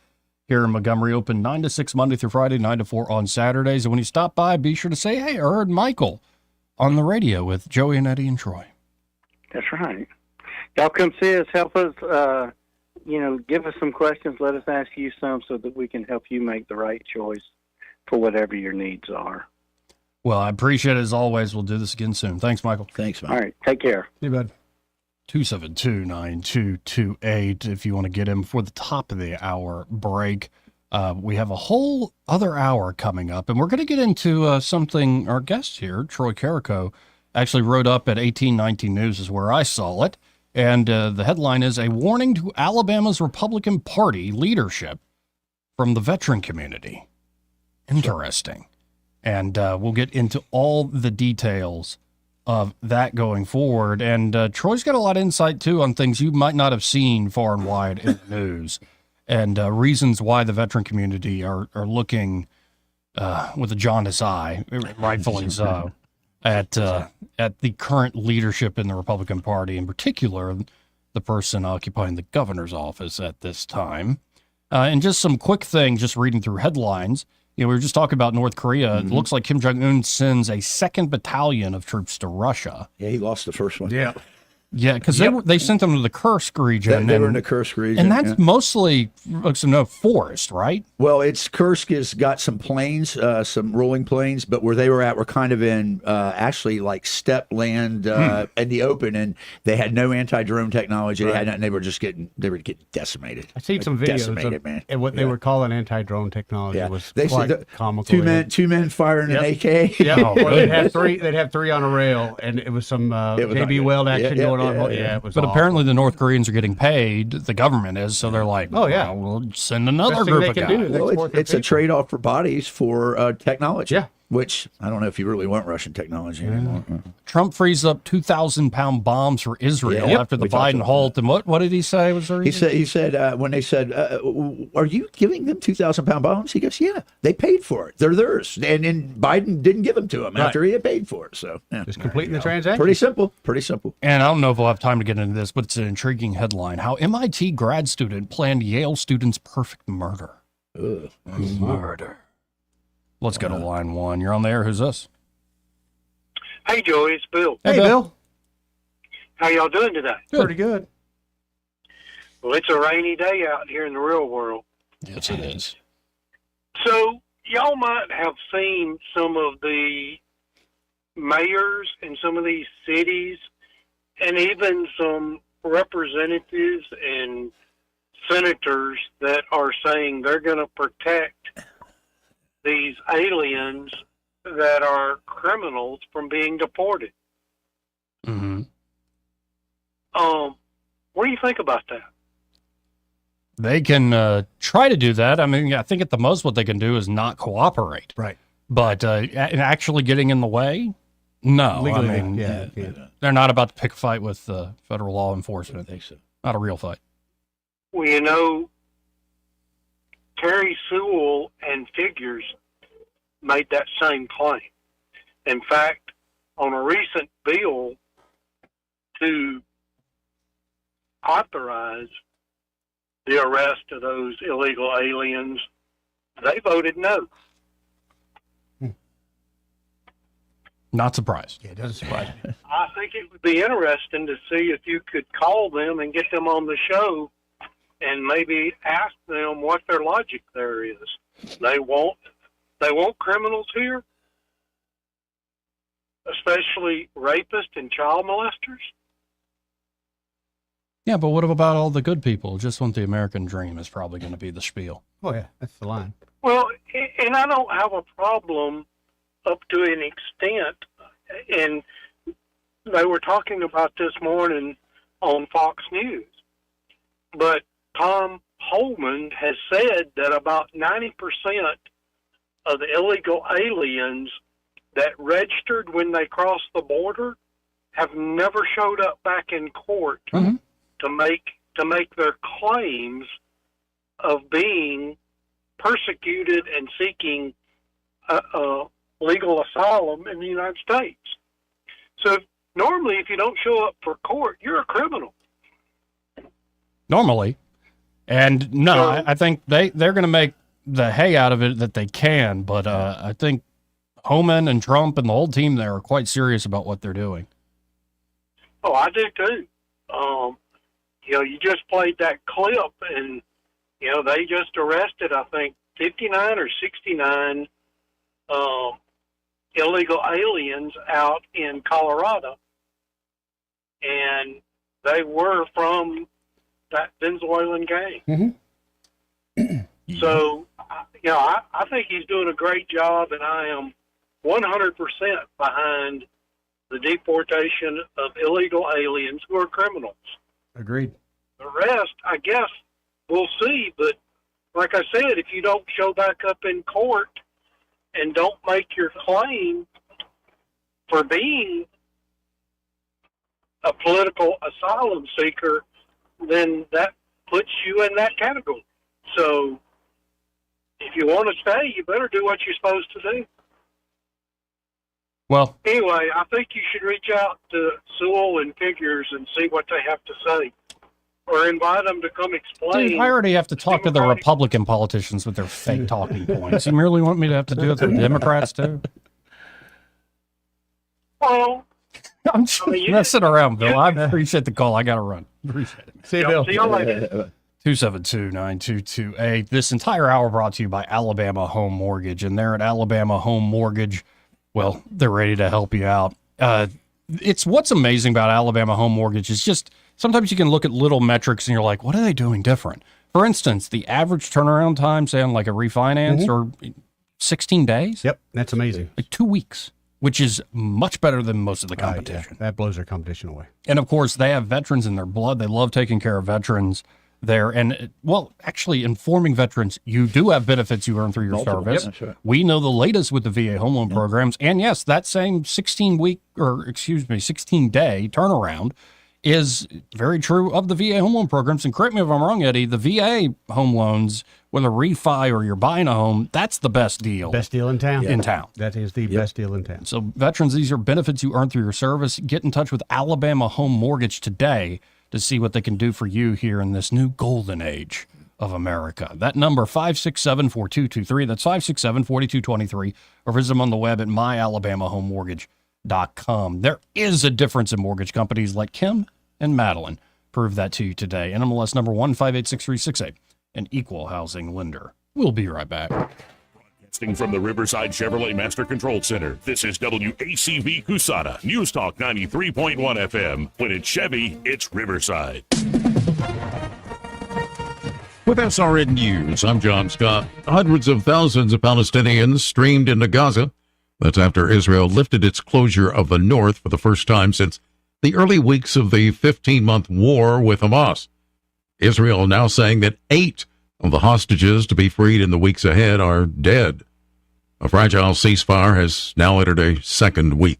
here in Montgomery. Open 9 to 6 Monday through Friday, 9 to 4 on Saturdays. And when you stop by, be sure to say, hey, I heard Michael on the radio with Joey and Eddie and Troy. That's right. Y'all come see us, help us, give us some questions. Let us ask you some so that we can help you make the right choice for whatever your needs are. Well, I appreciate it as always. We'll do this again soon. Thanks, Michael. Thanks, man. All right. Take care. See you, bud. 272-9228 if you want to get him for the top of the hour break. We have a whole other hour coming up, and we're going to get into something our guest here, Troy Carrico, actually wrote up at 1819 News is where I saw it. And the headline is, a warning to Alabama's Republican Party leadership from the veteran community. Interesting. And we'll get into all the details of that going forward. And Troy's got a lot of insight, too, on things you might not have seen far and wide in the news, and reasons why the veteran community are looking with a jaundiced eye, rightfully so, at the current leadership in the Republican Party, in particular, the person occupying the governor's office at this time. And just some quick things, just reading through headlines. We were just talking about North Korea. It looks like Kim Jong-un sends a second battalion of troops to Russia. Yeah, he lost the first one. Yeah. Yeah, because they sent them to the Kursk region. They were in the Kursk region. And that's mostly forest, right? Well, Kursk has got some plains, some rolling plains, but where they were at were kind of in actually like steppe land in the open, and they had no anti-drone technology. They had nothing. They were getting decimated. I've seen some videos of man. And what they were calling anti-drone technology was they quite said comical. Two men firing an AK. Yeah, well, they'd have three on a rail, and it was some JB Weld action going on. It was but awful. apparently the North Koreans are getting paid. The government is, so they're like, well, we'll send another group of guys. Well, it's a trade-off for bodies for technology. Yeah. Which I don't know if you really want Russian technology anymore. Trump frees up 2,000-pound bombs for Israel after the Biden halt. And what did he say was the reason? He said when they said, "Are you giving them 2,000-pound bombs?" He goes, "Yeah, they paid for it. They're theirs." And then Biden didn't give them to them after he had paid for it. So just completing the transaction. Pretty simple. Pretty simple. And I don't know if we'll have time to get into this, but it's an intriguing headline: how MIT grad student planned Yale student's perfect murder. Murder. Let's go to line one. You're on the air. Who's this? Hey, Joey, it's Bill. Hey, Bill. How y'all doing today? Pretty good. Well, it's a rainy day out here in the real world. Yes, it is. So, y'all might have seen some of the mayors in some of these cities and even some representatives and senators that are saying they're going to protect these aliens that are criminals from being deported. Mm-hmm. What do you think about that? They can try to do that. I mean, I think at the most what they can do is not cooperate. Right. But actually getting in the way? No. Legally, I mean, yeah. they're not about to pick a fight with federal law enforcement. I think so. Not a real fight. Well, you know, Terry Sewell and Figures made that same claim. In fact, on a recent bill to authorize the arrest of those illegal aliens, they voted no. Not surprised. Yeah, it doesn't surprise me. I think it would be interesting to see if you could call them and get them on the show and maybe ask them what their logic there is. They want criminals here, especially rapists and child molesters. Yeah, but what about all the good people? Just want the American dream is probably going to be the spiel. Oh, yeah, that's the line. Well, and I don't have a problem up to an extent, and they were talking about this morning on Fox News, but Tom Holman has said that about 90% of the illegal aliens that registered when they crossed the border have never showed up back in court to make their claims of being persecuted and seeking legal asylum in the United States. So normally, if you don't show up for court, you're a criminal. Normally. And no, I think they're going to make the hay out of it that they can, but I think Homan and Trump and the whole team there are quite serious about what they're doing. Oh, I do too. You just played that clip, and they just arrested, I think, 59 or 69 illegal aliens out in Colorado, and they were from that Venezuelan gang. So, I think he's doing a great job, and I am 100% behind the deportation of illegal aliens who are criminals. Agreed. The rest, I guess, we'll see, but like I said, if you don't show back up in court and don't make your claim for being a political asylum seeker, then that puts you in that category. So if you want to stay, you better do what you're supposed to do. Well, anyway, I think you should reach out to Sewell and Figures and see what they have to say, or invite them to come explain. dude, I already have to talk to the Republican politicians with their fake talking points. You merely want me to have to do it to the Democrats too? Well, I'm just messing around, Bill. I appreciate the call. I got to run. Appreciate it. See you, Bill. See you later. 272-9228. This entire hour brought to you by Alabama Home Mortgage. And they're at Alabama Home Mortgage. Well, they're ready to help you out. It's what's amazing about Alabama Home Mortgage is just sometimes you can look at little metrics and you're like, what are they doing different? For instance, the average turnaround time, say on like a refinance, or 16 days. Yep, that's amazing. Like 2 weeks, which is much better than most of the competition. That blows their competition away. And of course, they have veterans in their blood. They love taking care of veterans there. And well, actually, informing veterans, you do have benefits you earn through your service. That's right. We know the latest with the VA home loan programs. And yes, that same 16 day turnaround is very true of the VA home loan programs. And correct me if I'm wrong, Eddie, the VA home loans, whether refi or you're buying a home, that's the best deal. Best deal in town. In town. That is the best deal in town. So veterans, these are benefits you earn through your service. Get in touch with Alabama Home Mortgage today to see what they can do for you here in this new golden age of America. That number, 567-4223. That's 567-4223. Or visit them on the web at myalabamahomemortgage.com. There is a difference in mortgage companies like Kim and Madeline. Prove that to you today. NMLS number 1586368. An equal housing lender. We'll be right back. Broadcasting from the Riverside Chevrolet Master Control Center, this is WACV Cusana, News Talk 93.1 FM. When it's Chevy, it's Riverside. With SRN News, I'm John Scott. Hundreds of thousands of Palestinians streamed into Gaza. That's after Israel lifted its closure of the north for the first time since the early weeks of the 15-month war with Hamas. Israel now saying that 8 of the hostages to be freed in the weeks ahead are dead. A fragile ceasefire has now entered a second week.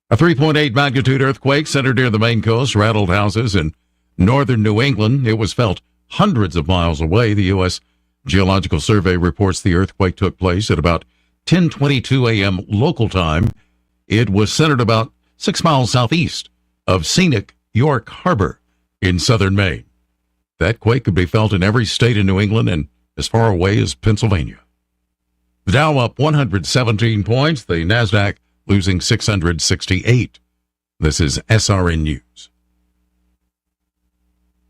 A 3.8 magnitude earthquake centered near the Maine coast rattled houses in northern New England. It was felt hundreds of miles away. The U.S. Geological Survey reports the earthquake took place at about 10:22 a.m. local time. It was centered about 6 miles southeast of scenic York Harbor in southern Maine. That quake could be felt in every state in New England and as far away as Pennsylvania. The Dow up 117 points, the NASDAQ losing 668. This is SRN News.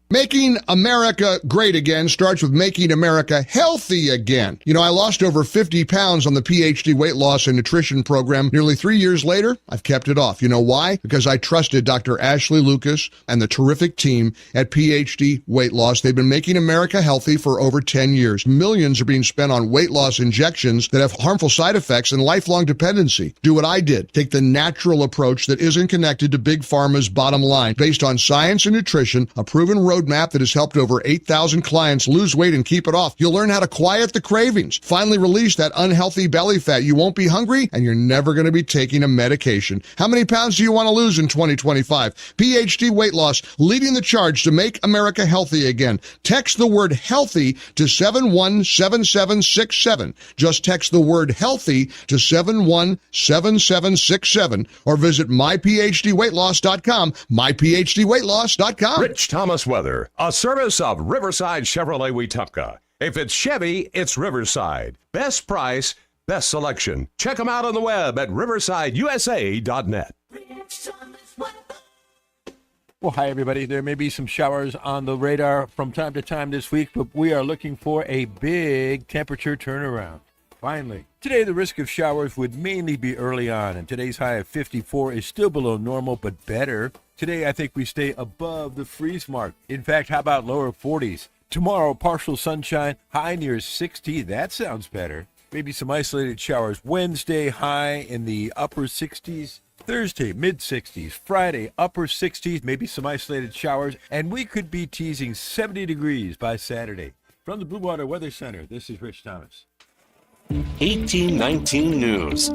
Making America great again starts with making America healthy again. You know, I lost over 50 pounds on the PhD weight loss and nutrition program. Nearly 3 years later, I've kept it off. You know why? Because I trusted Dr. Ashley Lucas and the terrific team at PhD Weight Loss. They've been making America healthy for over 10 years. Millions are being spent on weight loss injections that have harmful side effects and lifelong dependency. Do what I did. Take the natural approach that isn't connected to Big Pharma's bottom line. Based on science and nutrition, a proven roadmap that has helped over 8,000 clients lose weight and keep it off. You'll learn how to quiet the cravings, finally release that unhealthy belly fat. You won't be hungry, and you're never going to be taking a medication. How many pounds do you want to lose in 2025? PhD Weight Loss, leading the charge to make America healthy again. Text the word healthy to 717767. Just text the word healthy to 717767 or visit myphdweightloss.com, myphdweightloss.com. Rich Thomas Weather, a service of Riverside Chevrolet Wetumpka. If it's Chevy, it's Riverside. Best price, best selection. Check them out on the web at riversideusa.net. Well, hi, everybody. There may be some showers on the radar from time to time this week, but we are looking for a big temperature turnaround. Finally. Today, the risk of showers would mainly be early on, and today's high of 54 is still below normal, but better. Today, I think we stay above the freeze mark. In fact, how about lower 40s? Tomorrow, partial sunshine, high near 60. That sounds better. Maybe some isolated showers. Wednesday, high in the upper 60s. Thursday, mid-60s. Friday, upper 60s, maybe some isolated showers. And we could be teasing 70 degrees by Saturday. From the Blue Water Weather Center, this is Rich Thomas. 1819 News.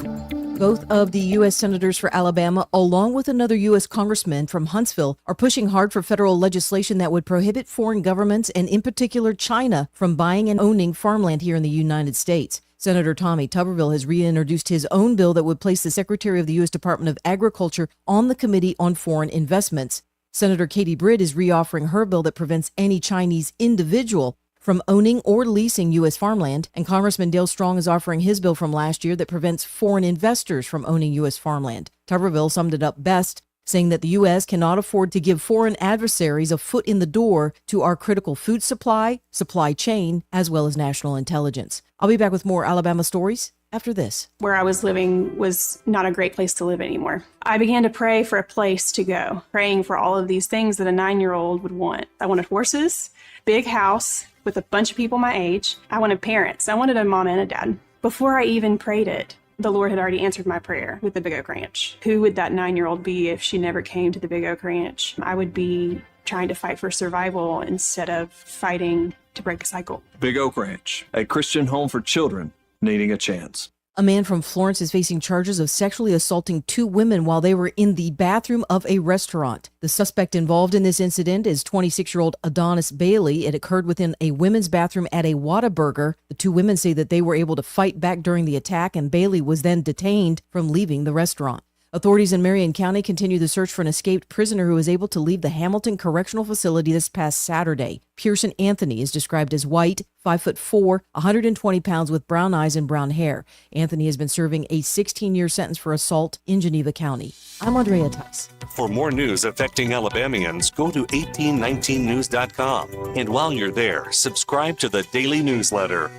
Both of the U.S. senators for Alabama, along with another U.S. congressman from Huntsville, are pushing hard for federal legislation that would prohibit foreign governments, and in particular China, from buying and owning farmland here in the United States. Senator Tommy Tuberville has reintroduced his own bill that would place the Secretary of the U.S. Department of Agriculture on the Committee on Foreign Investments. Senator Katie Britt is reoffering her bill that prevents any Chinese individual from owning or leasing U.S. farmland, and Congressman Dale Strong is offering his bill from last year that prevents foreign investors from owning U.S. farmland. Tuberville summed it up best, saying that the U.S. cannot afford to give foreign adversaries a foot in the door to our critical food supply chain, as well as national intelligence. I'll be back with more Alabama stories after this. Where I was living was not a great place to live anymore. I began to pray for a place to go, praying for all of these things that a 9-year-old would want. I wanted horses, big house with a bunch of people my age. I wanted parents. I wanted a mom and a dad. Before I even prayed it, the Lord had already answered my prayer with the Big Oak Ranch. Who would that 9-year-old be if she never came to the Big Oak Ranch? I would be trying to fight for survival instead of fighting to break a cycle. Big Oak Ranch, a Christian home for children needing a chance. A man from Florence is facing charges of sexually assaulting 2 women while they were in the bathroom of a restaurant. The suspect involved in this incident is 26-year-old Adonis Bailey. It occurred within a women's bathroom at a Whataburger. The 2 women say that they were able to fight back during the attack, and Bailey was then detained from leaving the restaurant. Authorities in Marion County continue the search for an escaped prisoner who was able to leave the Hamilton Correctional Facility this past Saturday. Pearson Anthony is described as white, 5'4", 120 pounds with brown eyes and brown hair. Anthony has been serving a 16-year sentence for assault in Geneva County. I'm Andrea Tice. For more news affecting Alabamians, go to 1819news.com. And while you're there, subscribe to the daily newsletter.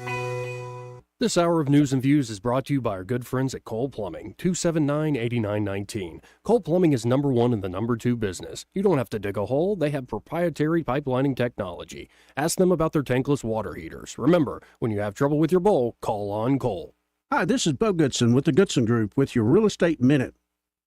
This hour of news and views is brought to you by our good friends at Cole Plumbing, 279-8919. Cole Plumbing is number 1 in the number 2 business. You don't have to dig a hole. They have proprietary pipelining technology. Ask them about their tankless water heaters. Remember, when you have trouble with your bowl, call on Cole. Hi, this is Bo Goodson with the Goodson Group with your Real Estate Minute.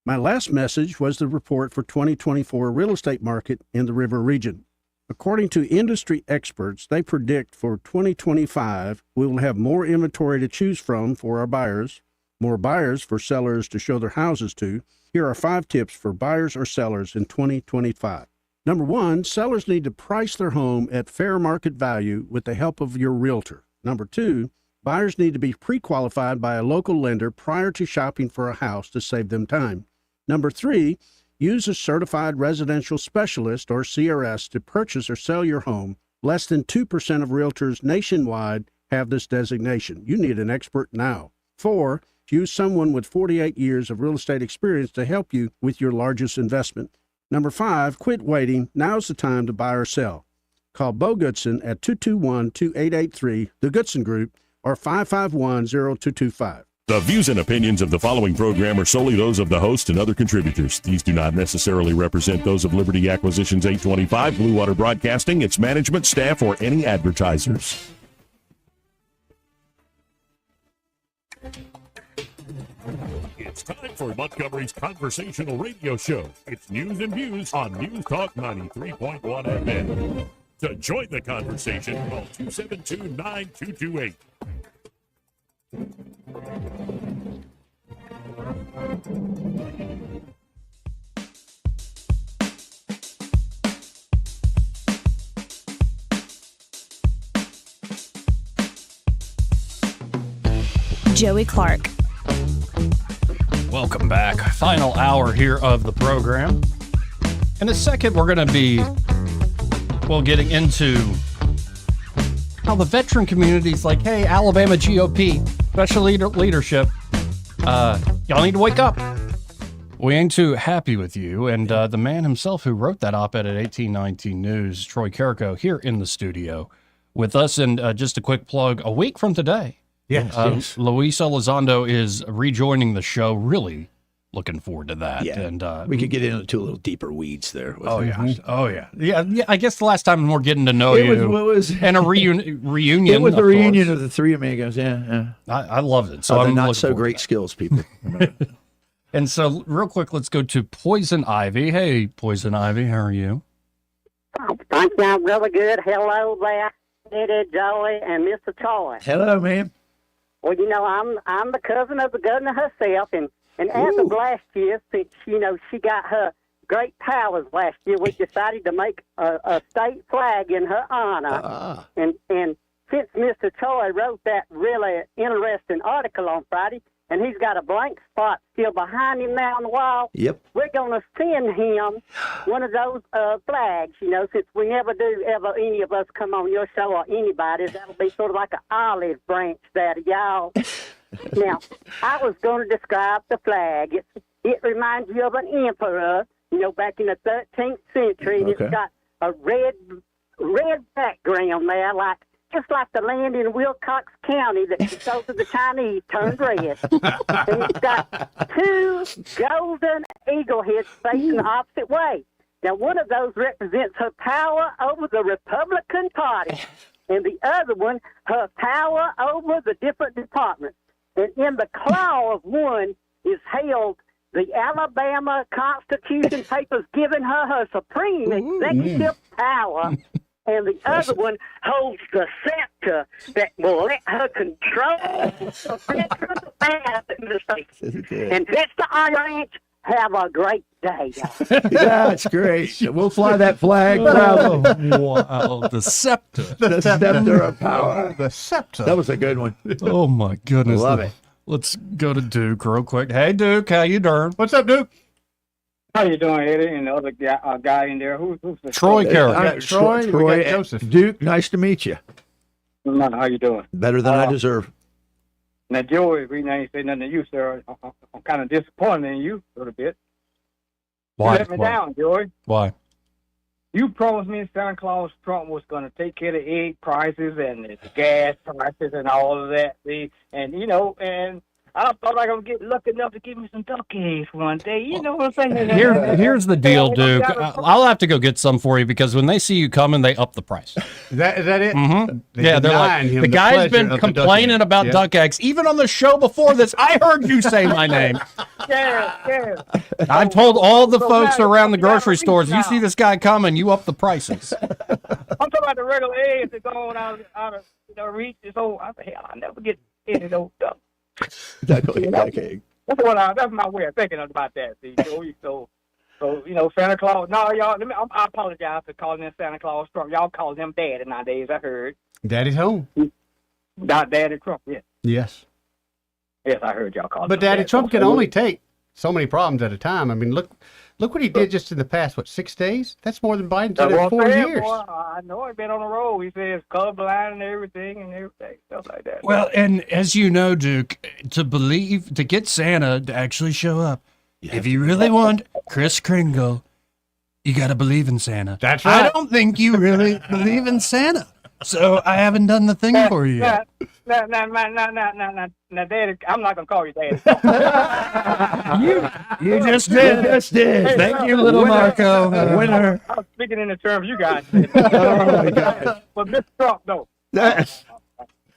My last message was the report for 2024 real estate market in the River region. According to industry experts, they predict for 2025, we will have more inventory to choose from for our buyers, more buyers for sellers to show their houses to. Here are 5 tips for buyers or sellers in 2025. Number 1, sellers need to price their home at fair market value with the help of your realtor. Number 2, buyers need to be pre-qualified by a local lender prior to shopping for a house to save them time. Number 3, use a certified residential specialist or CRS to purchase or sell your home. Less than 2% of realtors nationwide have this designation. You need an expert now. 4, use someone with 48 years of real estate experience to help you with your largest investment. Number 5, quit waiting. Now's the time to buy or sell. Call Bo Goodson at 221-2883, the Goodson Group, or 551-0225. The views and opinions of the following program are solely those of the host and other contributors. These do not necessarily represent those of Liberty Acquisitions 825, Blue Water Broadcasting, its management, staff, or any advertisers. It's time for Montgomery's conversational radio show. It's news and views on News Talk 93.1 FM. To join the conversation, call 272-9228. Joey Clark. Welcome back. Final hour here of the program. In a second, we're going to be, getting into how the veteran community's like, hey, Alabama GOP, special leadership, y'all need to wake up. We ain't too happy with you. And the man himself who wrote that op-ed at 1819 News, Troy Carrico, here in the studio with us. And just a quick plug, a week from today, yes. Luis Elizondo is rejoining the show. Really looking forward to that. Yeah, and we could get into a little deeper weeds there. Yeah. I guess the last time we're getting to know and a reunion. It was a reunion of the three amigos. Yeah. I love it. So I'm not so great skills, people. And so, real quick, let's go to Poison Ivy. Hey, Poison Ivy, how are you? Thank you. I'm really good. Hello there. Eddie, Joey, and Mr. Troy. Hello, ma'am. Well, you know, I'm the cousin of the governor herself, and as of last year, since you know she got her great powers last year, we decided to make a state flag in her honor. And since Mr. Troy wrote that really interesting article on Friday, and he's got a blank spot still behind him now on the wall. Yep. We're going to send him one of those flags, you know, since we never do ever any of us come on your show or anybody's. That'll be sort of like an olive branch there to y'all. Now, I was going to describe the flag. It reminds you of an emperor, you know, back in the 13th century, and It's got a red background there, just like the land in Wilcox County that you sold to the Chinese turned red. And it's got two golden eagle heads facing the opposite way. Now, one of those represents her power over the Republican Party, and the other one, her power over the different departments. And in the claw of one is held the Alabama Constitution papers giving her supreme executive power. And the other one holds the scepter that will let her control the And that's the ranch. Have a great day. That's great. We'll fly that flag. Wow, the scepter. The scepter of power. The scepter. That was a good one. Oh, my goodness. Love it. Let's go to Duke real quick. Hey, Duke, how you doing? What's up, Duke? How you doing, Eddie? And the other guy in there, who's the Troy Carroll. Troy, we got Joseph. Duke, nice to meet you. How you doing? Better than I deserve. Now, Joey, the reason I ain't say nothing to you, sir, I'm kind of disappointed in you a little bit. Why? You let me down, Joey. Why? You promised me Santa Claus Trump was going to take care of the egg prices and the gas prices and all of that. See? And, you know, and I thought I was going to get lucky enough to give me some duck eggs one day. You know what I'm saying? Here's the deal, Duke. I'll have to go get some for you because when they see you coming, they up the price. Is that it? Mm-hmm. Yeah, they're like, the guy's been complaining about duck eggs. Even on the show before this, I heard you say my name. Yeah. I've told all the folks around the grocery stores, you see this guy coming, you up the prices. I'm talking about the regular eggs that going out of reach. So I said, hell, I'll never get any of those ducks. That's my way of thinking about that. See, so you know, Santa Claus. No, y'all. I apologize for calling him Santa Claus Trump. Y'all call him Daddy nowadays. I heard. Daddy's home. Not Daddy Trump. Yes. Yes, I heard y'all call. But Daddy Trump can only take so many problems at a time. I mean, look what he did just in the past. 6 days? That's more than Biden did in 4 years. Boy, I know he's been on the road. He says colorblind and everything, stuff like that. Well, and as you know, Duke, to get Santa to actually show up, if you really want Kris Kringle, you got to believe in Santa. That's right. I don't think you really believe in Santa, so I haven't done the thing for you yet. Now, Daddy, I'm not gonna call you Daddy. You just did. Thank you, little Marco. Winner. I was speaking in the terms you guys said. Oh my God. But Mr. Trump, though.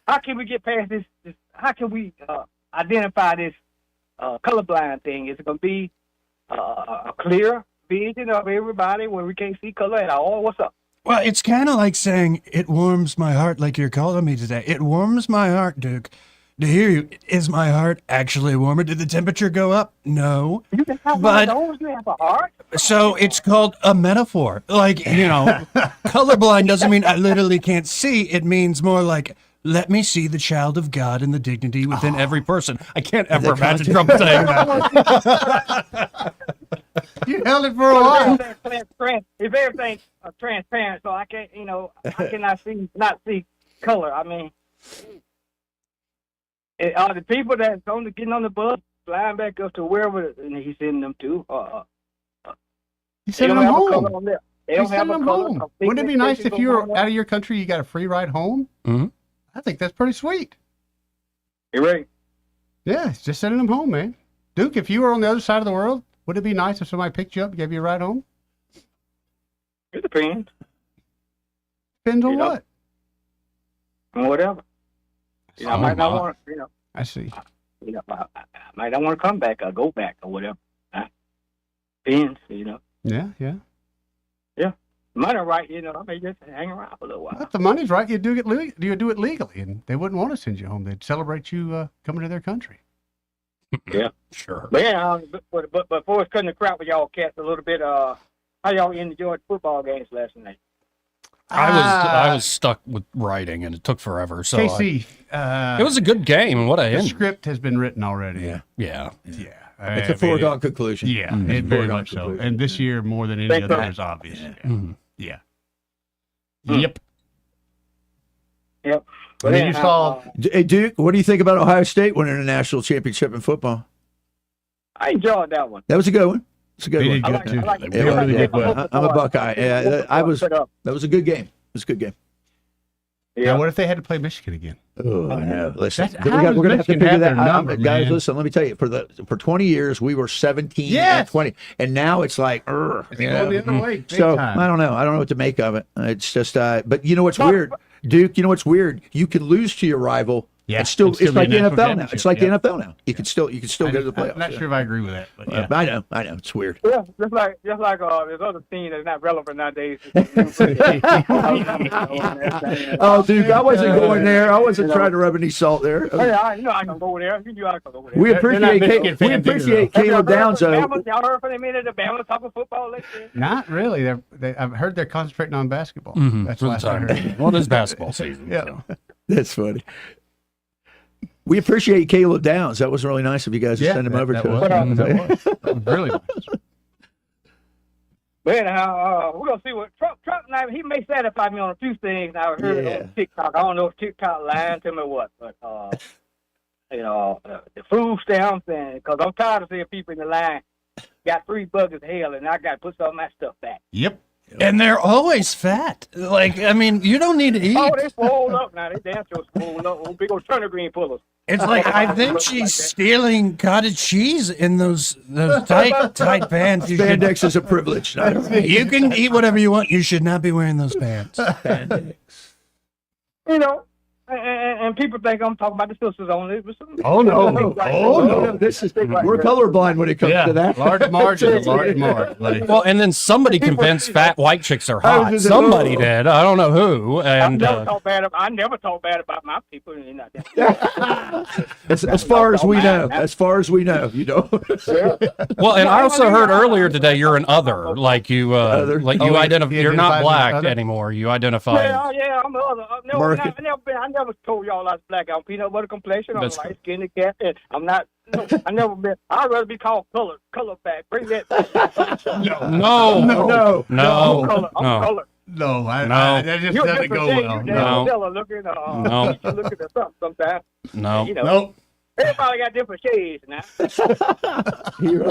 How can we get past this? How can we identify this colorblind thing? Is it gonna be a clear vision of everybody where we can't see color at all? What's up? Well, it's kind of like saying, it warms my heart like you're calling me today. It warms my heart, Duke, to hear you. Is my heart actually warmer? Did the temperature go up? No. You can have one of those? You have a heart? So it's called a metaphor. Like, you know, colorblind doesn't mean I literally can't see. It means more like, let me see the child of God and the dignity within every person. I can't ever imagine Trump saying that. You held it for a while. If everything's transparent, so I can't, I cannot not see color. I mean, are the people that's getting on the bus flying back up to wherever and he's sending them to? He's sending them home. They don't have a color. Wouldn't it be nice if you were out of your country, you got a free ride home? Mm-hmm. I think that's pretty sweet. You're right. Yeah, it's just sending them home, man. Duke, if you were on the other side of the world, would it be nice if somebody picked you up and gave you a ride home? It depends. Depends on what? Whatever. I might not want to, I see. I might not want to come back or go back or whatever. Depends, Yeah. Yeah. money right, I may just hang around for a little while. If the money's right, you do it legally, and they wouldn't want to send you home. They'd celebrate you coming to their country. Yeah, sure. But yeah, but before it's cutting the crap with y'all cats a little bit, how y'all enjoyed football games last night? I was stuck with writing, and it took forever. So KC, it was a good game. What a the end. script has been written already. Yeah. It's a foregone conclusion. Yeah, it very much so. And this year, more than any other, is obvious. Yeah. Yep. Yep. And then you saw. Hey, Duke, what do you think about Ohio State winning a national championship in football? I enjoyed that one. That was a good one. It's a good one. I like it. Yeah, really good one. I'm a Buckeye. Yeah, that was a good game. It was a good game. Yeah. Now, what if they had to play Michigan again? Oh, I know. Listen, We're gonna have to figure that out, guys. Listen, let me tell you. For 20 years, we were 17 and 20, and now it's like, going the other way, big so time. I don't know. I don't know what to make of it. It's just, but you know what's weird, Duke? You know what's weird? You can lose to your rival. Yeah, it's like the NFL now. It's like the Yep. NFL now. You can still go to the playoffs. I'm not sure if I agree with that, but yeah. I know. It's weird. Yeah, just like there's other team that's not relevant nowadays. Oh, Duke, I wasn't going there. I wasn't trying to rub any salt there. Hey, I can go there. You I can go there. We appreciate Caleb Downs. Y'all heard from them in the Bama talking football lately? Not really. I've heard they're concentrating on basketball. Mm-hmm. That's For the last I time heard. being. Well, it is basketball season. Yeah. So. That's funny. We appreciate Caleb Downs. That was really nice of you guys to send him over to us. That was really nice. But anyhow, we're gonna see what Trump now. He may satisfy me on a few things. I heard it on TikTok. I don't know if TikTok lying to me or what, but the food stamps, and because I'm tired of seeing people in the line got 3 buckets of hell, and I got to put some of my stuff back. Yep. And they're always fat. Like, I mean, you don't need to eat. Oh, they swole up now. They damn sure swole up. Big old turnip green pullers. It's like, I think she's stealing cottage cheese in those tight pants. Spandex is a privilege. You can eat whatever you want. You should not be wearing those pants. Spandex. And people think I'm talking about the sisters only. Oh no! This is we're colorblind when it comes to that. Large margin, large margin. Well, and then somebody convinced fat white chicks are hot. Somebody did. I don't know who. And I never talk bad about my people. As far as we know, you know. Well, and I also heard earlier today you're an other. Like you, identify. You're not black anymore. You identify. Yeah, I'm the other. I never told y'all I was black. I'm peanut butter complexion. I'm light skinned cat. And I'm not. No, I never been. I'd rather be called color back. Bring that. No. I'm color. No, that just doesn't go well. No. Looking at something sometimes. No. Everybody got different shades now.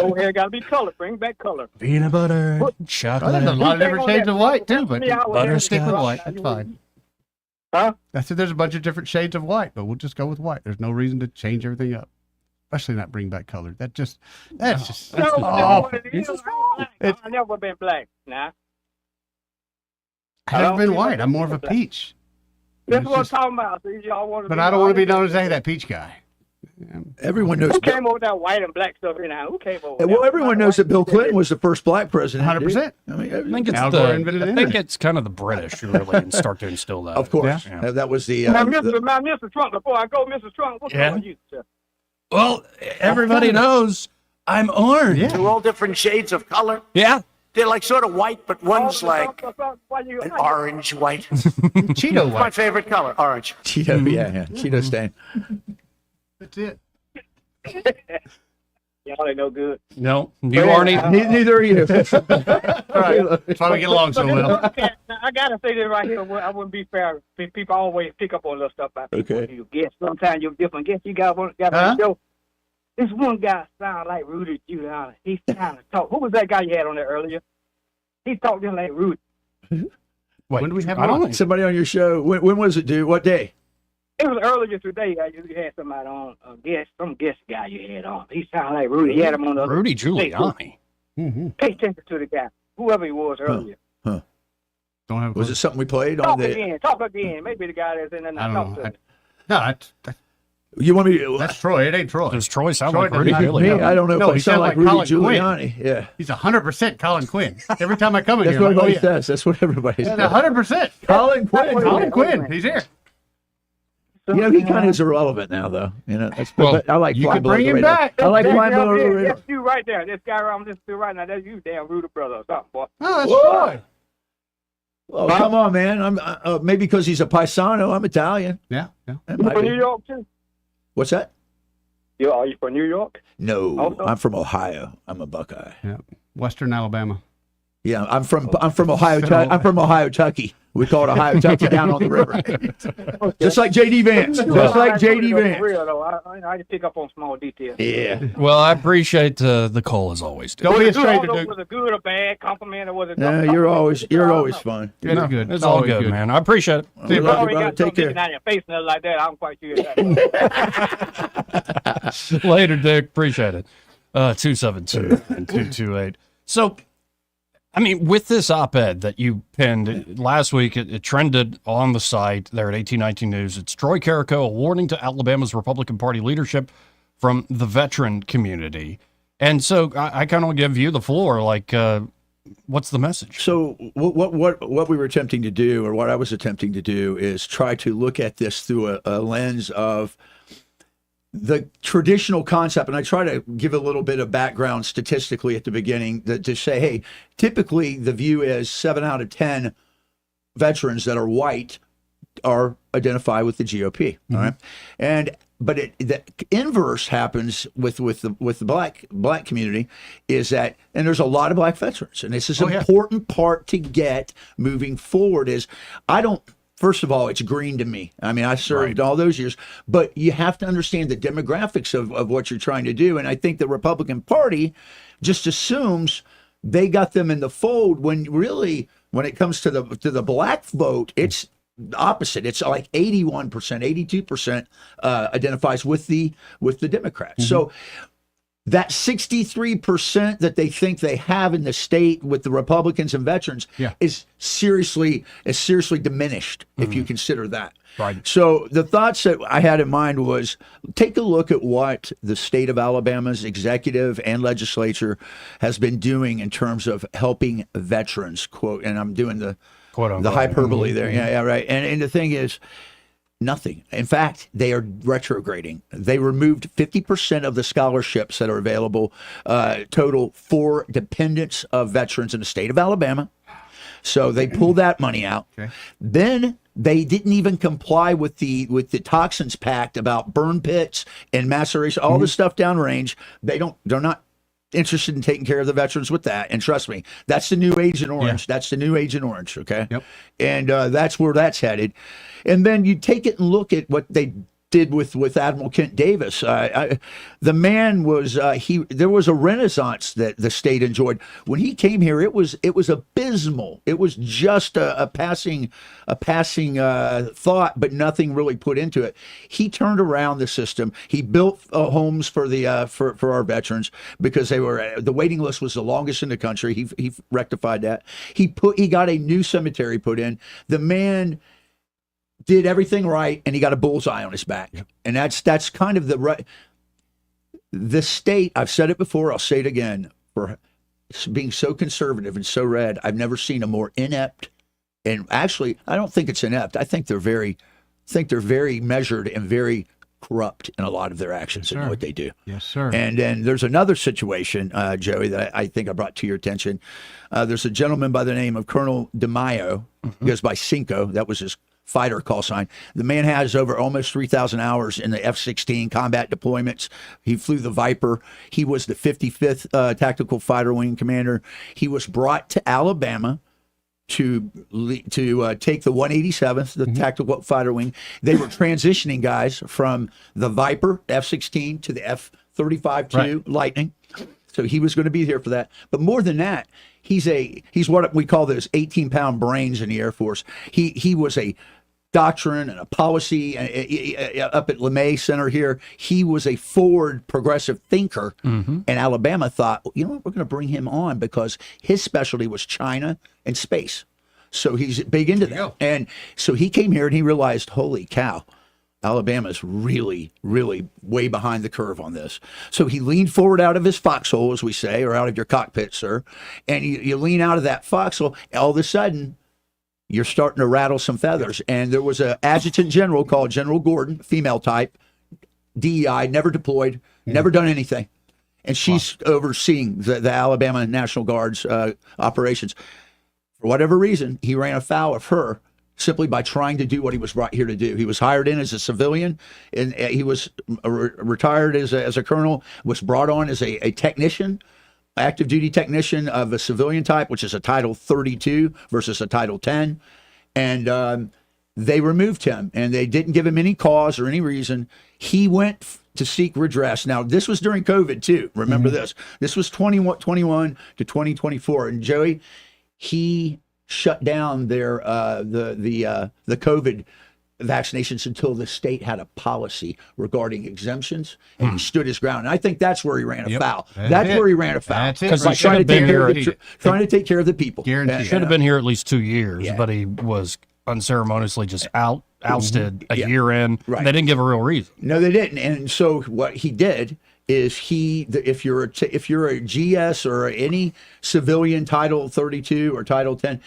Over here got to be color. Bring back color. Peanut butter, chocolate. There's a lot of different shades of white too, but butterscotch white. That's fine. Huh? I said there's a bunch of different shades of white, but we'll just go with white. There's no reason to change everything up, especially not bring back color. That's just awful. I've never been black. Nah. I've never been white. I'm more of a peach. That's what I'm talking about. So y'all want to but I don't want to be known as that peach guy. Everyone knows. Who came over with that white and black stuff in now? Who came over? Well, everyone knows that Bill Clinton was the first black president. 100%. I think it's kind of the British who really start to instill that. Of course, that was the. Mr. Trump. Before I go, Mr. Trump, what color are you, sir? Well, everybody knows I'm orange. They're all different shades of color. Yeah. They're like sort of white, but one's like an orange white. Cheeto white. My favorite color, orange. Cheeto, yeah. Cheeto stain. That's it. Y'all ain't no good. No, you aren't either. Neither are you. All right. That's why we get along so well. I gotta say this right here. I wouldn't be fair. People always pick up on little stuff about people. Okay. You guess sometimes you're different. Guess you got to show. This one guy sound like Rudy Giuliani. He's trying to talk. Who was that guy you had on there earlier? He talked just like Rudy. Wait, when do we have somebody on your show? When was it, dude? What day? It was earlier today. You had somebody on, some guest guy you had on. He sounded like Rudy. He had him on the Rudy Giuliani. Pay attention to the guy, whoever he was earlier. Huh. Don't have. Was it something we played Talk on the? again. Talk again. Maybe the guy that's in there. I don't know. No, You want me to? That's Troy. It ain't Troy. Does Troy sound Troy like does Rudy not- Giuliani? I don't know No, if I he sound sounds like like Rudy Colin Giuliani. Quinn. Yeah. He's 100% Colin Quinn. Every time I come in That's here, what I'm like, everybody says. That's what everybody says. 100%. Colin Quinn. Colin Quinn. He's here. You know, he kind of is irrelevant now, though. You know, that's, Well, but I like you flying can below bring the him radar. back. I like That's flying below the radar. That's you right there. This guy I'm listening to right now. That's you, damn Rudy brother or something, boy. Oh, that's Whoa. Troy. Oh, come on, man. I'm maybe because he's a paisano. I'm Italian. Yeah, yeah. That You might from be. New York too? What's that? Are you from New York? No, Also? I'm from Ohio. I'm a Buckeye. Yeah. Western Alabama. Yeah, I'm from Ohio. I'm from Ohio, Tucky. We call it Ohio Tucky down on the river. Just like JD Vance. Just like JD Vance. Real though. I just pick up on small details. Yeah. Well, I appreciate the call as always, dude. Don't be a Was stranger, dude. it good or bad compliment or was it? No, you're always fun. It's No, good. It's all always good, man. I appreciate it. We You love you, already brother. got Take something care. out of your face and nothing like that. I'm quite sure. That. Later, Dick. Appreciate it. 272 and 228. So, I mean, with this op-ed that you penned last week, it trended on the site there at 1819 News. It's Troy Carrico, a warning to Alabama's Republican Party leadership from the veteran community. And so I kind of give you the floor. Like, what's the message? So what we were attempting to do, or what I was attempting to do, is try to look at this through a lens of the traditional concept, and I try to give a little bit of background statistically at the beginning to say, hey, typically the view is 7 out of 10 veterans that are white are identify with the GOP. All right, but the inverse happens with the black community is that, and there's a lot of black veterans, and this is an important part to get moving forward. Is I don't. First of all, it's green to me. I mean, I served all those years, but you have to understand the demographics of what you're trying to do. And I think the Republican Party just assumes they got them in the fold when really, when it comes to the black vote, it's opposite. It's like 81%, 82% identifies with the Democrats. So that 63% that they think they have in the state with the Republicans and veterans is seriously diminished if you consider that. Right. So the thoughts that I had in mind was take a look at what the state of Alabama's executive and legislature has been doing in terms of helping veterans, quote, and I'm doing the hyperbole there. Yeah, right. And the thing is, nothing. In fact, they are retrograding. They removed 50% of the scholarships that are available, total for dependents of veterans in the state of Alabama. So they pulled that money out. Okay. Then they didn't even comply with the toxins pact about burn pits and maceration, all the stuff downrange. They're not interested in taking care of the veterans with that. And trust me, that's the new Agent Orange. That's the new Agent Orange. Okay. Yep. And that's where that's headed. And then you take it and look at what they did with Admiral Kent Davis. The man was there was a renaissance that the state enjoyed when he came here. It was abysmal. It was just a passing thought, but nothing really put into it. He turned around the system. He built homes for the for our veterans because the waiting list was the longest in the country. He rectified that. He got a new cemetery put in. The man did everything right, and he got a bullseye on his back. Yep. And that's kind of the state. I've said it before, I'll say it again, for being so conservative and so red. I've never seen a more inept, and actually, I don't think it's inept. I think they're very measured and very corrupt in a lot of their actions and what they do. Yes, sir. And then there's another situation, Joey, that I think I brought to your attention. There's a gentleman by the name of Colonel DeMaio. He goes by Cinco. That was his fighter call sign. The man has over almost 3,000 hours in the F-16 combat deployments. He flew the Viper. He was the 55th Tactical Fighter Wing Commander. He was brought to Alabama to take the 187th, the Tactical Fighter Wing. They were transitioning guys from the Viper F-16 to the F-35-2 Lightning. So he was going to be here for that. But more than that, he's what we call those 18-pound brains in the Air Force. He was a doctrine and a policy up at LeMay Center here. He was a forward progressive thinker, and Alabama thought, you know what, we're going to bring him on because his specialty was China and space. So he's big into that. And so he came here and he realized, holy cow, Alabama's really, really way behind the curve on this. So he leaned forward out of his foxhole, as we say, or out of your cockpit, sir. And you lean out of that foxhole, all of a sudden, you're starting to rattle some feathers. And there was an adjutant general called General Gordon, female type, DEI, never deployed, never done anything. And she's overseeing the Alabama National Guard's operations. For whatever reason, he ran afoul of her simply by trying to do what he was brought here to do. He was hired in as a civilian, and he was retired as a colonel, was brought on as a technician, active duty technician of a civilian type, which is a Title 32 versus a Title 10. And they removed him, and they didn't give him any cause or any reason. He went to seek redress. Now, this was during COVID, too. Remember this. This was 2021 to 2024. And Joey, he shut down their the COVID vaccinations until the state had a policy regarding exemptions, and he stood his ground. And I think that's where he ran afoul. That's where he ran afoul. Because by he should have been here. Trying to take care of the people. He should have been here at least 2 years, but he was unceremoniously just ousted a year in. Right. They didn't give a real reason. No, they didn't. And so what he did is if you're a GS or any civilian Title 32 or Title 10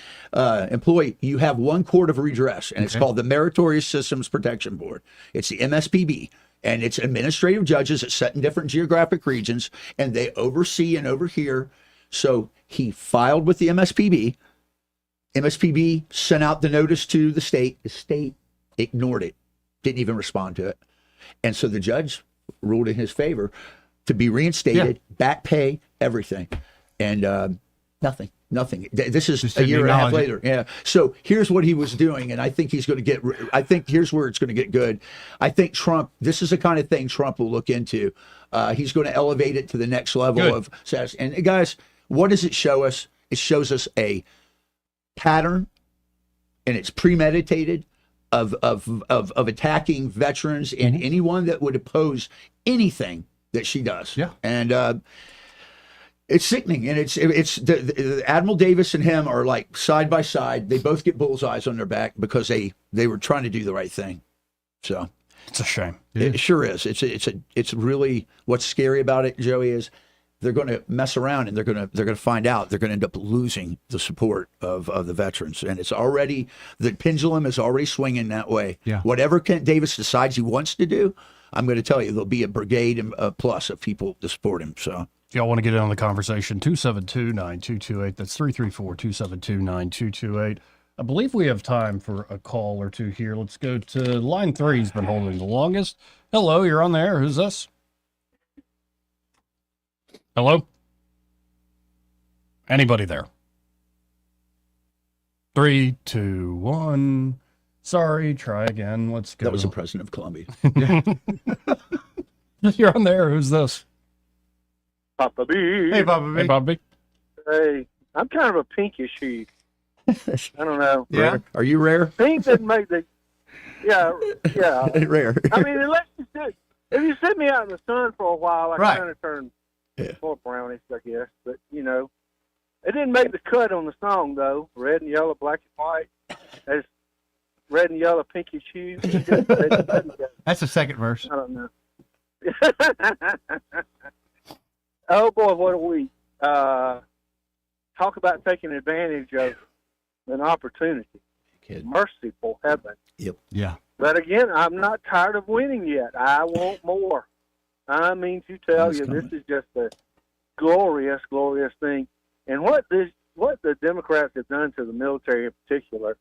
employee, you have one court of redress, and it's called the Meritorious Systems Protection Board. It's the MSPB, and it's administrative judges that set in different geographic regions, and they oversee and overhear. So he filed with the MSPB. MSPB sent out the notice to the state. The state ignored it, didn't even respond to it. And so the judge ruled in his favor to be reinstated, back pay, everything. And nothing. This is Just a year and a half acknowledge later. Yeah. So here's what he was doing, and I think he's going to here's where it's going to get good. I think Trump, this is the kind of thing Trump will look into. He's going to elevate it to the next level of success. And guys, what does it show us? It shows us a pattern, and it's premeditated, of attacking veterans and anyone that would oppose anything that she does. Yeah. And it's sickening. And it's the Admiral Davis and him are like side by side. They both get bullseyes on their back because they were trying to do the right thing. So it's a shame. It sure is. It's really, what's scary about it, Joey, is they're going to mess around and they're going to find out they're going to end up losing the support of the veterans. And it's already, the pendulum is already swinging that way. Yeah. Whatever Kent Davis decides he wants to do, I'm going to tell you, there'll be a brigade and plus of people to support him. So if y'all want to get in on the conversation, 272-9228. That's 334-272-9228. I believe we have time for a call or two here. Let's go to line 3. He's been holding the longest. Hello, you're on there. Who's this? Hello? Anybody there? 3, 2, 1. Sorry, try again. Let's go. That was the president of Colombia. You're on there. Who's this? Papa B. Hey, Papa B. Hey, Bobby. Hey, I'm kind of a pinkish hue. I don't know. Yeah. Are you rare? Pink didn't make the. Yeah. Rare. I mean, if you sit me out in the sun for a while, I Right. kind of turn more brownish, I guess. But it didn't make the cut on the song though. Red and yellow, black and white. As red and yellow, pinkish hue. That's the second verse. I don't know. Oh boy, what a week! Talk about taking advantage of an opportunity. Merciful heaven. Yep. Yeah. But again, I'm not tired of winning yet. I want more. I mean to tell you, this is just a glorious, glorious thing. And what the Democrats have done to the military in particular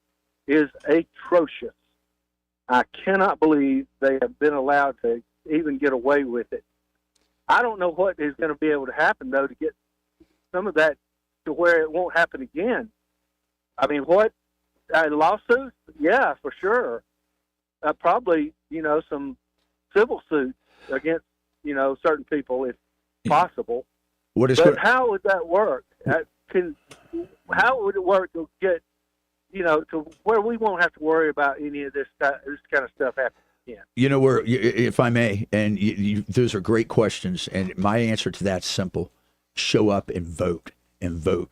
is atrocious. I cannot believe they have been allowed to even get away with it. I don't know what is going to be able to happen, though, to get some of that to where it won't happen again. I mean, what? Lawsuits? Yeah, for sure. Probably, some civil suits against, certain people if possible. How would that work? How would it work to get, to where we won't have to worry about any of this kind of stuff happening again? If I may, and those are great questions, and my answer to that's simple: show up and vote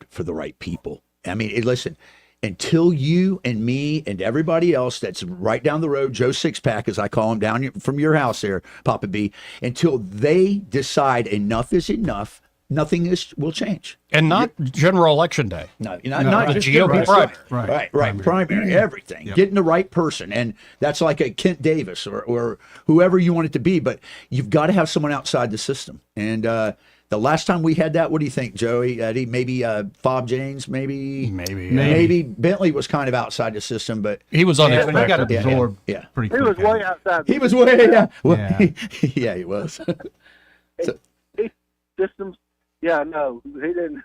for the right people. I mean, listen, until you and me and everybody else that's right down the road, Joe Sixpack, as I call him, down from your house there, Papa B, until they decide enough is enough, nothing will change. And not general election day. No, not the just GOP primary. Right. Primary, everything. Yep. Getting the right person. And that's like a Kent Davis or whoever you want it to be. But you've got to have someone outside the system. And the last time we had that, what do you think, Joey? Eddie, maybe Fob Janes, maybe Bentley was kind of outside the system, but he was unexpected. He got absorbed pretty quick. He was way outside. He was way, yeah, he was. Systems. Yeah, no, he didn't.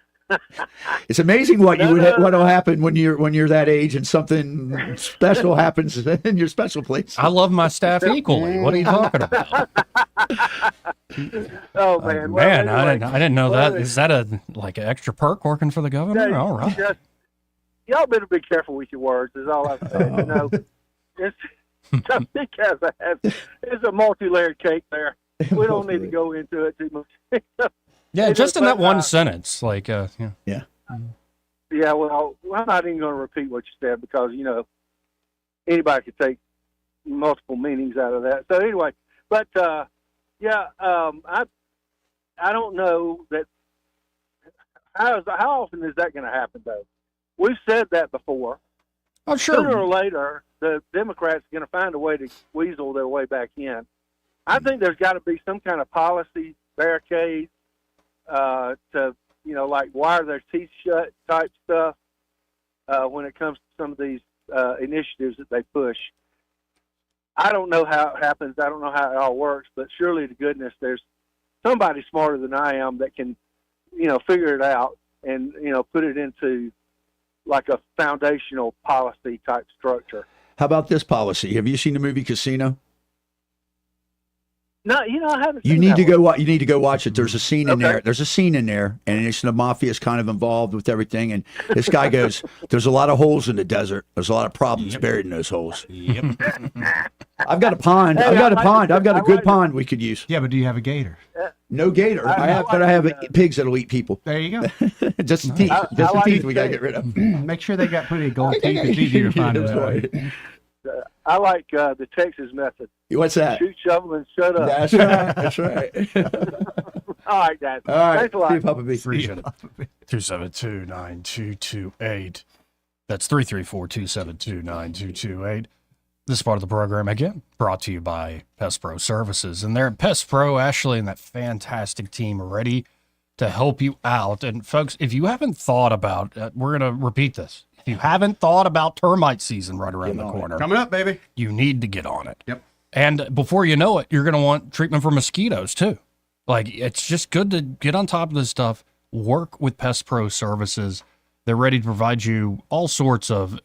It's amazing what'll happen when you're that age and something special happens in your special place. I love my staff equally. What are you talking about? Oh man, Man, I didn't know that. Is that an extra perk working for the governor? Yeah, All right. Y'all better be careful with your words. Is all I'm saying. You know, it's a multi-layered cake there. We don't need to go into it too much. Yeah, just in that one sentence, Yeah. Yeah, well, I'm not even going to repeat what you said because, you know, anybody could take multiple meanings out of that. So anyway, but, I don't know that, how often is that going to happen, though? We've said that before. Oh, sure. Sooner or later, the Democrats are going to find a way to weasel their way back in. I think there's got to be some kind of policy barricade to, you know, like wire their teeth shut type stuff when it comes to some of these initiatives that they push. I don't know how it happens. I don't know how it all works, but surely to goodness there's somebody smarter than I am that can, you know, figure it out and, you know, put it into like a foundational policy type structure. How about this policy? Have you seen the movie Casino? No, you know, I haven't. You need to go. You need to go watch it. There's a scene in there. There's a scene in there, and it's the mafia is kind of involved with everything. And this guy goes, "There's a lot of holes in the desert. There's a lot of problems buried in those holes." Yep. I've got a pond. I've got a pond. I've got a good pond we could use. Yeah, but do you have a gator? No gator. I have pigs that'll eat people. There you go. Just the teeth. Just the teeth we gotta get rid of. Make sure they got plenty of gold teeth. It's easier to find it. Right. I like the Texas method. What's that? Shoot, shovel, and shut up. That's right. That's right. All right, Dad. All right. Thanks a lot. See you, Papa B. 272-9228. That's 334-272-9228. This part of the program, again, brought to you by Pest Pro Services. And they're at Pest Pro, Ashley, and that fantastic team are ready to help you out. And folks, if you haven't thought about, we're going to repeat this. If you haven't thought about termite season right around the corner, coming up, baby, you need to get on it. Yep. And before you know it, you're going to want treatment for mosquitoes too. Like, it's just good to get on top of this stuff. Work with Pest Pro Services. They're ready to provide you all sorts of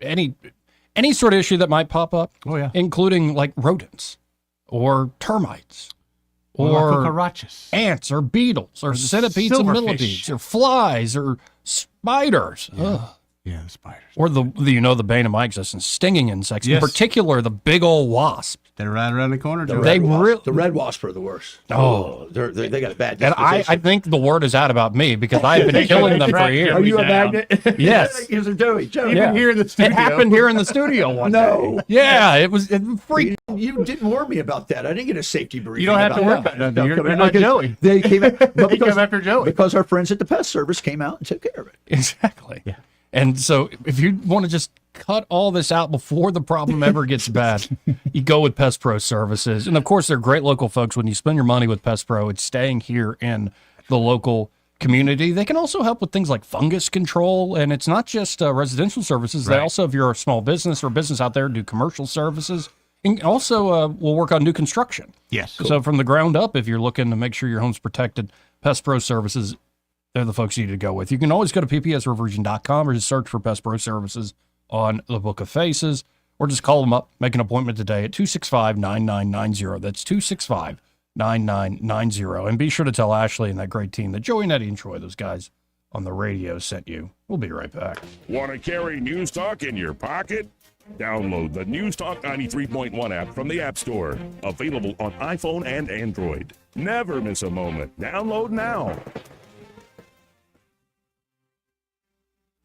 any sort of issue that might pop up. Oh yeah, including like rodents or termites. Or cucarachas. Ants or beetles or centipedes and millipedes or flies or spiders. Yeah. Yeah, the spiders. Or the bane of my existence, stinging insects, Yes. in particular the big old wasp. They're right around the corner. The Joey. red wasp are the worst. Oh, they got a bad and disposition. I think the word is out about me because I've been killing them for years. Are you a magnet? Yes. Here's a Joey. Yeah. Here in the studio. It happened here in the studio one No. day. Yeah, it freaked. You didn't warn me about that. I didn't get a safety briefing. You don't have to worry about that. You're not Joey. They came after Joey. Because our friends at the Pest Service came out and took care of it. Exactly. Yeah. And so if you want to just cut all this out before the problem ever gets bad, you go with Pest Pro Services. And of course, they're great local folks. When you spend your money with Pest Pro, it's staying here in the local community. They can also help with things like fungus control. And it's not just residential services. Right. They also, if you're a small business or business out there, do commercial services. And also will work on new construction. Yes. So from the ground up, if you're looking to make sure your home's protected, Pest Pro Services, they're the folks you need to go with. You can always go to ppsriverregion.com or just search for Pest Pro Services on the Book of Faces, or just call them up, make an appointment today at 265-9990. That's 265-9990. And be sure to tell Ashley and that great team that Joey, Nettie, and Troy, those guys on the radio, sent you. We'll be right back. Want to carry News Talk in your pocket? Download the News Talk 93.1 app from the App Store. Available on iPhone and Android. Never miss a moment. Download now.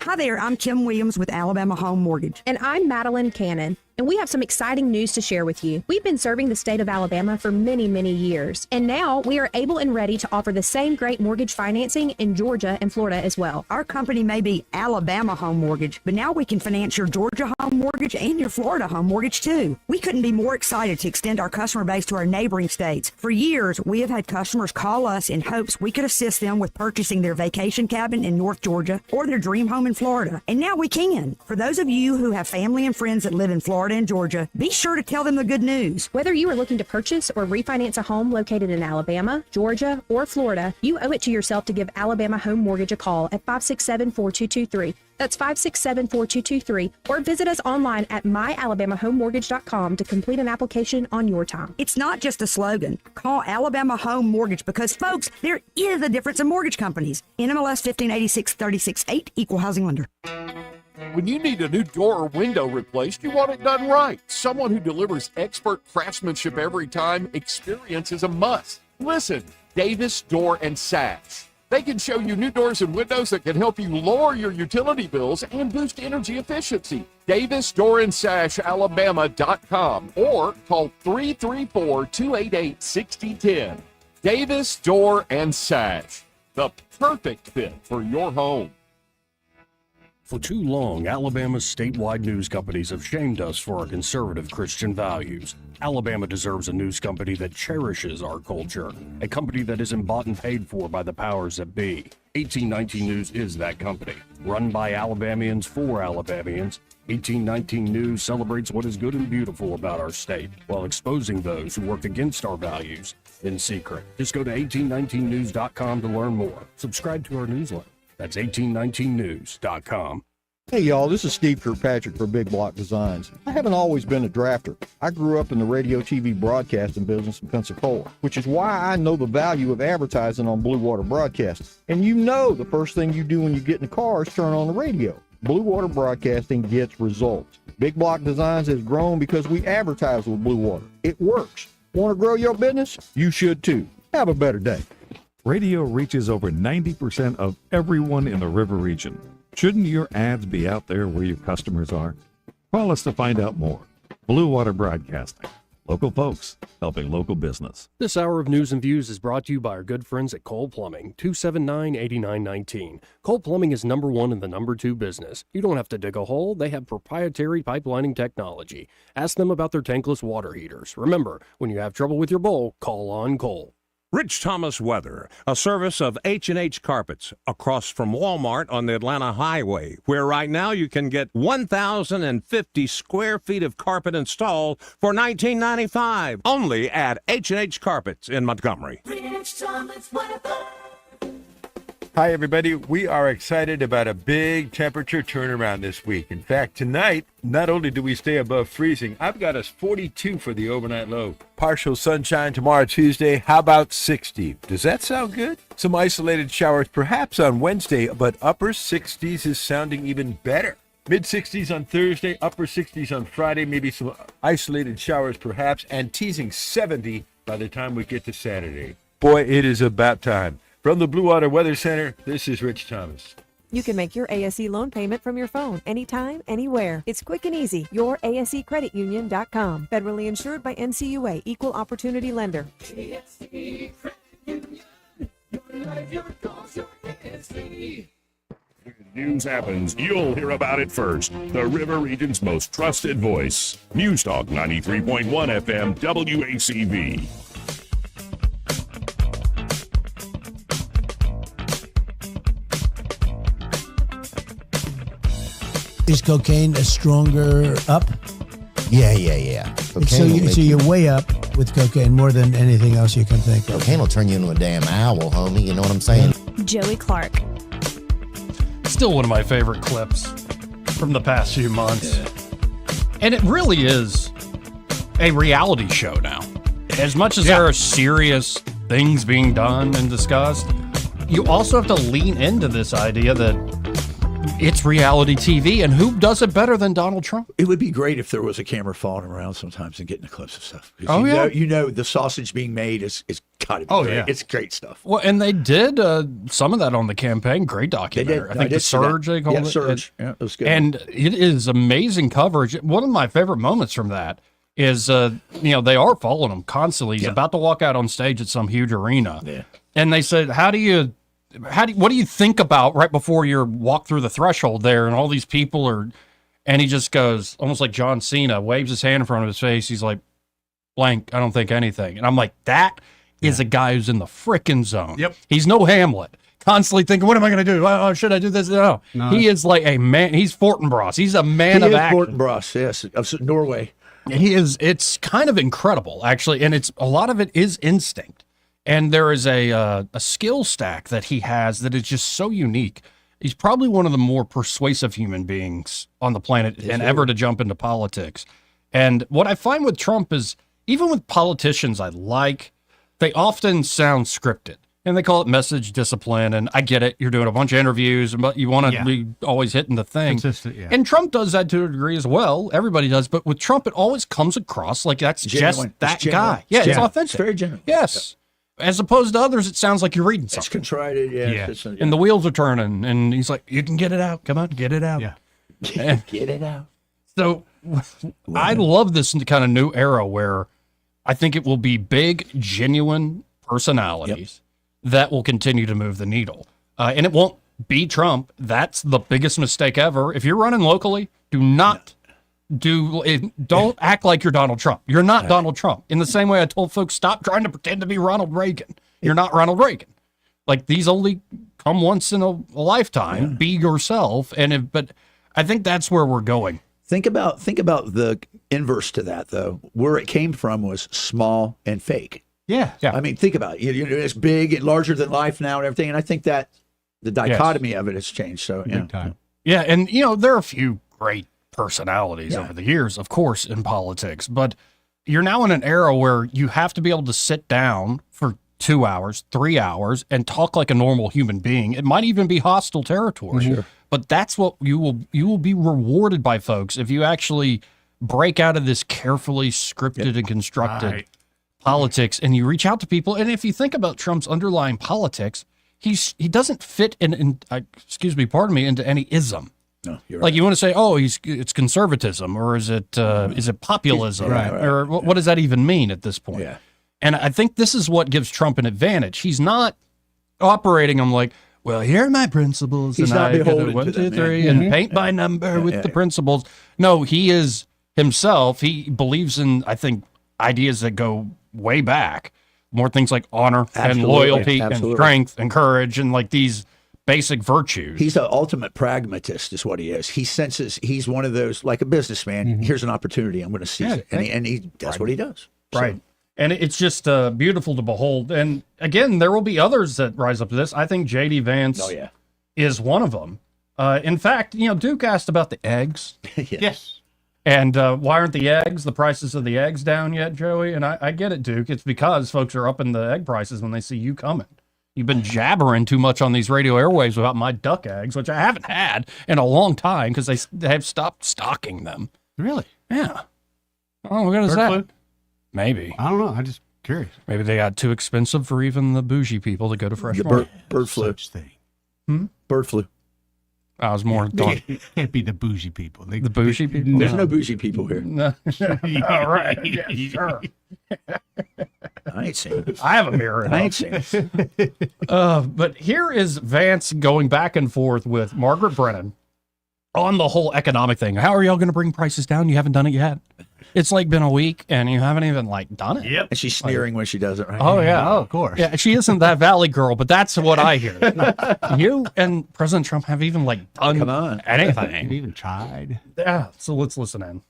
Hi there, I'm Kim Williams with Alabama Home Mortgage. And I'm Madeline Cannon. And we have some exciting news to share with you. We've been serving the state of Alabama for many, many years. And now we are able and ready to offer the same great mortgage financing in Georgia and Florida as well. Our company may be Alabama Home Mortgage, but now we can finance your Georgia home mortgage and your Florida home mortgage too. We couldn't be more excited to extend our customer base to our neighboring states. For years, we have had customers call us in hopes we could assist them with purchasing their vacation cabin in North Georgia or their dream home in Florida. And now we can. For those of you who have family and friends that live in Florida and Georgia, be sure to tell them the good news. Whether you are looking to purchase or refinance a home located in Alabama, Georgia, or Florida, you owe it to yourself to give Alabama Home Mortgage a call at 567-4223. That's 567-4223, or visit us online at myalabamahomemortgage.com to complete an application on your time. It's not just a slogan. Call Alabama Home Mortgage because, folks, there is a difference in mortgage companies. NMLS 1586-36-8, Equal Housing Lender. When you need a new door or window replaced, you want it done right. Someone who delivers expert craftsmanship every time, experience is a must. Listen, Davis Door and Sash. They can show you new doors and windows that can help you lower your utility bills and boost energy efficiency. Davis Door and Sash, Alabama.com or call 334-288-6010. Davis Door and Sash, the perfect fit for your home. For too long, Alabama's statewide news companies have shamed us for our conservative Christian values. Alabama deserves a news company that cherishes our culture, a company that isn't bought and paid for by the powers that be. 1819 News is that company. Run by Alabamians for Alabamians, 1819 News celebrates what is good and beautiful about our state, while exposing those who work against our values in secret. Just go to 1819news.com to learn more. Subscribe to our newsletter. That's 1819news.com. Hey y'all, this is Steve Kirkpatrick for Big Block Designs. I haven't always been a drafter. I grew up in the radio, TV, broadcasting business in Pensacola, which is why I know the value of advertising on Blue Water Broadcasting. And you know the first thing you do when you get in the car is turn on the radio. Blue Water Broadcasting gets results. Big Block Designs has grown because we advertise with Blue Water. It works. Want to grow your business? You should too. Have a better day. Radio reaches over 90% of everyone in the river region. Shouldn't your ads be out there where your customers are? Call us to find out more. Blue Water Broadcasting. Local folks helping local business. This hour of News and Views is brought to you by our good friends at Cole Plumbing, 279-8919. Cole Plumbing is number one in the number two business. You don't have to dig a hole. They have proprietary pipelining technology. Ask them about their tankless water heaters. Remember, when you have trouble with your bowl, call on Cole. Rich Thomas Weather, a service of H&H Carpets across from Walmart on the Atlanta Highway, where right now you can get 1,050 square feet of carpet installed for $19.95 only at H&H Carpets in Montgomery. Rich Thomas Weather. Hi, everybody. We are excited about a big temperature turnaround this week. In fact, tonight, not only do we stay above freezing, I've got us 42 for the overnight low. Partial sunshine tomorrow, Tuesday. How about 60? Does that sound good? Some isolated showers perhaps on Wednesday, but upper 60s is sounding even better. Mid-60s on Thursday, upper 60s on Friday, maybe some isolated showers perhaps, and teasing 70 by the time we get to Saturday. Boy, it is about time. From the Blue Water Weather Center, this is Rich Thomas. You can make your ASE loan payment from your phone, anytime, anywhere. It's quick and easy. YourASECreditUnion.com. Federally insured by NCUA, Equal Opportunity Lender. ASE Credit Union. Your life, your goals, your ASE. When news happens, you'll hear about it first. The River Region's most trusted voice. News Talk 93.1 FM WACV. Is cocaine a stronger up? Yeah. So you're way up with cocaine more than anything else you can think of. Cocaine will turn you into a damn owl, homie. You know what I'm saying? Joey Clark. Still one of my favorite clips from the past few months. And it really is a reality show now. As much as there are serious things being done and discussed, you also have to lean into this idea that it's reality TV, and who does it better than Donald Trump? It would be great if there was a camera following around sometimes and getting a clips of stuff. Oh, yeah. You know the sausage being made is got to be great. Yeah. It's great stuff. Well, and they did some of that on the campaign. Great documentary. I think The Surge, they called it. Surge. Yeah, it was good. And it is amazing coverage. One of my favorite moments from that is, they are following him constantly. He's about to walk out on stage at some huge arena. Yeah. And they said, what do you think about right before you walk through the threshold there and all these people are, and he just goes, almost like John Cena, waves his hand in front of his face. He's like, blank, I don't think anything. And I'm like, that is a guy who's in the frickin' zone. Yep. He's no Hamlet. Constantly thinking, what am I going to do? Oh, should I do this? No. He is like a man. He's Fortinbras. He's a man of action. Fortinbras, yes, of Norway. He is. It's kind of incredible, actually. And a lot of it is instinct. And there is a skill stack that he has that is just so unique. He's probably one of the more persuasive human beings on the planet and ever to jump into politics. And what I find with Trump is, even with politicians I like, they often sound scripted. And they call it message discipline. And I get it. You're doing a bunch of interviews, but you want to be always hitting the thing. Consistent, yeah. And Trump does that to a degree as well. Everybody does. But with Trump, it always comes across like that's Genuine. just that It's genuine. guy. Yeah, it's authentic. It's very genuine. Yes. As opposed to others, it sounds like you're reading something. It's contrite, yeah. And the wheels are turning, and he's like, you can get it out. Come on, get it out. Yeah. Get it out. So I love this kind of new era where I think it will be big, genuine personalities that will continue to move the needle. And it won't be Trump. That's the biggest mistake ever. If you're running locally, don't act like you're Donald Trump. You're not Donald Trump. In the same way I told folks, stop trying to pretend to be Ronald Reagan. You're not Ronald Reagan. Like, these only come once in a lifetime. Be yourself. But I think that's where we're going. Think about the inverse to that, though. Where it came from was small and fake. Yeah. I mean, think about it. It's big and larger than life now and everything. And I think that the dichotomy of it has changed. So, Big time. Yeah, and there are a few great personalities over the years, of course, in politics, but you're now in an era where you have to be able to sit down for 2 hours, 3 hours, and talk like a normal human being. It might even be hostile territory, but that's what you will be rewarded by, folks, if you actually break out of this carefully scripted and constructed politics and you reach out to people. And if you think about Trump's underlying politics, he doesn't fit into any ism. No, you're like, you want to say, it's conservatism, or is it populism, or what does that even mean at this point? Yeah. And I think this is what gives Trump an advantage. He's not operating them like, well, here are my principles. He's and not beholden 1, to 2, them, 3, and paint by number with the principles. No, he is himself. He believes in, I think, ideas that go way back. More things like honor and loyalty and strength and courage and like these basic virtues. He's the ultimate pragmatist is what he is. He senses, he's one of those, like a businessman, here's an opportunity, I'm going to seize it. And he that's what he does. Right. So. And it's just beautiful to behold. And again, there will be others that rise up to this. I think J.D. Vance is one of them. In fact, Duke asked about the eggs. Yes. And why aren't the prices of the eggs down yet, Joey? And I get it, Duke. It's because folks are upping the egg prices when they see you coming. You've been jabbering too much on these radio airwaves about my duck eggs, which I haven't had in a long time because they have stopped stocking them. Really? Yeah. Oh, what is that? Flu? Maybe. I don't know. I'm just curious. Maybe they got too expensive for even the bougie people to go to fresh market. Bird flu. Such thing. Bird flu. I was more thought. It can't be the bougie people. The bougie people? There's no bougie people here. No. All right. Yeah, sure. I ain't seen it. I have a mirror. I ain't seen it. But here is Vance going back and forth with Margaret Brennan on the whole economic thing. How are y'all going to bring prices down? You haven't done it yet. It's like been a week and you haven't even done it. Yep. And she's sneering when she does it, right? Oh, yeah. Oh, of course. Yeah, she isn't that Valley girl, but that's what I hear. You and President Trump have even done anything. You even tried. Yeah. So let's listen in.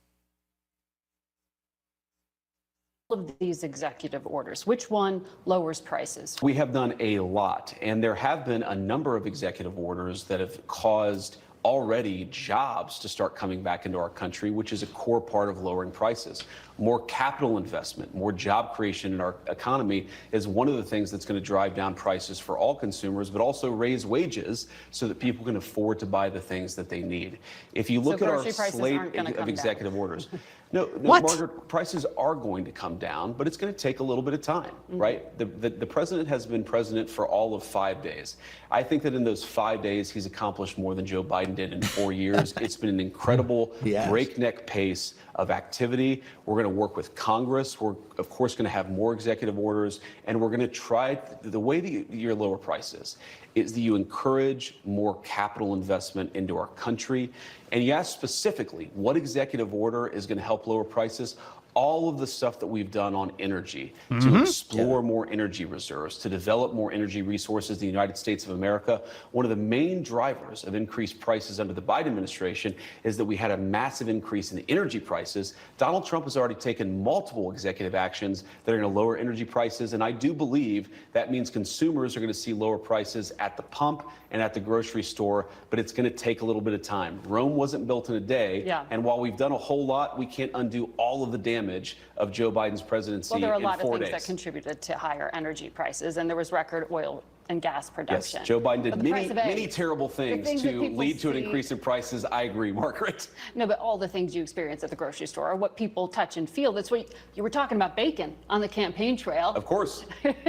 Of these executive orders, which one lowers prices? We have done a lot, and there have been a number of executive orders that have caused already jobs to start coming back into our country, which is a core part of lowering prices. more capital investment, more job creation in our economy is one of the things that's going to drive down prices for all consumers, but also raise wages so that people can afford to buy the things that they need. If you look at our slate of executive orders, no, Margaret, prices are going to come down, but it's going to take a little bit of time, right? The president has been president for all of 5 days. I think that in those 5 days, he's accomplished more than Joe Biden did in 4 years. It's been an incredible breakneck pace of activity. We're going to work with Congress. We're, of course, going to have more executive orders, and we're going to try the way that you lower prices is that you encourage more capital investment into our country. And you ask specifically, what executive order is going to help lower prices? All of the stuff that we've done on energy, to explore more energy reserves, to develop more energy resources in the United States of America. One of the main drivers of increased prices under the Biden administration is that we had a massive increase in energy prices. Donald Trump has already taken multiple executive actions that are going to lower energy prices, and I do believe that means consumers are going to see lower prices at the pump and at the grocery store, but it's going to take a little bit of time. Rome wasn't built in a day, and while we've done a whole lot, we can't undo all of the damage of Joe Biden's presidency in 4 days. Well, there are a lot of things that contributed to higher energy prices, and there was record oil and gas production. Yes, Joe Biden did many terrible things to lead to an increase in prices. I agree, Margaret. No, but all the things you experience at the grocery store are what people touch and feel. That's what you were talking about, bacon on the campaign trail. Of course,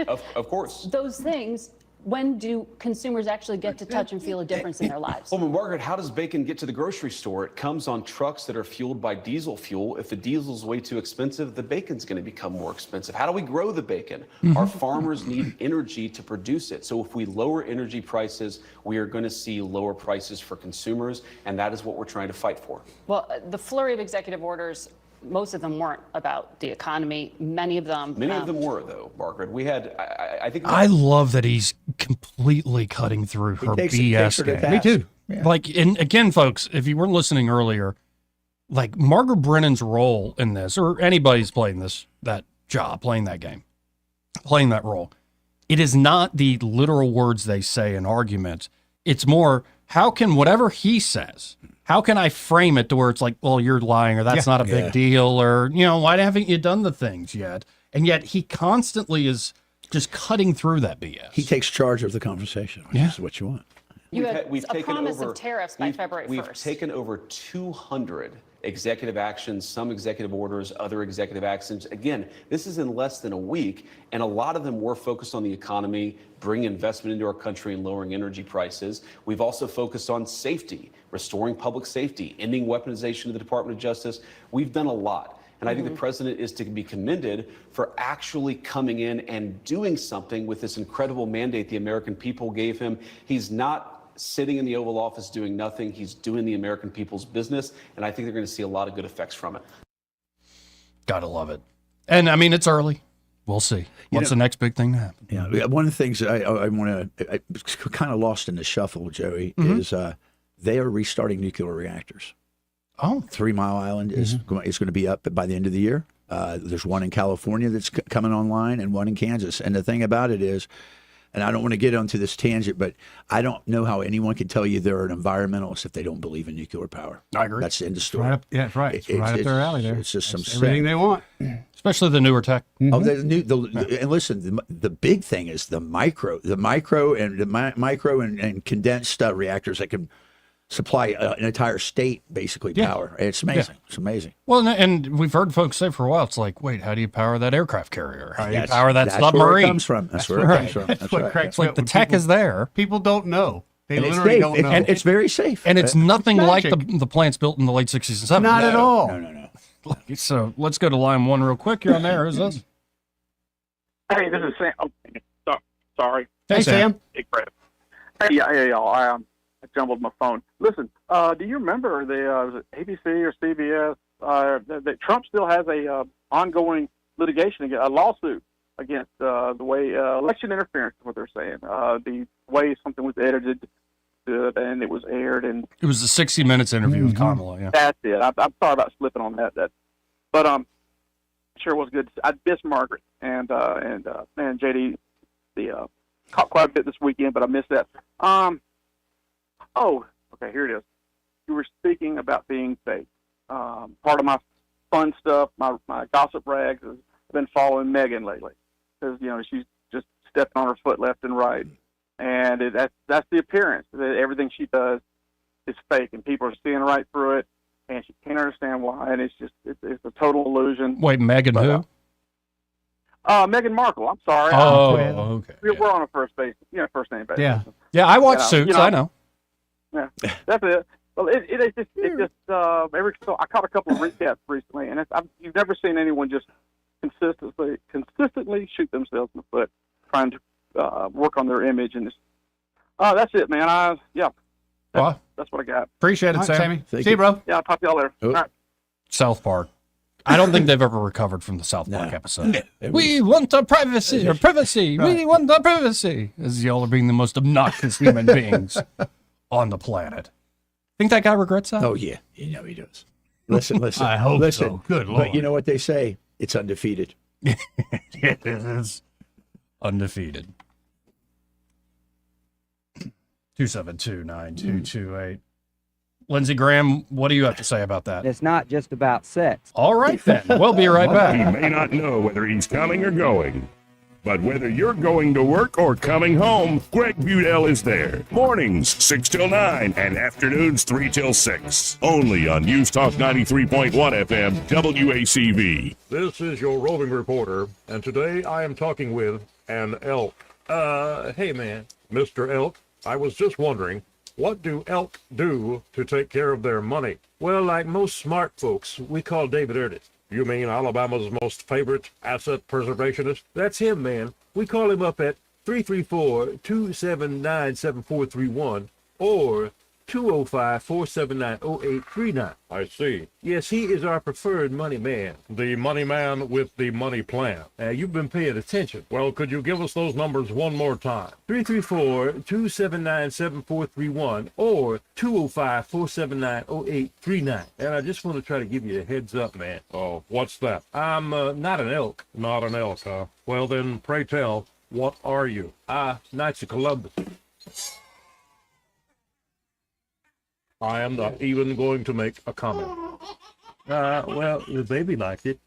of course. Those things. When do consumers actually get to touch and feel a difference in their lives? Well, Margaret, how does bacon get to the grocery store? It comes on trucks that are fueled by diesel fuel. If the diesel's way too expensive, the bacon's going to become more expensive. How do we grow the bacon? Our farmers need energy to produce it. So if we lower energy prices, we are going to see lower prices for consumers, and that is what we're trying to fight for. Well, the flurry of executive orders, most of them weren't about the economy. Many of them were, though, Margaret. We had, I think. I love that he's completely cutting through her BS game. Me too. Yeah. Like, and again, folks, if you weren't listening earlier, like Margaret Brennan's role in this, or anybody's playing that game, playing that role, it is not the literal words they say in arguments. It's more, how can whatever he says, how can I frame it to where it's like, well, you're lying, or that's not a big deal, or, why haven't you done the things yet? And yet he constantly is just cutting through that BS. He takes charge of the conversation, which is what you want. We've a promise of tariffs by February 1st. We've taken over 200 executive actions, some executive orders, other executive actions. Again, this is in less than a week, and a lot of them were focused on the economy, bringing investment into our country and lowering energy prices. We've also focused on safety, restoring public safety, ending weaponization of the Department of Justice. We've done a lot. And I think the president is to be commended for actually coming in and doing something with this incredible mandate the American people gave him. He's not sitting in the Oval Office doing nothing. He's doing the American people's business, and I think they're going to see a lot of good effects from it. Gotta love it. And I mean, it's early. We'll see. What's the next big thing to happen? Yeah, one of the things I want to, kind of lost in the shuffle, Joey, is they are restarting nuclear reactors. Oh, 3 Mile Island is going to be up by the end of the year. There's one in California that's coming online, and one in Kansas. And the thing about it is, and I don't want to get onto this tangent, but I don't know how anyone can tell you they're an environmentalist if they don't believe in nuclear power. I agree. That's the end of the story. Right up, it's right up their alley there. It's just everything they want. Especially the newer tech. Oh, and listen, the big thing is the micro and condensed reactors that can supply an entire state basically power. It's amazing. It's amazing. Well, and we've heard folks say for a while, it's like, wait, how do you power that aircraft carrier? How do you power that submarine? Where it comes from. That's where it comes from. That's what cracks It's like the tech is there. People don't know. They and literally don't know. And it's very safe. And it's nothing like the plants built in the late 60s and 70s. Not at all. No. So let's go to line one real quick. You're on there. Who's this? Hey, this is Sam. Oh, sorry. Hey, Sam. Hey, Brett. Hey, y'all. I jumbled my phone. Listen, do you remember was it ABC or CBS that Trump still has a ongoing litigation, a lawsuit against the way election interference is what they're saying. The way something was edited and it was aired, and it was the 60 Minutes interview with Kamala. Yeah, that's it. I'm sorry about slipping on that. But sure was good. I missed Margaret and JD caught quite a bit this weekend, but I missed that. Oh, okay, here it is. You were speaking about being safe. Part of my fun stuff, my gossip rags, has been following Megan lately because she's just stepping on her foot left and right, and that's the appearance. Everything she does is fake, and people are seeing right through it, and she can't understand why, and it's a total illusion. Wait, Megan who? Meghan Markle. I'm sorry. Oh, okay. We're on a first name basis. Yeah. I watch Suits. I know. Yeah, that's it. Well, it just I caught a couple of recaps recently, and you've never seen anyone just consistently shoot themselves in the foot trying to work on their image, and that's it, man. That's what I got. Appreciate it, Sammy. See you, bro. Yeah, I'll talk to y'all later. All right. South Park. I don't think they've ever recovered from the South Park episode. We want our privacy, or privacy. Right. We want our privacy. As y'all are being the most obnoxious human beings on the planet. Think that guy regrets that? Oh, yeah. He does. Listen. I hope so. Good Lord. But you know what they say? It's undefeated. It is undefeated. 272-9228. Lindsey Graham, what do you have to say about that? It's not just about sex. All right, then. We'll be right back. He may not know whether he's coming or going, but whether you're going to work or coming home, Greg Budell is there. Mornings, 6 till 9, and afternoons, 3 till 6. Only on News Talk 93.1 FM, WACV. This is your roving reporter, and today I am talking with an elk. Hey man, Mr. Elk, I was just wondering, what do elk do to take care of their money? Well, like most smart folks, we call David Erdit. You mean Alabama's most favorite asset preservationist? That's him, man. We call him up at 334-279-7431 or 205-479-0839. I see. Yes, he is our preferred money man. The money man with the money plan. You've been paying attention. Well, could you give us those numbers one more time? 334-279-7431 or 205-479-0839. And I just want to try to give you a heads up, man. Oh, what's that? I'm not an elk. Not an elk, huh? Well, then, pray tell, what are you? Knights of Columbus. I am not even going to make a comment. Well, the baby liked it.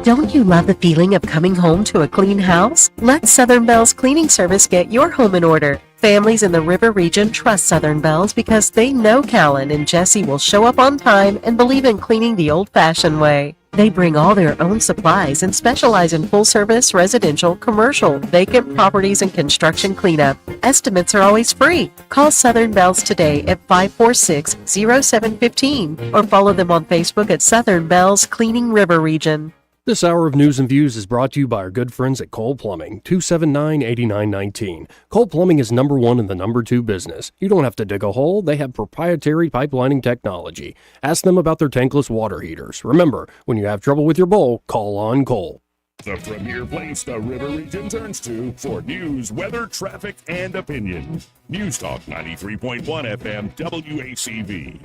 Don't you love the feeling of coming home to a clean house? Let Southern Bell's Cleaning Service get your home in order. Families in the River region trust Southern Bell's because they know Callan and Jesse will show up on time and believe in cleaning the old-fashioned way. They bring all their own supplies and specialize in full-service, residential, commercial, vacant properties, and construction cleanup. Estimates are always free. Call Southern Bells today at 546-0715 or follow them on Facebook at Southern Bells Cleaning River Region. This hour of news and views is brought to you by our good friends at Cole Plumbing, 279-8919. Cole Plumbing is number one in the number two business. You don't have to dig a hole. They have proprietary pipelining technology. Ask them about their tankless water heaters. Remember, when you have trouble with your bowl, call on Cole. The premier place the River Region turns to for news, weather, traffic, and opinion. News Talk 93.1 FM, WACV.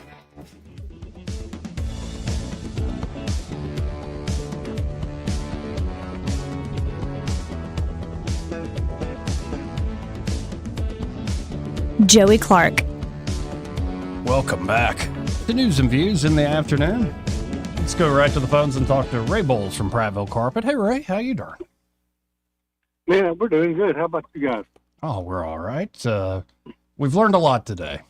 Joey Clark. Welcome back to News and Views in the afternoon. Let's go right to the phones and talk to Ray Bowles from Prattville Carpet. Hey, Ray, how you doing? Man, we're doing good. How about you guys? Oh, we're all right. We've learned a lot today.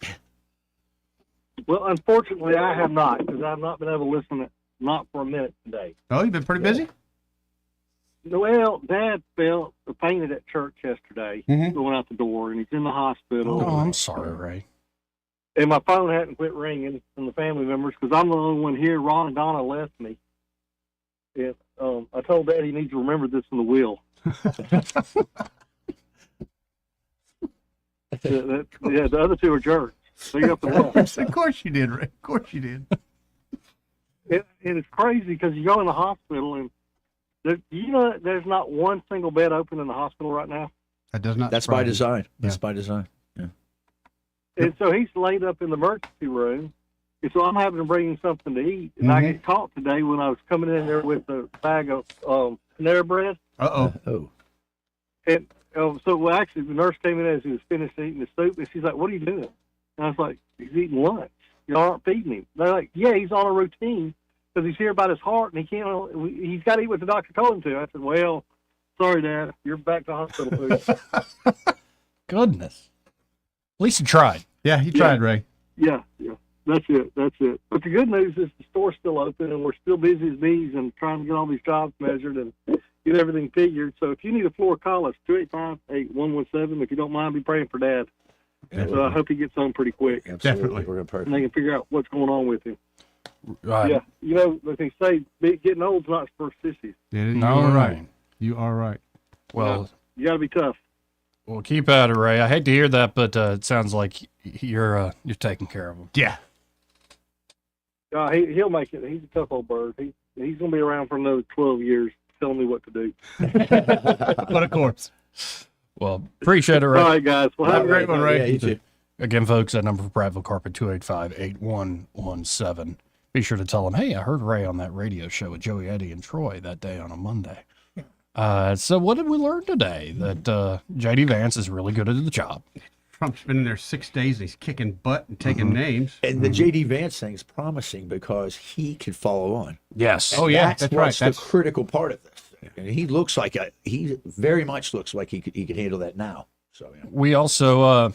Well, unfortunately, I have not, because I've not been able to listen not for a minute today. Oh, you've been pretty busy? Well, Dad fainted at church yesterday, going out the door, and he's in the hospital. Oh, I'm sorry, Ray. And my phone hadn't quit ringing from the family members, because I'm the only one here. Ron and Donna left me. And, I told Dad he needs to remember this in the will. The other two are jerks. So you have to look. Of course you did, Ray. Of course you did. It is crazy, because you go in the hospital, and there's not one single bed open in the hospital right now. That does not. That's by design. That's by design. Yeah. And so he's laid up in the emergency room, and so I'm having to bring him something to eat. And I get caught today when I was coming in there with a bag of Panera bread. Oh. And actually, the nurse came in as he was finished eating the soup, and she's like, "What are you doing?" And I was like, "He's eating lunch. You aren't feeding him." They're like, "Yeah, he's on a routine." because he's here about his heart, and he's got to eat what the doctor told him to. I said, well, sorry, Dad, you're back to hospital food. Goodness. At least you tried. Yeah, you tried, Ray. Yeah. That's it. But the good news is the store's still open, and we're still busy as bees and trying to get all these jobs measured and get everything figured. So if you need a floor, call us, 285-8117. If you don't mind, be praying for Dad. So I hope he gets home pretty quick. Definitely. We're going And they can figure out what's going on with him. Right. Yeah. You know, like they say, getting old's not for sissies. Yeah, you No, are right. right. You are right. Well, You got to be tough. well, keep at it, Ray. I hate to hear that, but it sounds like you're taking care of him. Yeah. He'll make it. He's a tough old bird. He's going to be around for another 12 years telling me what to do. But of course. Well, appreciate it, Ray. All right, guys. Well, have a great one, Ray. Yeah, you too. Again, folks, that number for Prattville Carpet, 285-8117. Be sure to tell them, hey, I heard Ray on that radio show with Joey, Eddie, and Troy that day on a Monday. So what did we learn today? That J.D. Vance is really good at the job. Trump's been in there 6 days, and he's kicking butt and taking names. And the J.D. Vance thing is promising because he could follow on. Yes. And Oh, yeah, that's that's what's right. the critical part of this. And he looks like he very much looks like he could handle that now. So yeah. We also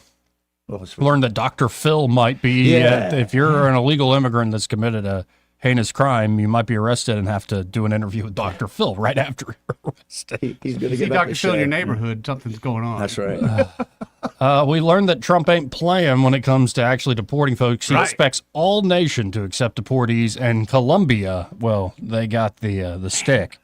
learned that Dr. Phil might be, Yeah. if you're an illegal immigrant that's committed a heinous crime, you might be arrested and have to do an interview with Dr. Phil right after you're arrested. He's going to See get back Dr. to Phil in your Shaq. neighborhood, something's going on. That's right. We learned that Trump ain't playing when it comes to actually deporting folks. He Right. expects all nation to accept deportees, and Colombia, well, they got the stick.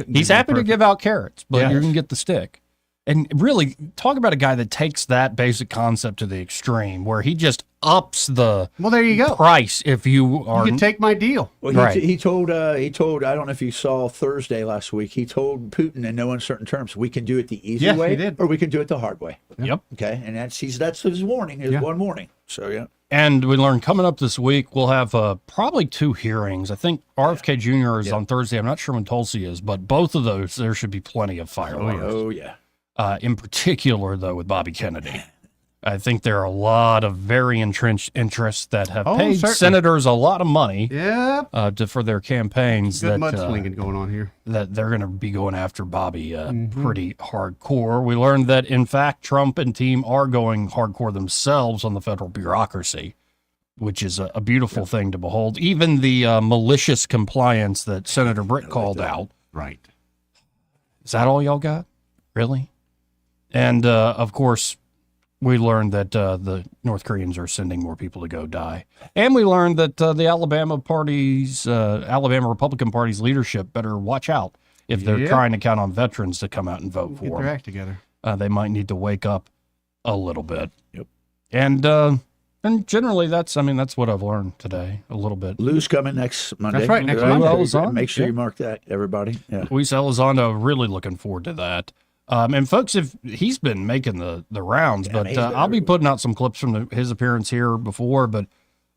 He's happy to give out carrots, but Yeah. you're going to get the stick. And really, talk about a guy that takes that basic concept to the extreme, where he just ups the Well, there you go. price if you are. You can take my deal. Well, Right. he told I don't know if you saw Thursday last week. He told Putin in no uncertain terms, we can do it the easy Yeah, way, he did. or we can do it the hard way. Yep. Okay, and that's his warning. His Yeah. one warning. So yeah. And we learned coming up this week, we'll have probably 2 hearings. I think RFK Jr. is on Thursday. I'm not sure when Tulsi is, but both of those, there should be plenty of fireworks. Oh yeah. In particular, though, with Bobby Kennedy. I think there are a lot of very entrenched interests that have paid certainly. senators a lot of money Yeah. for their campaigns. Good that, mudslinging going on here. that they're going to be going after Bobby pretty hardcore. We learned that, in fact, Trump and team are going hardcore themselves on the federal bureaucracy, which is a beautiful thing to behold. Even the malicious compliance that Senator Britt called out. Right. Is that all y'all got? Really? And, of course, we learned that the North Koreans are sending more people to go die. And we learned that the Alabama Republican Party's leadership better watch out if they're trying to count on veterans to come out and vote Get for their them. act together. They might need to wake up a little bit. Yep. And generally, that's what I've learned today, a little bit. Lou's coming next Monday. That's right, next Right? Monday. Make sure you mark that, everybody. Yeah. Luis Elizondo, really looking forward to that. And folks, if he's been making the rounds, but he's been I'll be everywhere. putting out some clips from his appearance here before. But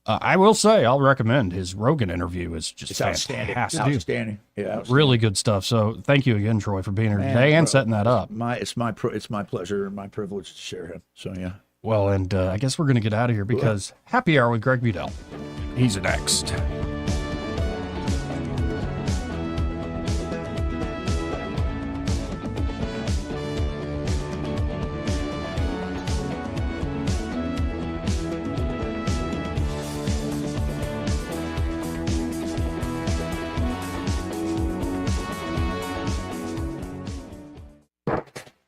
I will say, I'll recommend his Rogan interview. Is just It's outstanding. fantastic. Outstanding. Yeah. Outstanding. Really good stuff. So thank you again, Troy, for being here Man, today and bro, setting that up. It's my pleasure and my privilege to share him. So yeah. Well, and I guess we're going to get out of here because Happy Hour with Greg Budell. He's next.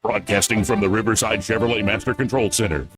Broadcasting from the Riverside Chevrolet Master Control Center.